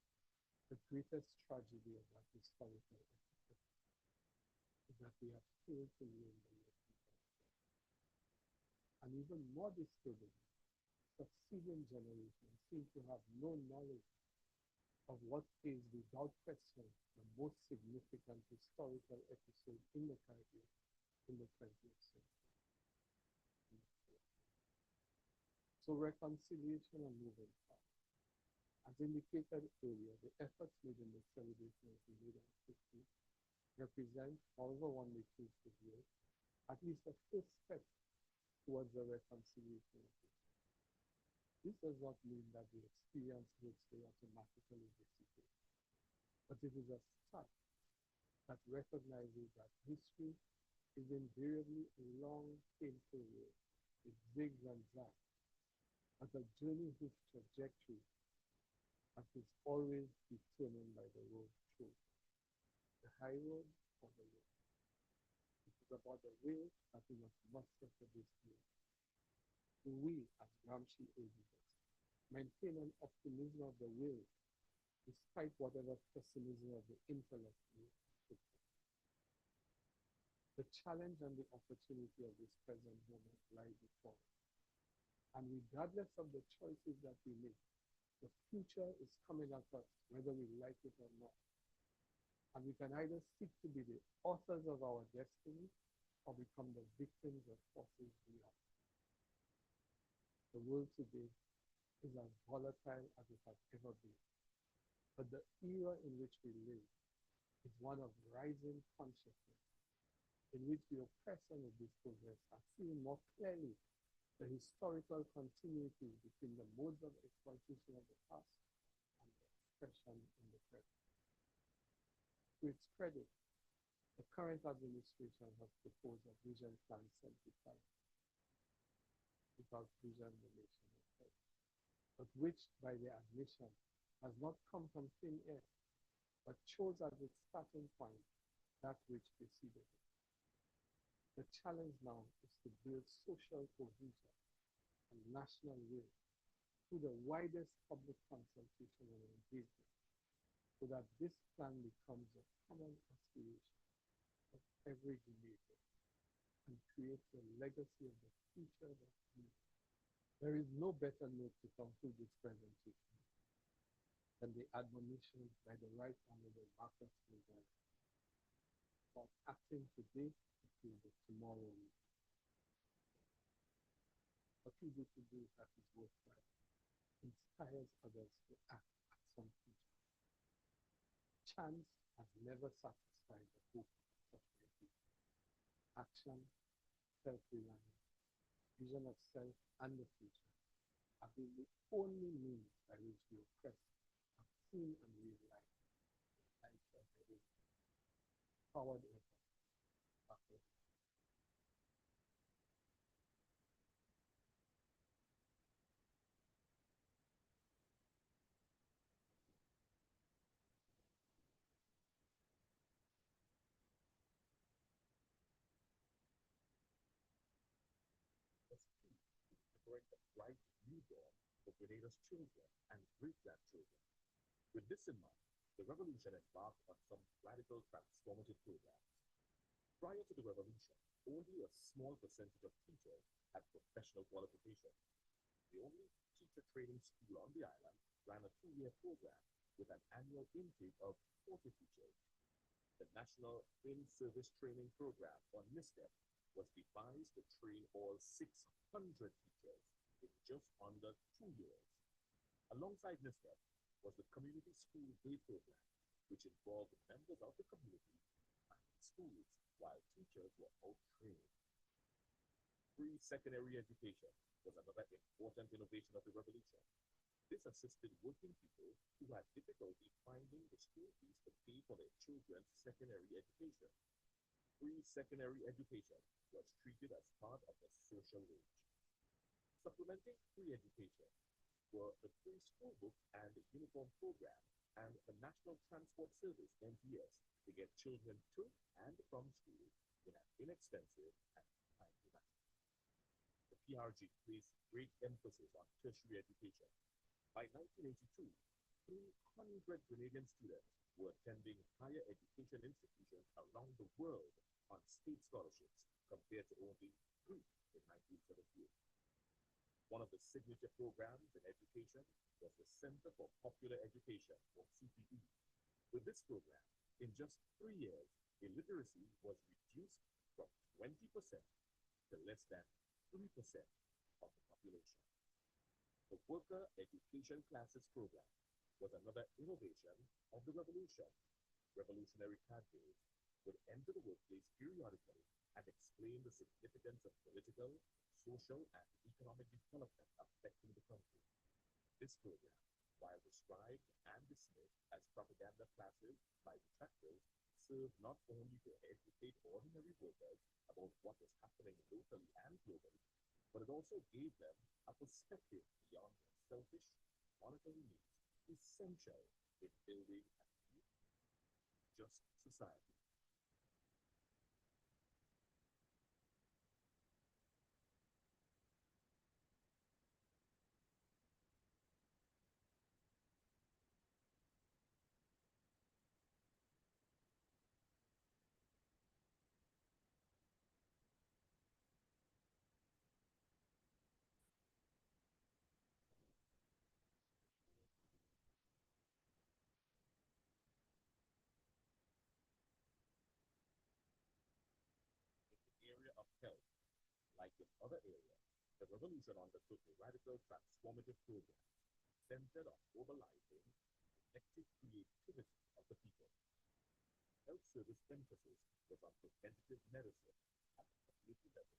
the greatest tragedy of that historical episode is that we have failed to learn the lessons of it. And even more disturbing, succeeding generations seem to have no knowledge of what is without question the most significant historical episode in the Caribbean in the 20th century. So reconciliation and moving forward. As indicated earlier, the efforts made in the celebration of the May 15th represent, however one may choose to view it, at least a first step towards the reconciliation of it. This does not mean that the experience will stay automatically dissipate, but it is a start that recognizes that history is invariably a long, painful road. It zigs and zags, but a journey whose trajectory that is always determined by the road through. The high road or the low. It is about the will that we must muster for this year. Do we, as Gramsci urges us, maintain an optimism of the will despite whatever pessimism of the intellect may afflict us? The challenge and the opportunity of this present moment lie before us. And regardless of the choices that we make, the future is coming at us, whether we like it or not. And we can either seek to be the authors of our destiny or become the victims of forces beyond. The world today is as volatile as it has ever been. But the era in which we live is one of rising consciousness, in which the oppressor of this progress are seeing more clearly the historical continuity between the modes of exploitation of the past and the expression in the present. To its credit, the current administration has proposed a Vision Plan 75, without vision the nation is dead, but which, by their admission, has not come from thin air, but chose as its starting point that which preceded it. The challenge now is to build social cohesion and national will through the widest public consultation and engagement, so that this plan becomes a common aspiration of every Jamaican and creates a legacy of the future that we need. There is no better note to conclude this presentation than the admonition by the Right Honorable Marcus Mizar about acting today to the tomorrow. What we do today that is worthwhile inspires others to act at some future. Chance has never satisfied the hope of such a people. Action, self-reliance, vision of self and the future have been the only means by which the oppressed have seen and realized the life of their own. Forward ever, backward. remembering the bright newborn for Grenada's children and great-grandchildren. With this in mind, the revolution embarked on some radical transformative programs. Prior to the revolution, only a small percentage of teachers had professional qualifications. The only teacher training school on the island ran a 2-year program with an annual intake of 40 teachers. The National In-Service Training Program, or NISTEP, was devised to train all 600 teachers in just under 2 years. Alongside NISTEP was the Community School Day Program, which involved members of the community and schools while teachers were out training. Free secondary education was another important innovation of the revolution. This assisted working people who had difficulty finding the school fees to pay for their children's secondary education. Free secondary education was treated as part of the social wage. Supplementing free education were the free school book and uniform program and the National Transport Service, NTS, to get children to and from school in an inexpensive and timely manner. The PRG placed great emphasis on tertiary education. By 1982, 300 Grenadian students were attending higher education institutions around the world on state scholarships, compared to only 3 in 1978. One of the signature programs in education was the Center for Popular Education, or CPE. With this program, in just 3 years, illiteracy was reduced from 20% to less than 3% of the population. The Worker Education Classes Program was another innovation of the revolution. Revolutionary cadres would enter the workplace periodically and explain the significance of political, social, and economic development affecting the country. This program, while described and dismissed as propaganda classes by detractors, served not only to educate ordinary workers about what was happening locally and globally, but it also gave them a perspective beyond their selfish monetary needs, essential in building a new, just society. Area of health, like in other areas, the revolution undertook a radical transformative program centered on mobilizing the collective creativity of the people. Health service emphasis was on preventative medicine at the community level.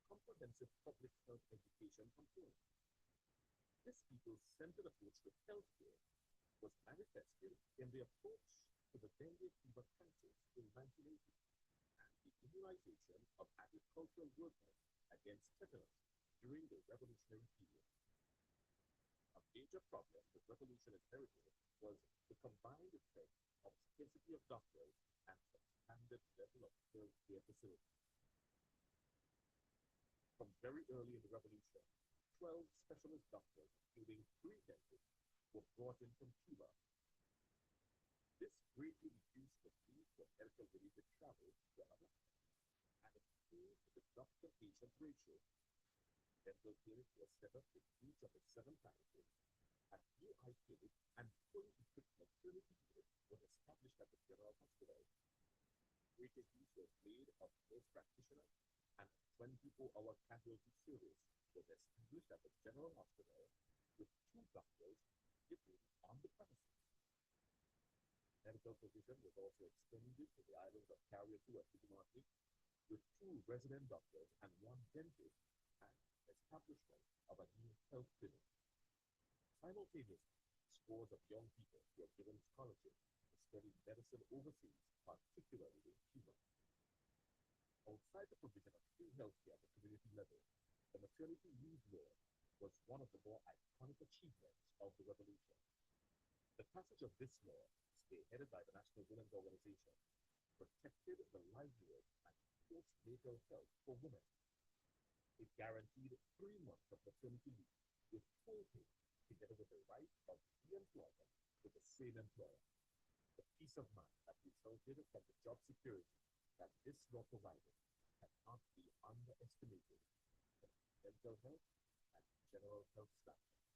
Comprehensive public health education component. This people-centered approach to healthcare was manifested in the approach to the dengue fever crisis in 1980. The immunization of agricultural workers against tetanus during the revolutionary period. A major problem the revolution inherited was the combined effect of scarcity of doctors and substandard level of healthcare facilities. From very early in the revolution, 12 specialist doctors, including 3 dentists, were brought in from Cuba. This greatly reduced the need for medical-related travel to another and improved the doctor-patient ratio. Dental clinics were set up in each of the 7 parishes. A new eye clinic and fully equipped maternity unit was established at the General Hospital. Greater use was made of nurse practitioners, and a 24-hour casualty service was established at the General Hospital with 2 doctors living on the premises. Medical provision was also extended to the islands of Carriacou and Martinique, with 2 resident doctors and 1 dentist, and establishment of a new health clinic. Simultaneously, scores of young people were given scholarships to study medicine overseas, particularly in Cuba. Outside the provision of free healthcare at the community level, the maternity leave law was one of the more iconic achievements of the revolution. The passage of this law, spearheaded by the National Women's Organization, protected the livelihood and postnatal health for women. It guaranteed 3 months of maternity leave with full pay, together with the right of the employer with the same employer. The peace of mind that resulted from the job security that this law provided cannot be underestimated. Mental health and general health standards.